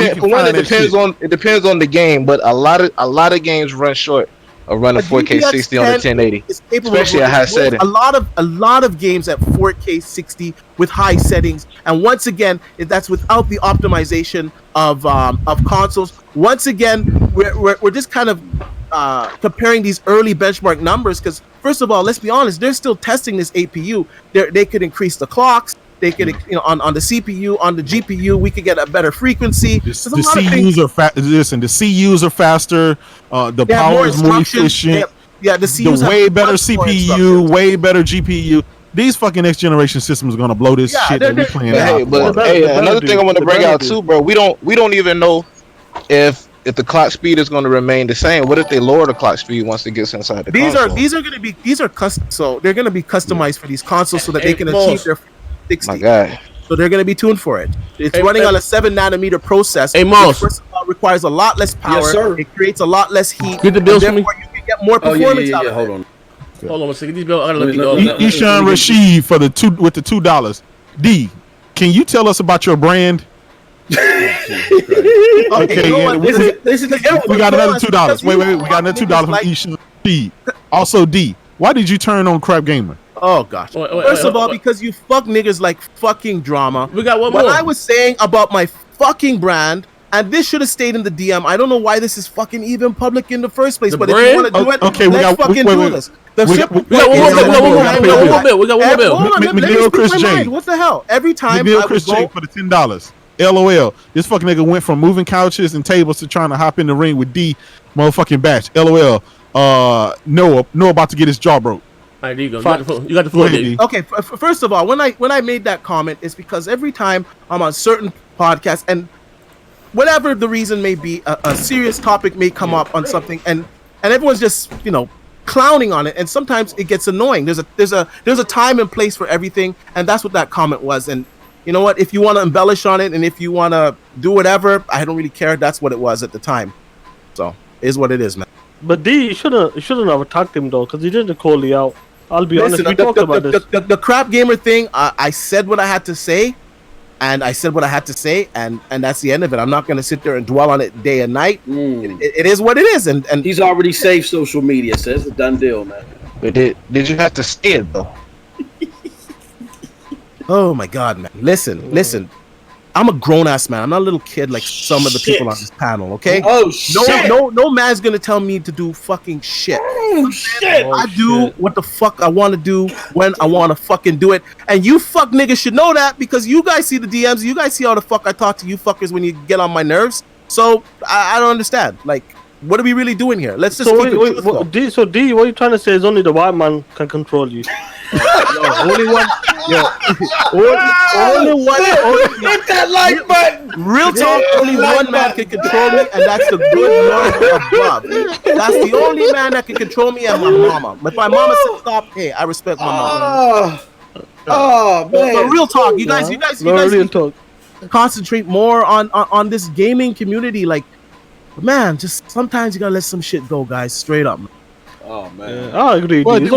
S6: It depends on the game, but a lot of games run short of running 4K 60 on the 1080, especially at high settings.
S8: A lot of games at 4K 60 with high settings, and once again, that's without the optimization of consoles. Once again, we're just kind of comparing these early benchmark numbers because, first of all, let's be honest, they're still testing this APU. They could increase the clocks, They could, on the CPU, on the GPU, we could get a better frequency.
S4: The CUs are listen. The CUs are faster. The power is more efficient.
S8: The CUs
S4: way better CPU, way better GPU. These fucking next generation systems are gonna blow this shit that we playing out.
S6: Another thing I want to bring out too, bro. We don't even know if the clock speed is going to remain the same. What if they lower the clock speed once it gets inside the console?
S8: These are custom. So they're going to be customized for these consoles so that they can achieve their 60.
S6: My God.
S8: So they're going to be tuned for it. It's running on a 7-nanometer process.
S1: Moss.
S8: First of all, requires a lot less power.
S3: Yes, sir.
S8: It creates a lot less heat.
S1: Get the bills for me.
S8: You can get more performance out of it.
S3: Hold on.
S1: Hold on a second. These bills. I gotta look these up.
S4: Ishan Rashid for the $2. D, can you tell us about your brand? Okay,
S8: you know
S4: we got another $2. Wait, we got another $2 from Ishan Rashid. Also, D, why did you turn on Crap Gamer?
S8: Oh gosh. First of all, because you fuck niggas like fucking drama.
S1: We got one
S8: more.
S1: more.
S8: I was saying about my fucking brand, and this should have stayed in the DM. I don't know why this is fucking even public in the first place. But if you want to do it, let's fucking do this. We got one
S4: McNeil Chris J.
S8: What the hell? Every time
S4: McNeil Chris J for the $10. LOL. This fucking nigga went from moving couches and tables to trying to hop in the ring with D motherfucking batch. LOL. Noah about to get his jaw broke.
S1: All right, there you go. You got the floor.
S8: Okay, first of all, when I made that comment, it's because every time I'm on certain podcasts, and whatever the reason may be, a serious topic may come up on something, and everyone's just clowning on it, and sometimes it gets annoying. There's a time and place for everything, and that's what that comment was. And you know what? If you want to embellish on it, and if you want to do whatever, I don't really care. That's what it was at the time. So it is what it is, man.
S2: But D, you shouldn't have attacked him though, because he didn't call you out. I'll be honest. We talked about this.
S8: The Crap Gamer thing. I said what I had to say, and I said what I had to say, and that's the end of it. I'm not going to sit there and dwell on it day and night. It is what it is, and
S3: he's already saved social media. So it's a done deal, man.
S6: But did you have to say it though?
S8: Oh my God, man! Listen. I'm a grown ass man. I'm not a little kid like some of the people on this panel. Okay?
S3: Oh shit!
S8: No man's gonna tell me to do fucking shit.
S3: Oh shit!
S8: I do what the fuck I want to do when I want to fucking do it, and you fuck niggas should know that because you guys see the DMs. You guys see how the fuck I talk to you fuckers when you get on my nerves. So I don't understand. Like, what are we really doing here? Let's just keep it truthful.
S2: D, what you're trying to say is only the white man can control you.
S8: Only one.
S3: Hit that like button.
S8: Real talk. Only one man can control me, and that's the good Lord above. That's the only man that can control me, and my mama. If my mama says stop, hey, I respect my mama.
S3: Oh man.
S8: But real talk, you guys concentrate more on this gaming community. Like, man, just sometimes you gotta let some shit go, guys. Straight up.
S3: Oh man,
S2: I agree.
S6: But Z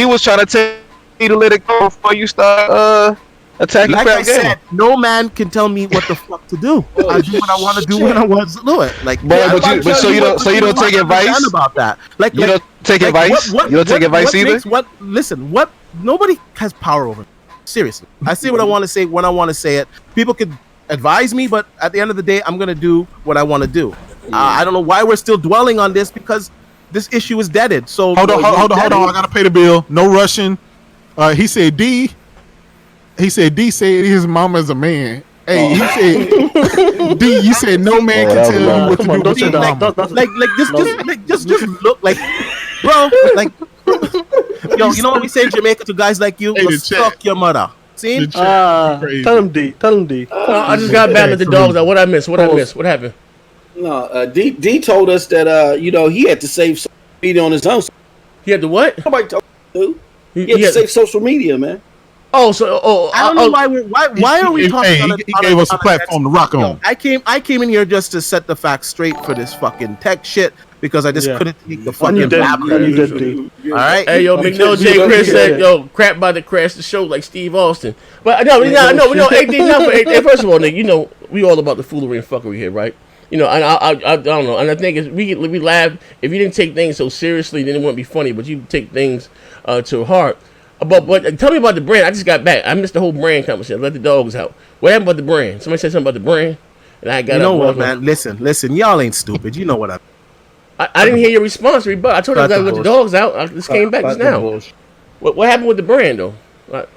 S6: was trying to tell me to let it go before you start attacking.
S8: Like I said, no man can tell me what the fuck to do. I do what I want to do when I want to do it. Like,
S6: so you don't take advice
S8: about that. Like,
S6: you don't take advice. You don't take advice either.
S8: Listen, nobody has power over me. Seriously, I say what I want to say when I want to say it. People could advise me, but at the end of the day, I'm gonna do what I want to do. I don't know why we're still dwelling on this because this issue is deaded. So
S4: hold on. I gotta pay the bill. No rushing. He said D said his mama's a man. Hey, he said D. You said no man can tell you what to do with your mama.
S8: Just look like, bro. Like, yo, you know what we say in Jamaica to guys like you? Fuck your mother. See?
S2: Tell him D.
S1: I just got back with the dogs. What I missed? What happened?
S3: No, D told us that he had to save social media on his own.
S1: He had to what?
S3: Nobody told him. He had to save social media, man.
S8: I don't know why are we talking?
S4: He gave us a platform to rock on.
S8: I came in here just to set the facts straight for this fucking tech shit because I just couldn't take the fucking babbling. All right.
S1: Hey, yo, McNeil J. Chris said, yo, crap about to crash the show like Steve Austin. But no, hey, first of all, nigga, we all about the foolery and fuckery here, right? And I don't know, and I think we laugh if you didn't take things so seriously, then it wouldn't be funny. But you take things to heart. But tell me about the brand. I just got back. I missed the whole brand conversation. Let the dogs out. What happened about the brand? Somebody said something about the brand, and I got.
S8: You know what, man? Listen. Y'all ain't stupid. You know what
S1: I didn't hear your response, but I told you I got to let the dogs out. I just came back just now. What happened with the brand though?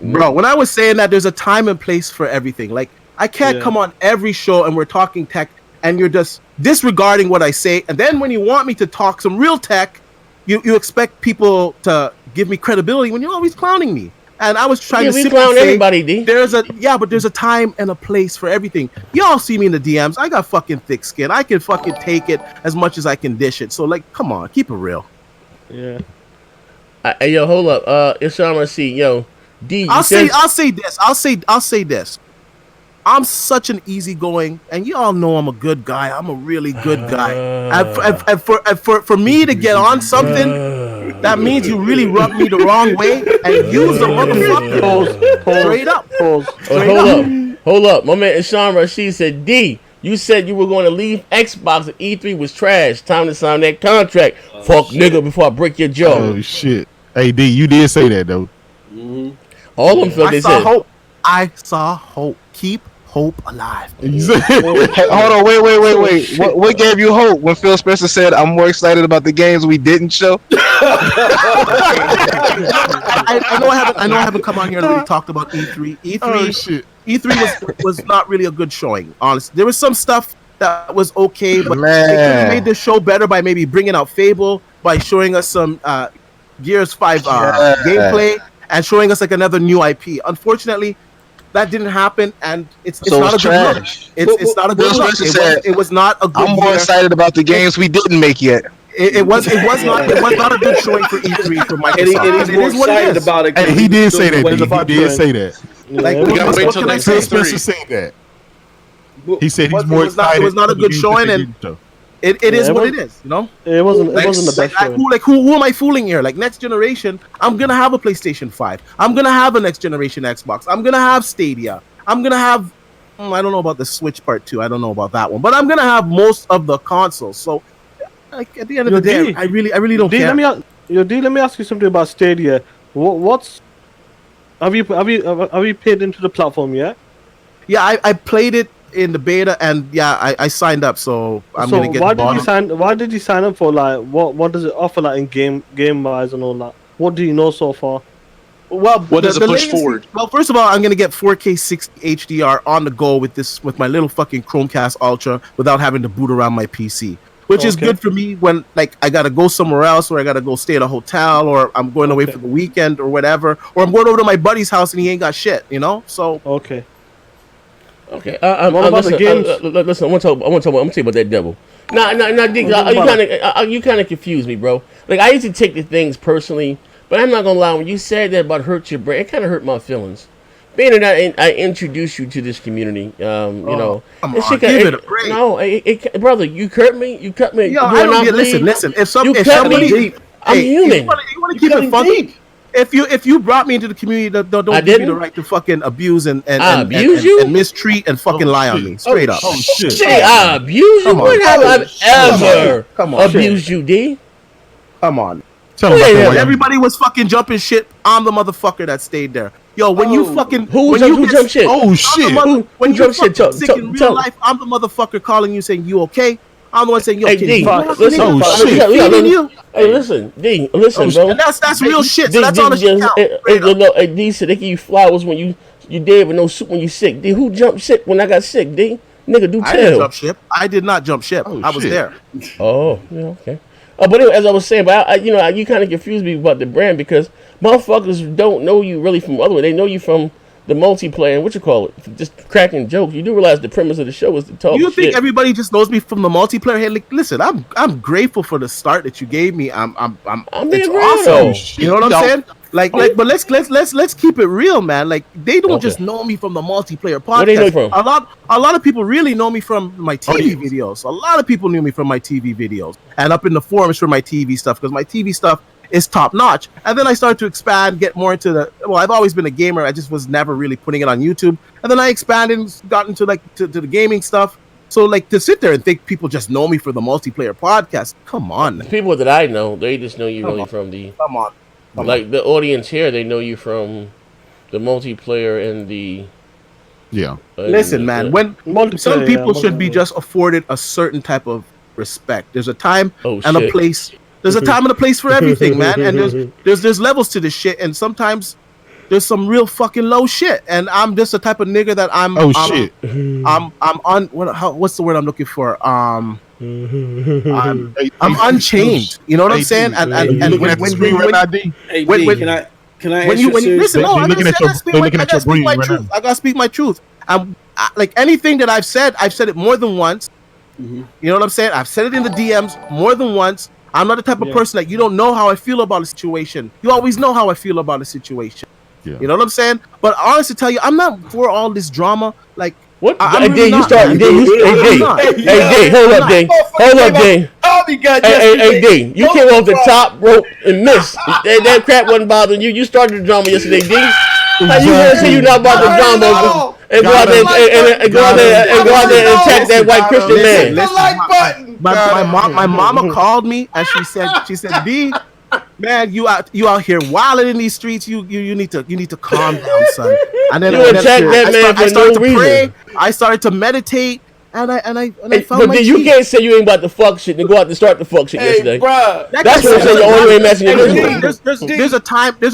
S8: Bro, when I was saying that there's a time and place for everything. Like I can't come on every show and we're talking tech and you're just disregarding what I say. And then when you want me to talk some real tech, you expect people to give me credibility when you're always clowning me. And I was trying to simply
S1: clown
S8: say,
S1: everybody, D.
S8: there's a time and a place for everything. Y'all see me in the DMs. I got fucking thick skin. I can fucking take it as much as I can dish it. So like, come on, keep it real.
S2: Yeah.
S1: Hey, yo, hold up. It's on my seat, yo. D.
S8: I'll say this. I'm such an easygoing, and you all know I'm a good guy. I'm a really good guy. And for me to get on something, that means you really rub me the wrong way and use the motherfucker. Straight up.
S1: Hold up. My man Ishan Rashid said, D, you said you were going to leave Xbox and E3 was trash. Time to sign that contract. Fuck nigga before I break your jaw.
S4: Oh shit. Hey D, you did say that though.
S1: Mm-hmm. All of them
S8: I saw hope. I saw hope. Keep hope alive.
S6: Hey, hold on, wait. What gave you hope when Phil Spencer said, "I'm more excited about the games we didn't show"?
S8: I know I haven't come on here and really talked about E3. E3 was not really a good showing. Honestly, there was some stuff that was okay, but they could have made the show better by maybe bringing out Fable, by showing us some Gears 5 gameplay, and showing us like another new IP. Unfortunately, that didn't happen, and it's not a good look. It's not a good look. It was not a good.
S6: I'm more excited about the games we didn't make yet.
S8: It was not a good showing for E3 for Microsoft.
S3: It is what it is about it.
S4: Hey, he did say that. He did say that.
S8: Like,
S7: what can I say?
S4: Phil Spencer said that. He said he's more excited.
S8: It was not a good showing, and it is what it is. You know,
S2: it wasn't the best showing.
S8: Who am I fooling here? Like next generation, I'm gonna have a PlayStation 5. I'm gonna have a next generation Xbox. I'm gonna have Stadia. I'm gonna have. I don't know about the Switch part 2. I don't know about that one, but I'm gonna have most of the consoles. So, like at the end of the day, I really don't care.
S2: Let me ask you something about Stadia. Have you paid into the platform yet?
S8: Yeah, I played it in the beta, and I signed up, so I'm gonna get.
S2: Why did you sign up for? Like, what does it offer, like in game wise and all that? What do you know so far?
S8: Well,
S7: what does it push forward?
S8: Well, first of all, I'm gonna get 4K 60 HDR on the go with my little fucking Chromecast Ultra without having to boot around my PC, which is good for me when like I gotta go somewhere else, or I gotta go stay at a hotel, or I'm going away for the weekend or whatever, or I'm going over to my buddy's house and he ain't got shit, you know. So
S1: okay. What about the games? Listen, I'm gonna tell you about that devil. Nah, you kind of confused me, bro. Like I used to take the things personally, but I'm not gonna lie. When you said that about hurt your brain, it kind of hurt my feelings. Being that I introduced you to this community, you know,
S8: come on, give it a break.
S1: No, brother, you cut me. You cut me.
S8: Yo, I don't get. Listen. If somebody,
S1: I'm human.
S8: You want to keep it funky. If you brought me into the community, don't give me the right to fucking abuse and
S1: abuse you
S8: and mistreat and fucking lie on me straight up.
S4: Oh shit!
S1: I abuse you? When have I ever abused you, D?
S8: Come on.
S4: Everybody
S8: was fucking jumping shit. I'm the motherfucker that stayed there. Yo, when you fucking
S1: who jumped shit?
S4: Oh shit!
S8: When you fucking sick in real life, I'm the motherfucker calling you saying you okay. I'm the one saying, yo,
S1: hey, D, listen, Hey, listen, D, bro.
S8: And that's real shit. So that's all the shit count.
S1: Hey, D said they give you flowers when you dead with no soup when you sick. D, who jumped ship when I got sick, D? Nigga, do tell.
S8: I didn't jump ship. I did not jump ship. I was there.
S1: Oh, yeah, okay. But anyway, as I was saying, but you kind of confused me about the brand because motherfuckers don't know you really from other way. They know you from the multiplayer and what you call it, just cracking jokes. You do realize the premise of the show is to talk.
S8: You think
S1: shit.
S8: Everybody just knows me from the multiplayer? Hey, like, listen, I'm grateful for the start that you gave me. It's awesome. You know what I'm saying? But let's keep it real, man. Like they don't just know me from the multiplayer podcast.
S1: Where they know you from?
S8: A lot of people really know me from my TV videos. A lot of people knew me from my TV videos and up in the forums for my TV stuff because my TV stuff is top notch. And then I started to expand, get more into I've always been a gamer. I just was never really putting it on YouTube. And then I expanded and got into to the gaming stuff. So like to sit there and think people just know me for the multiplayer podcast. Come on.
S1: The people that I know, they just know you really from the the audience here, they know you from the multiplayer and the
S8: listen, man, when some people should be just afforded a certain type of respect. There's a time and a place There's a time and a place for everything, man. And there's levels to this shit, and sometimes there's some real fucking low shit. And I'm just the type of nigga that I'm on what's the word I'm looking for? I'm unchained. You know what I'm saying? And when
S3: can I
S8: when you listen, no, I gotta speak my truth. Like anything that I've said it more than once. You know what I'm saying? I've said it in the DMs more than once. I'm not the type of person that you don't know how I feel about a situation. You always know how I feel about a situation. Yeah. You know what I'm saying? But honestly, tell you, I'm not for all this drama. Like,
S1: what? Hey, D, you start. Hey, hold up, D. Hey, D, you came off the top rope and missed. That crap wasn't bothering you. You started the drama yesterday, D. How you gonna say you not about the drama and go out there and attack that white Christian man?
S8: My mama called me and she said, D, man, you out here wilding in these streets. You need to calm down, son. And then I started to pray. I started to meditate. And I found my
S1: you can't say you ain't about to fuck shit and go out and start the fuck shit yesterday.
S3: Bro,
S1: that's what I'm saying. Your only way messing
S8: there's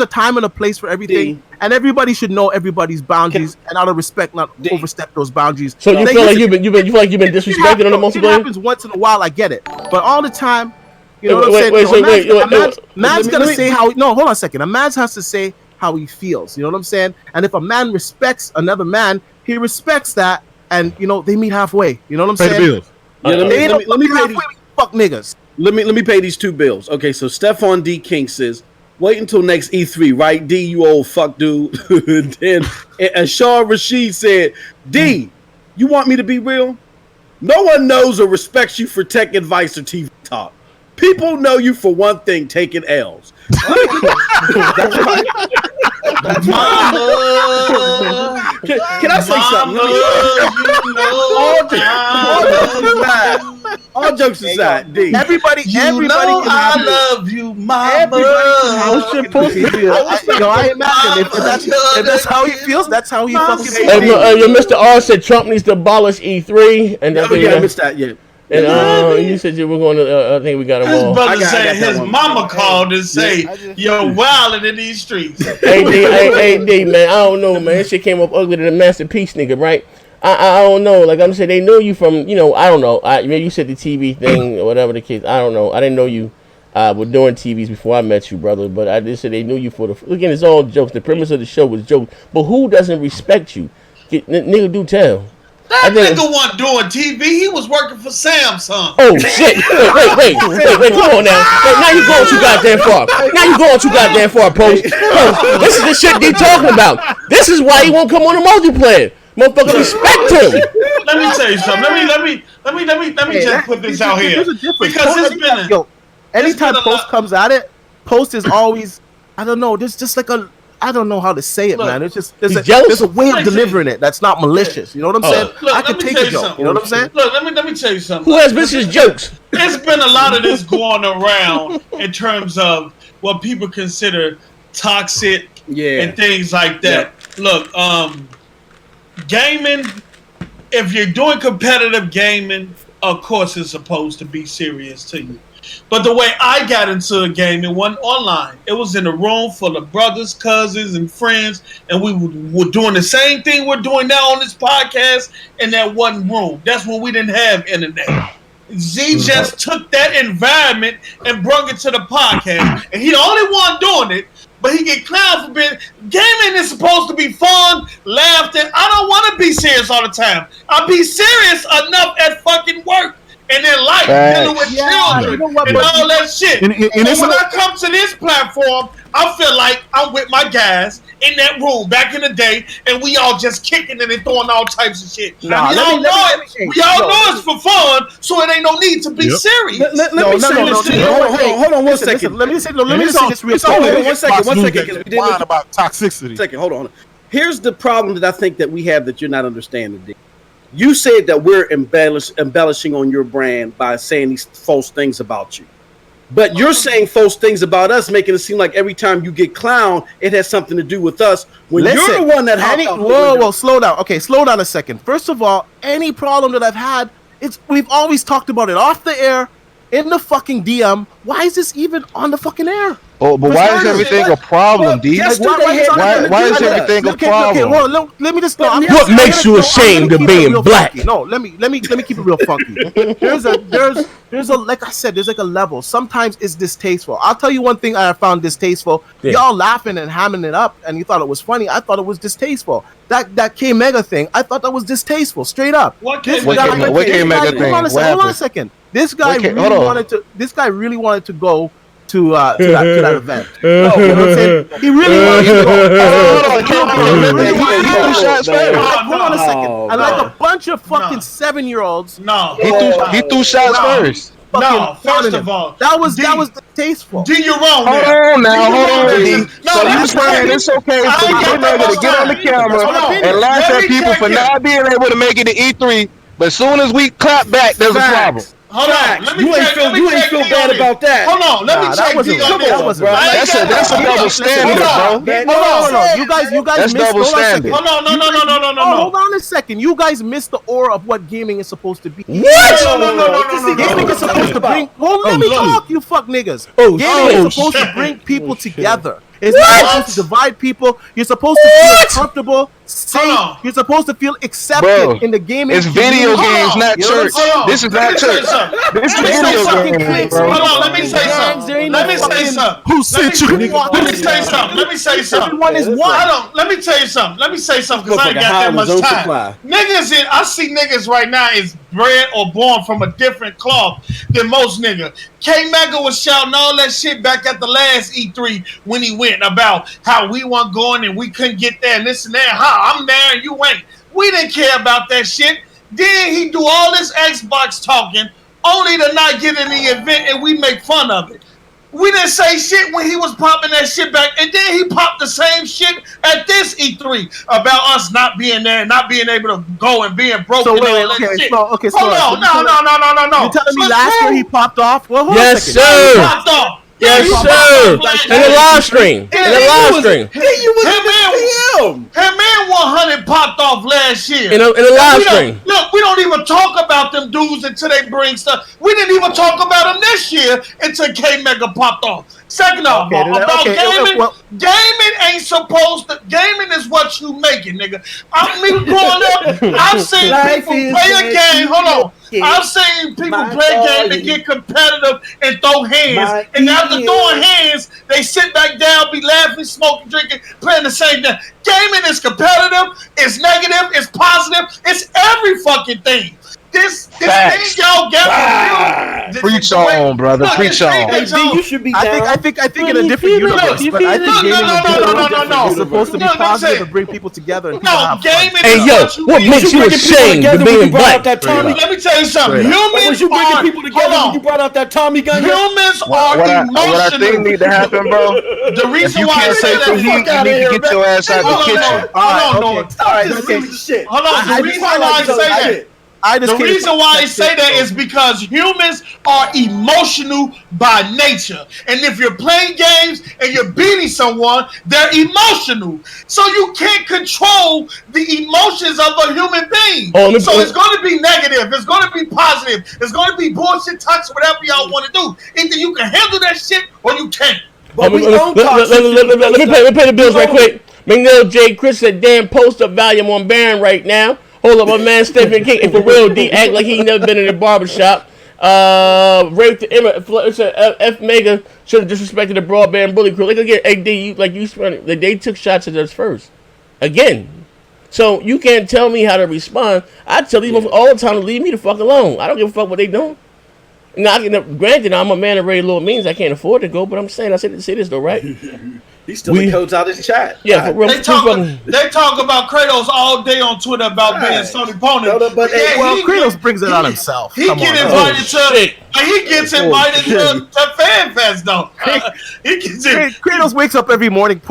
S8: a time and a place for everything, and everybody should know everybody's boundaries and out of respect, not overstep those boundaries.
S1: So you feel like you've been disrespected on the most
S8: it happens once in a while. I get it, but all the time, you know what I'm saying? Man's gonna say how. No, hold on a second. A man has to say how he feels. You know what I'm saying? And if a man respects another man, he respects that. And you know they meet halfway. You know what I'm saying?
S4: The bills.
S3: Let me pay these.
S8: Fuck niggas.
S3: Let me pay these 2 bills. Okay, so Stephon D King says, wait until next E3, right? D, you old fuck dude. Then and Shaw Rashid said, D, you want me to be real? No one knows or respects you for tech advice or TV talk. People know you for one thing, taking L's. That's right. That's right. Can I say something? All jokes aside, D.
S8: Everybody can
S5: I love you, mama.
S8: I imagine if that's how he feels, that's how he fucking feels.
S1: Mr. R said Trump needs to abolish E3, and
S3: I missed that. Yeah.
S1: And you said you were going to. I think we got him all.
S5: His brother said his mama called and say you're wilding in these streets.
S1: Hey, D, man, I don't know, man. That shit came up ugly to the masterpiece, nigga, right? I don't know. Like I'm saying, they know you from, I don't know. Maybe you said the TV thing or whatever the case. I don't know. I didn't know you were doing TVs before I met you, brother. But I just said they knew you for the. Again, it's all jokes. The premise of the show was jokes. But who doesn't respect you? Nigga, do tell.
S5: That nigga wasn't doing TV. He was working for Samsung.
S1: Oh shit! Wait! Come on now. Now you going too goddamn far. Post. This is the shit they talking about. This is why he won't come on the multiplayer. Motherfucker, respect him.
S5: Let me tell you something. Let me just put this out here because it's been
S8: anytime Post comes at it, Post is always I don't know. There's just like a. I don't know how to say it, man. It's just there's a way of delivering it that's not malicious. You know what I'm saying? I can take a joke. You know what I'm saying?
S5: Look, let me tell you something.
S1: Who has vicious jokes?
S5: There's been a lot of this going around in terms of what people consider toxic and things like that. Yeah. Look, gaming. If you're doing competitive gaming, of course it's supposed to be serious to you. But the way I got into gaming wasn't online. It was in a room full of brothers, cousins, and friends, and we were doing the same thing we're doing now on this podcast in that one room. That's when we didn't have internet. Z just took that environment and brought it to the podcast, and he the only one doing it. But he get clowned for being gaming is supposed to be fun, laughter. I don't want to be serious all the time. I'll be serious enough at fucking work. And then life, dealing with children and all that shit. And when I come to this platform, I feel like I'm with my guys in that room back in the day, and we all just kicking and throwing all types of shit. We all know it's for fun, so it ain't no need to be serious.
S3: Let me say this. Hold on one second.
S8: Let me say this real quick.
S3: Hold on one second.
S4: We didn't about toxicity.
S3: Hold on. Here's the problem that I think that we have that you're not understanding, D. You said that we're embellishing on your brand by saying these false things about you. But you're saying false things about us, making it seem like every time you get clowned, it has something to do with us. When you're the one that
S8: whoa, slow down. Okay, slow down a second. First of all, any problem that I've had, we've always talked about it off the air in the fucking DM. Why is this even on the fucking air?
S6: Oh, but why is everything a problem, D?
S8: Why is everything a problem? Okay, well, let me just.
S1: What makes you ashamed of being black?
S8: No, let me keep it real funky. There's a like I said, there's like a level. Sometimes it's distasteful. I'll tell you one thing I found distasteful. Yeah. Y'all laughing and hamming it up, and you thought it was funny. I thought it was distasteful. That K Mega thing, I thought that was distasteful, straight up.
S6: What K Mega thing?
S8: Hold on a second. This guy really wanted to go to that event. You know what I'm saying? He really wanted to go. Hold on a second. And like a bunch of fucking 7-year-olds.
S5: No.
S6: He threw shots first.
S5: No, first of all,
S8: that was distasteful.
S5: D, you're wrong.
S6: Hold on, D. So you saying it's okay for K Mega to get on the camera and laugh at people for not being able to make it to E3, but as soon as we clap back, there's a problem.
S5: Hold on, let me
S9: you ain't feel bad about that.
S5: Hold on, let me check D on this.
S6: That's a double standard, bro.
S8: Hold on, you guys
S6: that's
S8: missed.
S6: Double standard.
S5: Hold on, no.
S8: Hold on a second. You guys missed the aura of what gaming is supposed to be.
S5: What? No.
S8: Gaming is supposed to bring. Well, let me talk, you fuck niggas. Gaming is supposed to bring people together. It's not supposed to divide people. You're supposed to feel comfortable, safe. You're supposed to feel accepted in the gaming.
S6: It's video games, not church. This is not church. This is video games, bro.
S5: Hold on, let me say something.
S4: Who sent you?
S5: Let me say something.
S8: Everyone is one.
S5: Hold on, let me tell you something because I ain't got that much time. Niggas, I see niggas right now is bred or born from a different cloth than most niggas. K Mega was shouting all that shit back at the last E3 when he went about how we weren't going and we couldn't get there and this and that. I'm there and you ain't. We didn't care about that shit. Then he do all this Xbox talking only to not get in the event and we make fun of it. We didn't say shit when he was popping that shit back, and then he popped the same shit at this E3 about us not being there, not being able to go and being broken.
S8: So hold on, no. You telling me last year he popped off? Well,
S1: yes, sir.
S5: He popped off.
S1: Yes, sir. In the live stream.
S5: Him and 100 popped off last year.
S1: In the live stream.
S5: Look, we don't even talk about them dudes until they bring stuff. We didn't even talk about them this year until K Mega popped off. Second off, gaming ain't supposed to. Gaming is what you make it, nigga. Growing up, I've seen people play a game. Hold on. I've seen people play a game and get competitive and throw hands. And after throwing hands, they sit back down, be laughing, smoking, drinking, playing the same thing. Gaming is competitive, it's negative, it's positive, it's every fucking thing. This thing y'all got.
S6: Preach on, brother. Preach on.
S9: You should be down.
S8: I think in a different universe, but I think gaming is supposed to be positive and bring people together.
S5: No, gaming.
S1: Hey, yo, what makes you ashamed of being black?
S5: Let me tell you something. Humans
S9: you bringing people together when you brought out that Tommy gun?
S5: Humans are emotional.
S6: What I think need to happen, bro.
S5: The reason why I say that,
S6: you need to get your ass out the kitchen.
S5: Hold on. The reason why I say that. The reason why I say that is because humans are emotional by nature. And if you're playing games and you're beating someone, they're emotional. So you can't control the emotions of a human being. So it's going to be negative. It's going to be positive. It's going to be bullshit, toxic, whatever y'all want to do. Either you can handle that shit or you can't.
S1: Let me pay the bills right quick. McNeil J. Chris said, damn poster volume on Baron right now. Hold up, my man Stephen King. If for real, D act like he never been in a barbershop. Rape the image. F Mega should have disrespected the broadband bully crew. Like again, AD, they took shots at us first. Again. So you can't tell me how to respond. I tell these motherfuckers all the time to leave me the fuck alone. I don't give a fuck what they doing. Now, granted, I'm a man of very little means. I can't afford to go, but I'm saying, I say this though, right?
S9: He's still in codes out his chat.
S1: Yeah, for real.
S5: They talk about Kratos all day on Twitter about being Sony opponent.
S8: Kratos brings it on himself.
S5: He gets invited to Fan Fest though.
S8: Kratos wakes up every morning,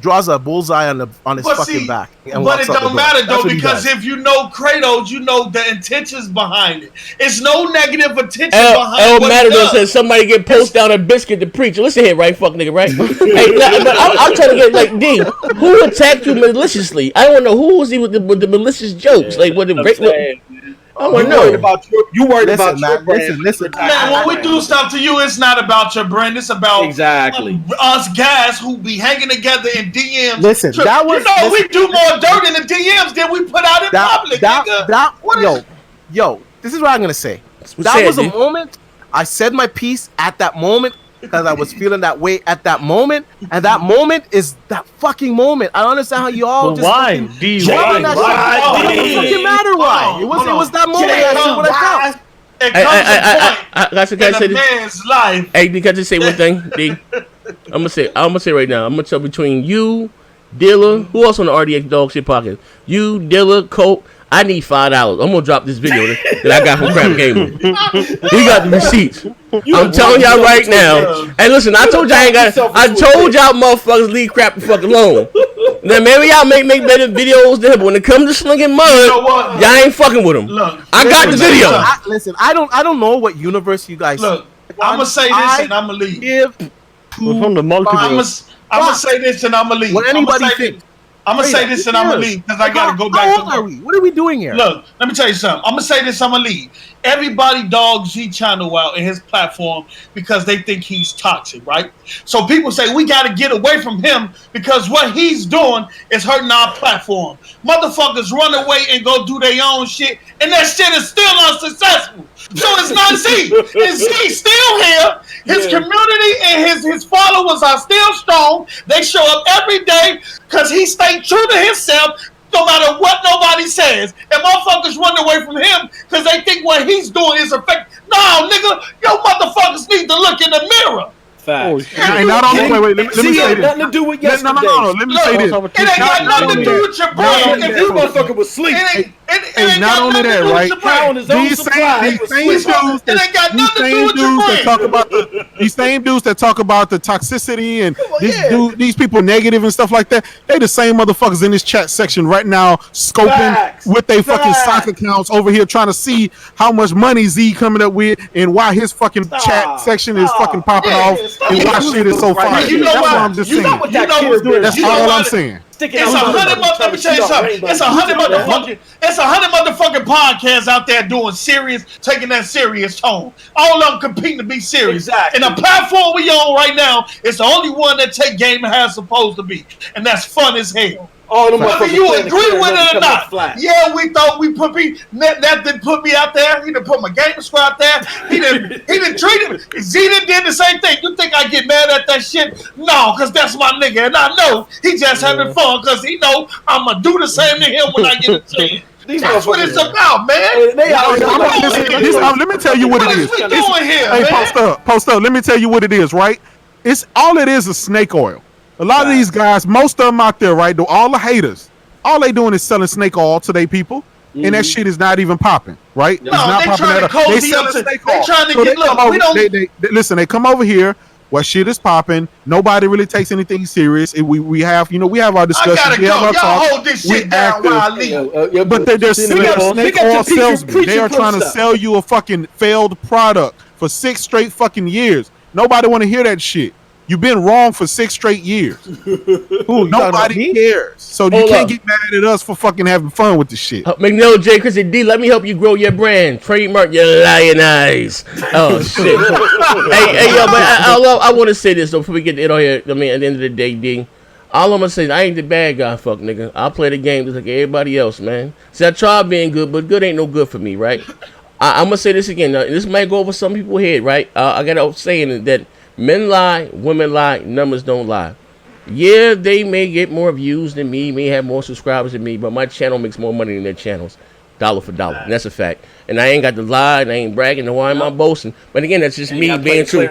S8: draws a bullseye on his fucking back.
S5: But it don't matter though, because if you know Kratos, you know the intentions behind it. It's no negative intention behind what
S1: matter though says somebody get post down a biscuit to preach. Listen here, right, fuck nigga, right? I'm trying to get like D. Who attacked you maliciously? I don't know who was he with the malicious jokes. Like what the I want to know.
S9: You worried about your brand.
S8: Listen.
S5: Man, when we do stuff to you, it's not about your brand. It's about us guys who be hanging together in DMs.
S8: Listen, that was
S5: we do more dirt in the DMs than we put out in public.
S8: Yo, this is what I'm gonna say. That was a moment. I said my piece at that moment because I was feeling that way at that moment, and that moment is that fucking moment. I understand how you all just
S2: why?
S8: It doesn't fucking matter why. It was that moment. That's what I felt.
S5: It comes a man's life.
S1: Hey, D, can I just say one thing, D? I'm gonna say right now. I'm gonna tell between you, Dilla, who else on the RDX Dog Shit Podcast? You, Dilla, Colt. I need $5. I'm gonna drop this video that I got from Crap Gamer. He got the receipts. I'm telling y'all right now. Hey, listen, I told y'all I told y'all motherfuckers leave Crap the fuck alone. Now maybe y'all make better videos than him, but when it comes to slinging mud, y'all ain't fucking with him. Look, I got the video.
S8: Listen, I don't know what universe you guys.
S5: Look, I'm gonna say this and I'm gonna leave.
S2: From the multiverse.
S5: I'm gonna say this and I'm gonna leave.
S8: What anybody thinks.
S5: I'm going to say this and I'm going to leave because I got to go back.
S8: How old are we? What are we doing here?
S5: Look, let me tell you something. I'm going to say this, I'm going to leave. Everybody dogs Z channel out in his platform because they think he's toxic, right? So people say we got to get away from him because what he's doing is hurting our platform. Motherfuckers run away and go do their own shit, and that shit is still unsuccessful. So it's not Z. And Z's still here. His community and his followers are still strong. They show up every day because he stayed true to himself no matter what nobody says. And motherfuckers run away from him because they think what he's doing is effective. No, nigga, your motherfuckers need to look in the mirror.
S9: Facts.
S4: And not only, wait, let me say this.
S9: Nothing to do with yesterday.
S4: No, let me say this.
S5: It ain't got nothing to do with your brain.
S9: If you motherfucker was asleep.
S4: And not only that, right? These same dudes that talk about the toxicity and these people negative and stuff like that. They the same motherfuckers in this chat section right now scoping with their fucking stock accounts over here trying to see how much money Z coming up with and why his fucking chat section is fucking popping off and why shit is so fire. That's what I'm just saying. That's all I'm saying.
S5: It's 100 let me tell you something. It's 100 motherfucking podcasts out there doing serious, taking that serious tone. All of them competing to be serious. Exactly. And the platform we on right now is the only one that take gaming how it's supposed to be. And that's fun as hell. Whether you agree with it or not. Yeah, we thought we put me that didn't put me out there. He didn't put my gaming squad out there. He didn't treat him. Zeta did the same thing. You think I get mad at that shit? No, because that's my nigga. And I know he just having fun because he know I'm going to do the same to him when I get a chance. That's what it's about, man.
S4: Let me tell you what it is.
S5: What we doing here, man?
S4: Post up. Let me tell you what it is, right? It's all it is snake oil. A lot of these guys, most of them out there, right? All the haters, all they doing is selling snake oil to their people, and that shit is not even popping, right?
S5: No, it's not popping at all. They selling snake oil. They trying to get look.
S4: Listen, they come over here. What shit is popping? Nobody really takes anything serious. We have our discussions. We have our talk.
S5: Hold this shit down while I leave.
S4: But they're snake oil salesmen. They are trying to sell you a fucking failed product for 6 straight fucking years. Nobody want to hear that shit. You've been wrong for 6 straight years. Nobody cares. So you can't get mad at us for fucking having fun with the shit.
S1: McNeil J. Chris and D, let me help you grow your brand. Trademark your lion eyes. Oh shit. hey, yo, but I want to say this though before we get it on here. I mean, at the end of the day, D, all I'm gonna say is I ain't the bad guy, fuck nigga. I play the game just like everybody else, man. See, I tried being good, but good ain't no good for me, right? I'm gonna say this again. Now, this might go over some people's head, right? I got a saying that men lie, women lie, numbers don't lie. Yeah, they may get more views than me, may have more subscribers than me, but my channel makes more money than their channels, dollar for dollar. And that's a fact. And I ain't got to lie, and I ain't bragging, and why am I boasting? But again, that's just me being true.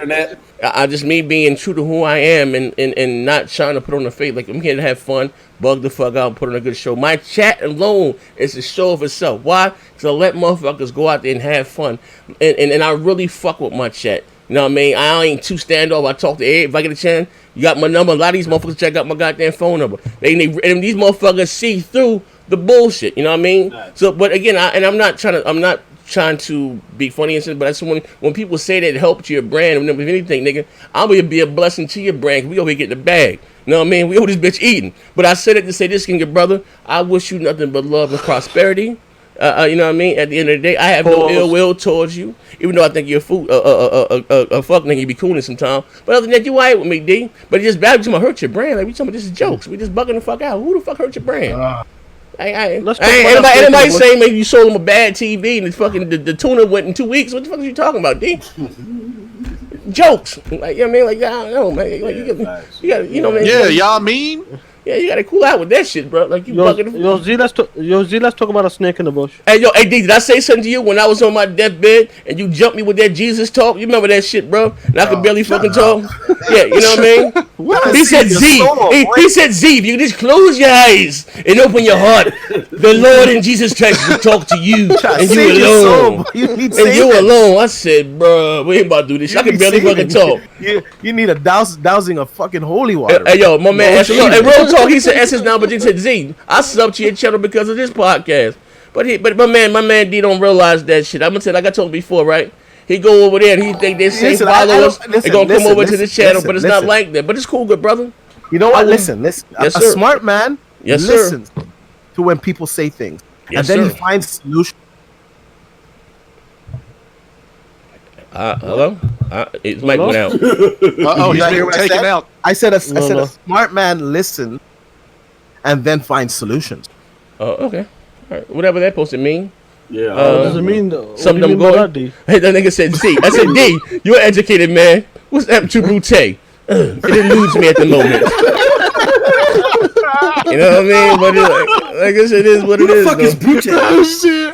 S1: Just me being true to who I am and not trying to put on a fake. Like, I'm here to have fun, bug the fuck out, and put on a good show. My chat alone is a show of itself. Why? Because I let motherfuckers go out there and have fun. And I really fuck with my chat. You know what I mean? I ain't too standoff. I talk to everybody. If I get a chance, you got my number. A lot of these motherfuckers check out my goddamn phone number. And these motherfuckers see through the bullshit. You know what I mean? Nice. So, but again, I'm not trying to be funny and shit. But that's when people say that it helps your brand. If anything, nigga, I'm gonna be a blessing to your brand. We over here getting the bag. You know what I mean? We over this bitch eating. But I said it to say this, your brother. I wish you nothing but love and prosperity. You know what I mean? At the end of the day, I have no ill will towards you, even though I think you're a fool, a fuck nigga, you be cooling sometimes. But other than that, you alright with me, D. But it's just bad because I'm gonna hurt your brand. Like we talking about this is jokes. We just bugging the fuck out. Who the fuck hurt your brand? Anybody saying maybe you sold them a bad TV and the tuna went in 2 weeks? What the fuck are you talking about, D? Jokes. Like, you know what I mean? Like, I don't know, man. Like, you got, you know what I mean?
S7: Yeah, y'all mean?
S1: Yeah, you gotta cool out with that shit, bro. Like, you bugging.
S2: Let's talk about a snake in the bush.
S1: Hey, D, did I say something to you when I was on my deathbed and you jumped me with that Jesus talk? You remember that shit, bro? And I could barely fucking talk. Yeah, you know what I mean? He said, Z. He said, Z, if you just close your eyes and open your heart, the Lord and Jesus Christ will talk to you and you alone. And you alone. I said, bro, we ain't about to do this shit. I can barely fucking talk.
S8: You need a dousing of fucking holy water.
S1: Hey, yo, my man, real talk, he said Essence now, but he said, Z, I subbed to your channel because of this podcast. But my man D don't realize that shit. I'm gonna tell, like I told him before, right? He go over there and he think they same followers. They gonna come over to the channel, but it's not like that. But it's cool, good brother.
S8: You know what? Listen.
S1: Yes,
S8: a smart man listens to when people say things, and then he finds solutions.
S1: Hello? His mic went out.
S7: He's being taken out.
S8: I said a smart man listens and then finds solutions.
S1: Oh, okay. All right. Whatever that supposed to mean.
S9: Yeah.
S2: What does it mean?
S1: Something I'm going. Hey, that nigga said Z. I said D. You're an educated man. What's that to Brute? It eludes me at the moment. You know what I mean? But like I said, it is what it is.
S9: Who the fuck is Brute?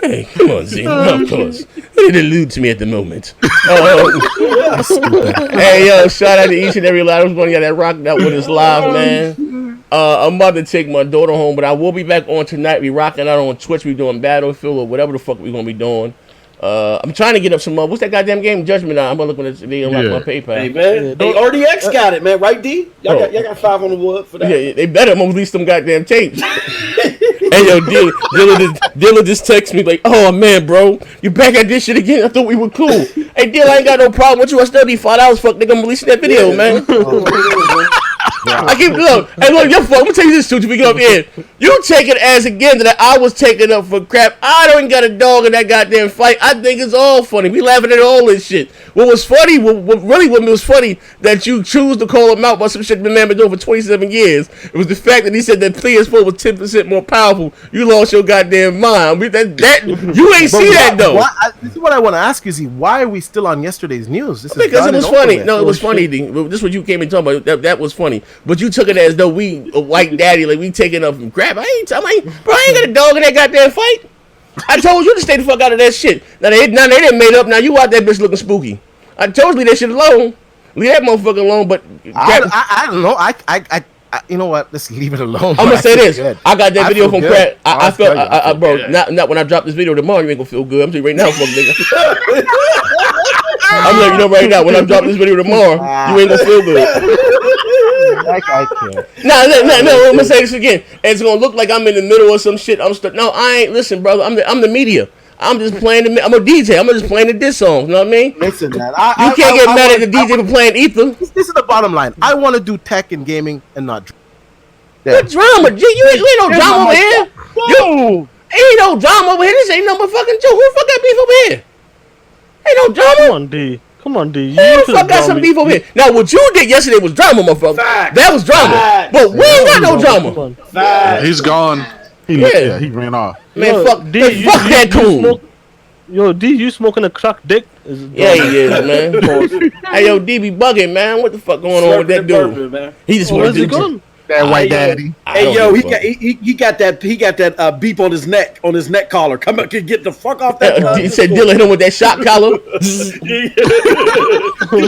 S1: Hey, come on, Z. Of course. It eludes me at the moment. Hey, yo, shout out to each and every lot of one of y'all that rocked out with us live, man. I'm about to take my daughter home, but I will be back on tonight. We rocking out on Twitch. We doing Battlefield or whatever the fuck we gonna be doing. I'm trying to get up some more. What's that goddamn game? Judgment. I'm gonna look at they unlock my PayPal.
S9: Hey man, hey, RTX got it, man. Right, D? Y'all got 5 on the wood for that.
S1: Yeah, they better release them goddamn tapes. Hey yo, Dylan just text me like, oh man, bro, you back at this shit again? I thought we were cool. Hey, Dylan, I ain't got no problem with you. I still need $5. Fuck, they gonna release that video, man. I keep look. Hey, look, your fault. I'm gonna tell you this too. Till we get up here, you take it as again that I was taking up for crap. I don't got a dog in that goddamn fight. I think it's all funny. We laughing at all this shit. What was funny? What was funny that you choose to call him out about some shit the man been doing for 27 years. It was the fact that he said that PS4 was 10% more powerful. You lost your goddamn mind. That you ain't see that though.
S8: This is what I want to ask you. Why are we still on yesterday's news?
S1: Because it was funny. No, it was funny. This is what you came and talking about. That was funny. But you took it as though we a white daddy, like we taking up from crap. Bro, I ain't got a dog in that goddamn fight. I told you to stay the fuck out of that shit. Now they didn't made up. Now you out that bitch looking spooky. I told you leave that shit alone. Leave that motherfucker alone. But
S8: I don't know. I you know what? Let's leave it alone.
S1: I'm gonna say this. Good. I got that video from crap. I felt, bro. Not when I drop this video tomorrow. You ain't gonna feel good. I'm telling you right now, fuck nigga. I'm letting you know right now. When I drop this video tomorrow, you ain't gonna feel good.
S8: I can't.
S1: No. I'm gonna say this again. It's gonna look like I'm in the middle of some shit. No, I ain't. Listen, brother. I'm the media. I'm just playing I'm a DJ. I'm just playing the diss songs. You know what I mean?
S8: Listen, man.
S1: You can't get mad at the DJ for playing Ether.
S8: This is the bottom line. I want to do tech and gaming and not drama.
S1: What drama? You ain't no drama over here. You ain't no drama over here. This ain't no motherfucking joke. Who the fuck got beef over here? Ain't no drama.
S2: Come on, D.
S1: Who the fuck got some beef over here? Now, what you did yesterday was drama, motherfucker. That was drama. But we ain't got no drama.
S7: Yeah, he's gone.
S4: He ran off.
S1: Man, fuck that coon.
S2: Yo, D, you smoking a crack dick?
S1: Yeah, he is, man. Hey, yo, D be bugging, man. What the fuck going on with that dude?
S9: Man.
S1: He just want to do
S4: that white daddy.
S9: Hey, yo, he got that beep on his neck collar. Come on, get the fuck off that.
S1: He said Dylan hit him with that shot collar.
S9: Get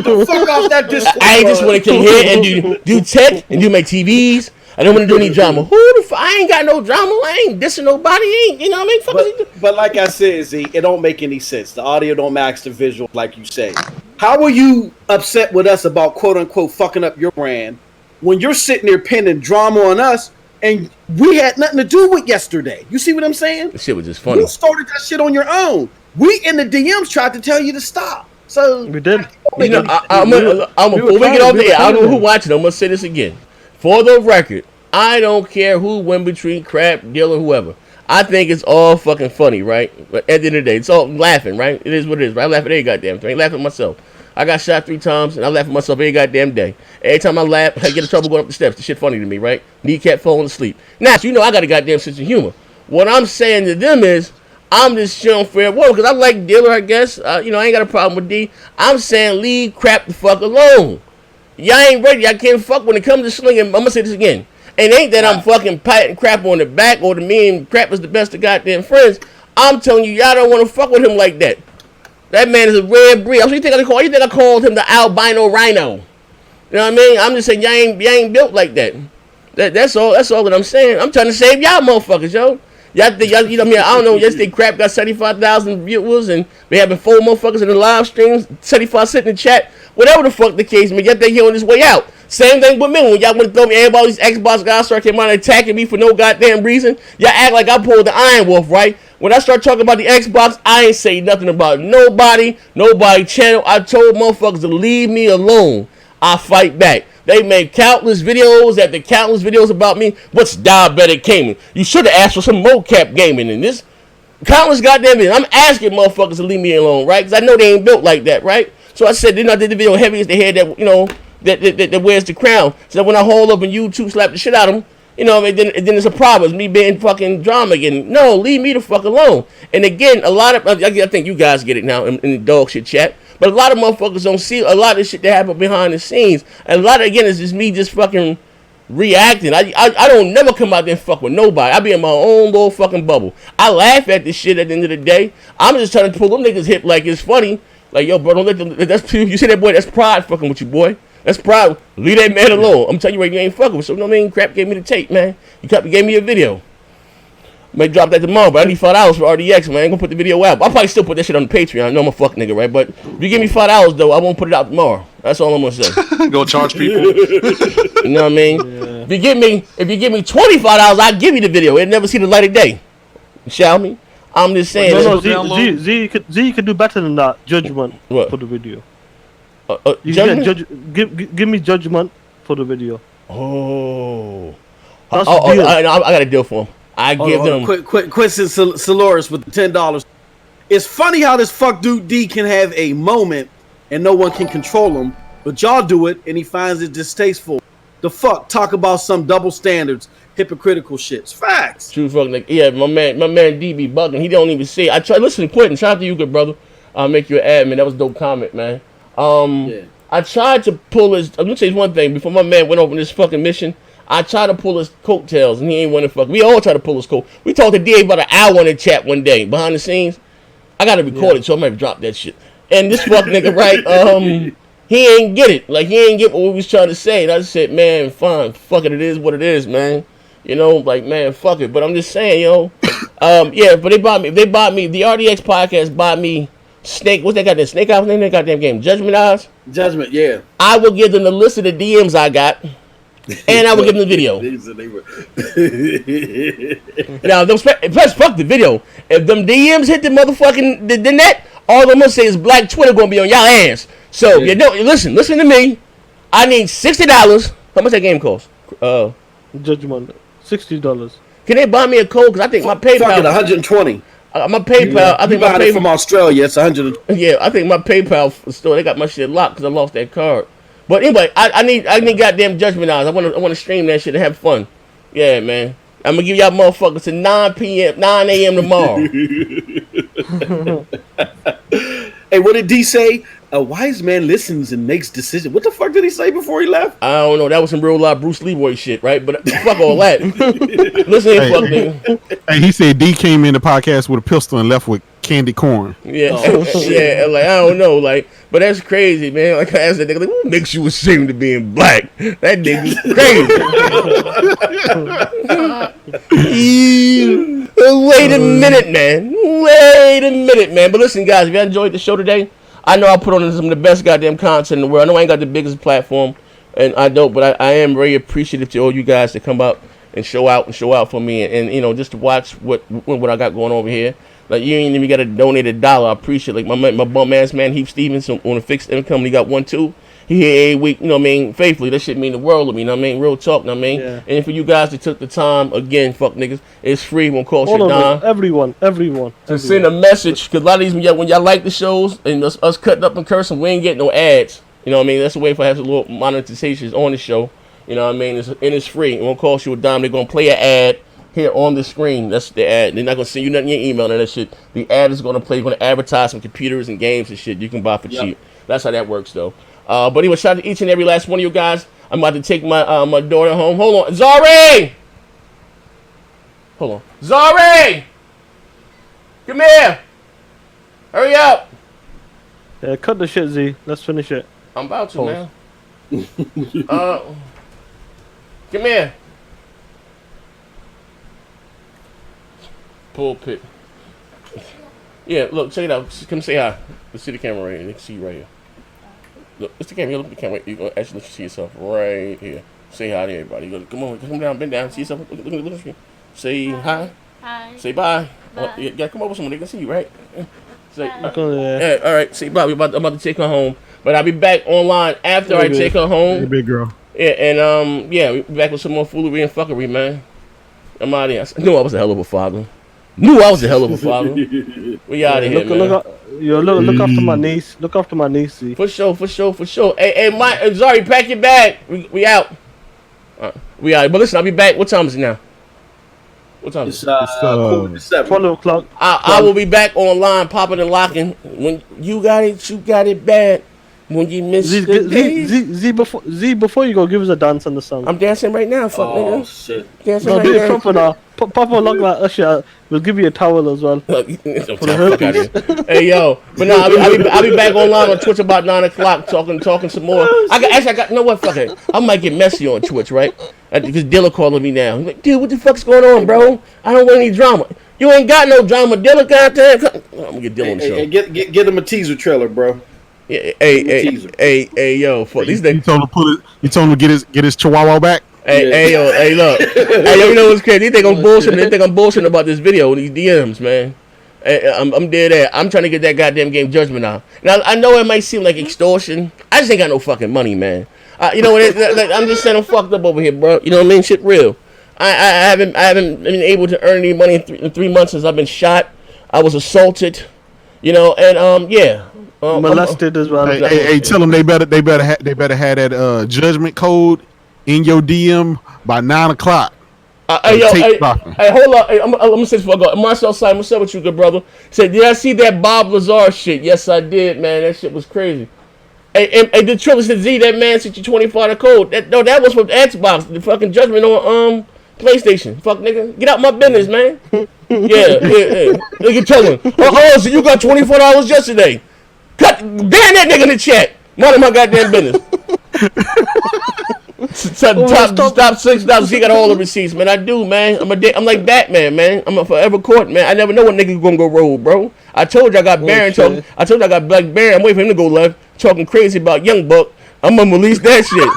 S9: the fuck off that Discord.
S1: I just want to come here and do tech and do my TVs. I don't want to do any drama. I ain't got no drama. I ain't dissing nobody. You know what I mean?
S9: But like I said, Z, it don't make any sense. The audio don't match the visual, like you say. How are you upset with us about quote unquote fucking up your brand when you're sitting there pinning drama on us and we had nothing to do with yesterday? You see what I'm saying?
S1: The shit was just funny.
S9: You started that shit on your own. We in the DMs tried to tell you to stop. So
S2: we did.
S1: You know, before we get off the air, I don't know who watching. I'm gonna say this again. For the record, I don't care who win between Crap, Dill, or whoever. I think it's all fucking funny, right? But at the end of the day, it's all laughing, right? It is what it is, right? I laugh at every goddamn thing. I laugh at myself. I got shot 3 times, and I laugh at myself every goddamn day. Every time I laugh, I get in trouble going up the steps. The shit funny to me, right? Kneecap falling asleep. Now, so you know I got a goddamn sense of humor. What I'm saying to them is, I'm just showing fair warning, because I like Diller, I guess. I ain't got a problem with D. I'm saying leave crap the fuck alone. Y'all ain't ready. I can't fuck when it comes to slinging. I'm going to say this again. It ain't that I'm fucking patting crap on the back or the me and crap is the best of goddamn friends. I'm telling you, y'all don't want to fuck with him like that. That man is a rare breed. You think I called him the albino rhino? You know what I mean? I'm just saying y'all ain't built like that. That's all that I'm saying. I'm trying to save y'all motherfuckers, yo. Y'all think you know what I mean? I don't know. Yesterday crap got 75,000 viewers and we having 4 motherfuckers in the live streams. 75 sitting in the chat. Whatever the fuck the case, man. Y'all think he on his way out. Same thing with me. When y'all want to throw me, everybody these Xbox guys start came out attacking me for no goddamn reason. Y'all act like I pulled the Iron Wolf, right? When I start talking about the Xbox, I ain't say nothing about nobody channel. I told motherfuckers to leave me alone. I fight back. They made countless videos after countless videos about me. What's diabetic gaming? You should have asked for some mocap gaming in this. Countless goddamn videos. I'm asking motherfuckers to leave me alone, right? Because I know they ain't built like that, right? So I said, I did the video heavy as the head that, that wears the crown. So when I hold up and YouTube slap the shit out of him, then it's a problem. It's me being fucking drama again. No, leave me the fuck alone. And again, a lot of, I think you guys get it now in the dog shit chat. But a lot of motherfuckers don't see a lot of shit that happen behind the scenes. And a lot of, again, it's just me just fucking reacting. I don't never come out there and fuck with nobody. I be in my own little fucking bubble. I laugh at this shit at the end of the day. I'm just trying to pull them niggas hip like it's funny. Like, yo, bro, don't let them, you see that boy, that's pride fucking with you, boy. That's pride. Leave that man alone. I'm telling you right, you ain't fucking with. So, you know what I mean? Crap gave me the tape, man. You gave me a video. May drop that tomorrow, but I need $5 for RTX, man. I ain't gonna put the video out. I'll probably still put that shit on the Patreon. I know I'm a fuck nigga, right? But if you give me $5 though, I won't put it out tomorrow. That's all I'm gonna say.
S7: Go charge people.
S1: You know what I mean? Yeah. If you give me $25, I'll give you the video. It'll never see the light of day. Shall me? I'm just saying.
S2: No, Z could do better than that. Judgment for the video. Give me judgment for the video.
S1: Oh. I got a deal for him. I give them
S3: Quincy Soloris with $10. It's funny how this fuck dude D can have a moment and no one can control him, but y'all do it and he finds it distasteful. The fuck talk about some double standards, hypocritical shits. Facts.
S1: True fucking yeah. My man D be bugging. He don't even see. I try. Listen, Quentin. Shout out to you, good brother. I'll make you an admin. That was a dope comment, man. Yeah. I tried to pull his. I'm gonna say one thing before my man went over this fucking mission. I tried to pull his coattails, and he ain't want to fuck. We all try to pull his coat. We talked to DA about an hour in the chat one day, behind the scenes. I got to record it, so I might drop that shit. And this fuck nigga, right, he ain't get it. Like, he ain't get what we was trying to say. And I just said, man, fine, fuck it, it is what it is, man. Like, man, fuck it. But I'm just saying, yeah, but they bought me, the RTX podcast bought me Snake, what's that goddamn Snake Eyes name? That goddamn game, Judgment Eyes?
S3: Judgment, yeah.
S1: I will give them the list of the DMs I got. And I will give them the video. Now, plus fuck the video. If them DMs hit the motherfucking the net, all I'm gonna say is Black Twitter gonna be on y'all ass. So listen to me. I need $60. How much that game cost?
S2: Judgment, $60.
S1: Can they buy me a code? Cause I think my PayPal.
S3: Fucking 120.
S1: My PayPal. I think my PayPal
S3: from Australia. It's 100.
S1: Yeah, I think my PayPal store. They got my shit locked because I lost that card. But anyway, I need goddamn Judgment Eyes. I want to stream that shit and have fun. Yeah, man. I'm gonna give y'all motherfuckers to 9 a.m. tomorrow.
S3: Hey, what did D say? A wise man listens and makes decisions. What the fuck did he say before he left?
S1: I don't know. That was some real live Bruce Leroy shit, right? But fuck all that. Listen here, fuck nigga.
S4: Hey, he said D came in the podcast with a pistol and left with candy corn.
S1: Yeah, yeah. Like, I don't know, like, but that's crazy, man. Like, I asked that nigga, like, what makes you ashamed of being black? That nigga's crazy. Wait a minute, man. Wait a minute, man. But listen, guys, if you enjoyed the show today, I know I put on some of the best goddamn content in the world. I know I ain't got the biggest platform, and I don't, but I am very appreciative to all you guys to come out and show out for me, and just to watch what I got going over here. Like, you ain't even got to donate $1. I appreciate it. Like my bum ass man Heath Stevens on a fixed income, he got $1 too. he here every week, you know what I mean, faithfully. That shit mean the world to me, you know what I mean? Real talk, you know what I mean?
S2: Yeah.
S1: And for you guys that took the time, again, fuck niggas, it's free, won't cost you a
S2: All
S1: dime.
S2: of us, everyone.
S1: To send a message, because a lot of these, when y'all like the shows, and us cutting up and cursing, we ain't getting no ads. You know what I mean? That's a way for us to have a little monetization on the show. You know what I mean? It's free. It won't cost you a dime. They're going to play an ad here on the screen. That's the ad. They're not going to send you nothing in your email and that shit. The ad is going to play. They're going to advertise some computers and games and shit you can buy for cheap. That's how that works, though. But anyway, shout out to each and every last one of you guys. I'm about to take my my daughter home. Hold on. Zari! Hold on. Zari! Come here! Hurry up!
S2: Yeah, cut the shit, Z. Let's finish it.
S1: I'm about to, man. Come here. Pulpit. Yeah, look, check it out. Come say hi. Let's see the camera right here. They can see you right here. Look, it's the camera. You look at the camera. You're going to actually see yourself right here. Say hi to everybody. You go, come on, come down, bend down. See yourself. Look at the screen. Say hi.
S10: Hi.
S1: Say bye.
S10: Bye.
S1: You gotta come over with someone. They can see you, right? Say,
S2: Yeah.
S1: all right. Say bye. I'm about to take her home. But I'll be back online after I take her home.
S4: Hey, big girl.
S1: Yeah, and yeah, we'll be back with some more foolery and fuckery, man. I'm out of here. I knew I was a hell of a father. We out of here, man.
S2: Look after my niece. Look after my niece. See?
S1: For sure. Hey, Mike, Zari, pack your bag. We out. We out. But listen, I'll be back. What time is it now? What time is it?
S2: It's 12 o'clock.
S1: I will be back online, popping and locking. When you got it bad. When you miss
S2: Z, before you go, give us a dance on the song.
S1: I'm dancing right now, fuck nigga.
S9: Shit.
S1: Dancing
S2: No,
S1: right
S2: do
S1: now.
S2: it proper now. Papa look like Usher. We'll give you a towel as well.
S1: For the herpes. Hey yo, but no, I'll be back online on Twitch about 9 o'clock talking some more. You know what? Fuck it. I might get messy on Twitch, right? Because Dilla calling me now. He's like, dude, what the fuck's going on, bro? I don't want any drama. You ain't got no drama, Dilla. Goddamn. I'm gonna get Dilla on the show.
S9: Hey, get him a teaser trailer, bro.
S1: Hey, yo, fuck these
S4: You told him to get his chihuahua back.
S1: Hey, look. Hey, yo, you know what's crazy? They think I'm bullshitting. They think I'm bullshitting about this video, these DMs, man. I'm dead at. I'm trying to get that goddamn game Judgment out. Now, I know it might seem like extortion. I just ain't got no fucking money, man. You know what? I'm just saying I'm fucked up over here, bro. You know what I mean? Shit real. I haven't been able to earn any money in 3 months since I've been shot. I was assaulted. You know, and yeah.
S2: Molested as well.
S4: Hey, tell them they better have that judgment code in your DM by 9 o'clock.
S1: Hey, hold up. Hey, I'm gonna say this before I go. Marcel Simon, what's up with you, good brother? Said, did I see that Bob Lazar shit? Yes, I did, man. That shit was crazy. Hey, the Triller said, Z, that man sent you 24 code. That was from Xbox. The fucking Judgment on PlayStation. Fuck, nigga. Get out my business, man. Yeah. Nigga, tell him. So you got $24 yesterday. Ban that nigga in the chat. Mind my goddamn business. Stop $6. He got all the receipts, man. I do, man. I'm like Batman, man. I'm a forever court, man. I never know when niggas gonna go rogue, bro. I told you I got Baron talking. I told you I got Black Baron. I'm waiting for him to go left, talking crazy about Young Buck. I'm gonna release that shit.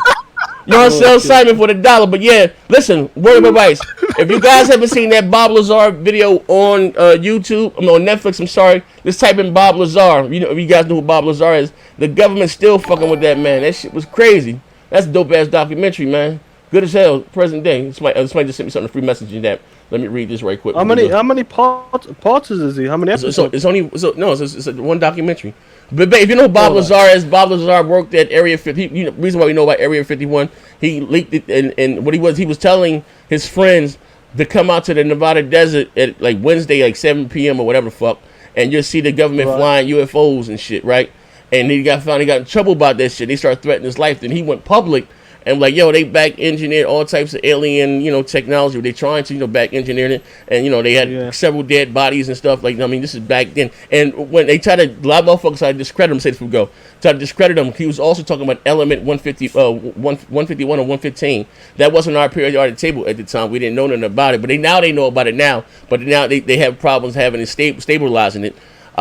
S1: Y'all sell Simon for the $1, but yeah, listen, word of advice. If you guys haven't seen that Bob Lazar video on YouTube, on Netflix, I'm sorry, just type in Bob Lazar. You know, if you guys know who Bob Lazar is, the government's still fucking with that man. That shit was crazy. That's a dope ass documentary, man. Good as hell, present day. Somebody just sent me something, a free message in that. Let me read this right quick.
S2: How many parts is he? How many episodes?
S1: It's one documentary. But if you know who Bob Lazar is, Bob Lazar worked at Area 50. You know, reason why we know about Area 51, he leaked it, and what he was telling his friends to come out to the Nevada desert at like Wednesday, like 7 p.m. or whatever the fuck, and you'll see the government flying UFOs and shit, right? And he got in trouble about that shit. They started threatening his life. Then he went public and like, yo, they back engineered all types of alien, technology. They trying to, back engineer it, and they had several dead bodies and stuff. Like, I mean, this is back then. And when they tried to, a lot of motherfuckers tried to discredit him. Say this before we go. Tried to discredit him. He was also talking about element 151 or 115. That wasn't our periodic table at the time. We didn't know nothing about it, but now they know about it now. But now they have problems having it stabilizing it.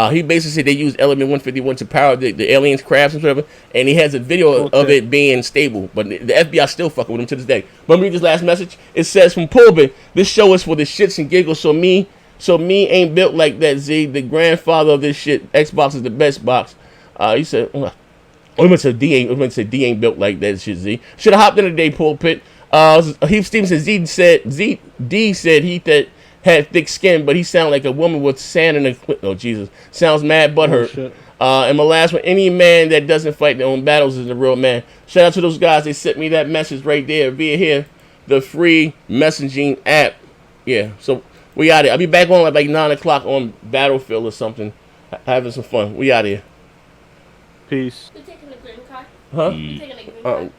S1: He basically said they used element 151 to power the aliens' crafts and whatever, and he has a video of it being stable. But the FBI still fucking with him to this day. But let me read this last message. It says from Pulbin, this show is for the shits and giggles. So me ain't built like that. Z, the grandfather of this shit. Xbox is the best box. He said, Oh, he went to D ain't built like that shit, Z. Should have hopped in the day pulpit. Heath Stevenson, D said he had thick skin, but he sounded like a woman with sand in the clip. Oh, Jesus. Sounds mad butthurt. And my last one, any man that doesn't fight their own battles is a real man. Shout out to those guys. They sent me that message right there via here, the free messaging app. Yeah, so we out here. I'll be back on like 9 o'clock on Battlefield or something, having some fun. We out here.
S2: Peace.
S10: You taking a green card?
S1: Huh?
S10: You taking a green card?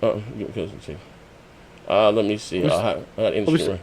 S1: Let me see. I got industry.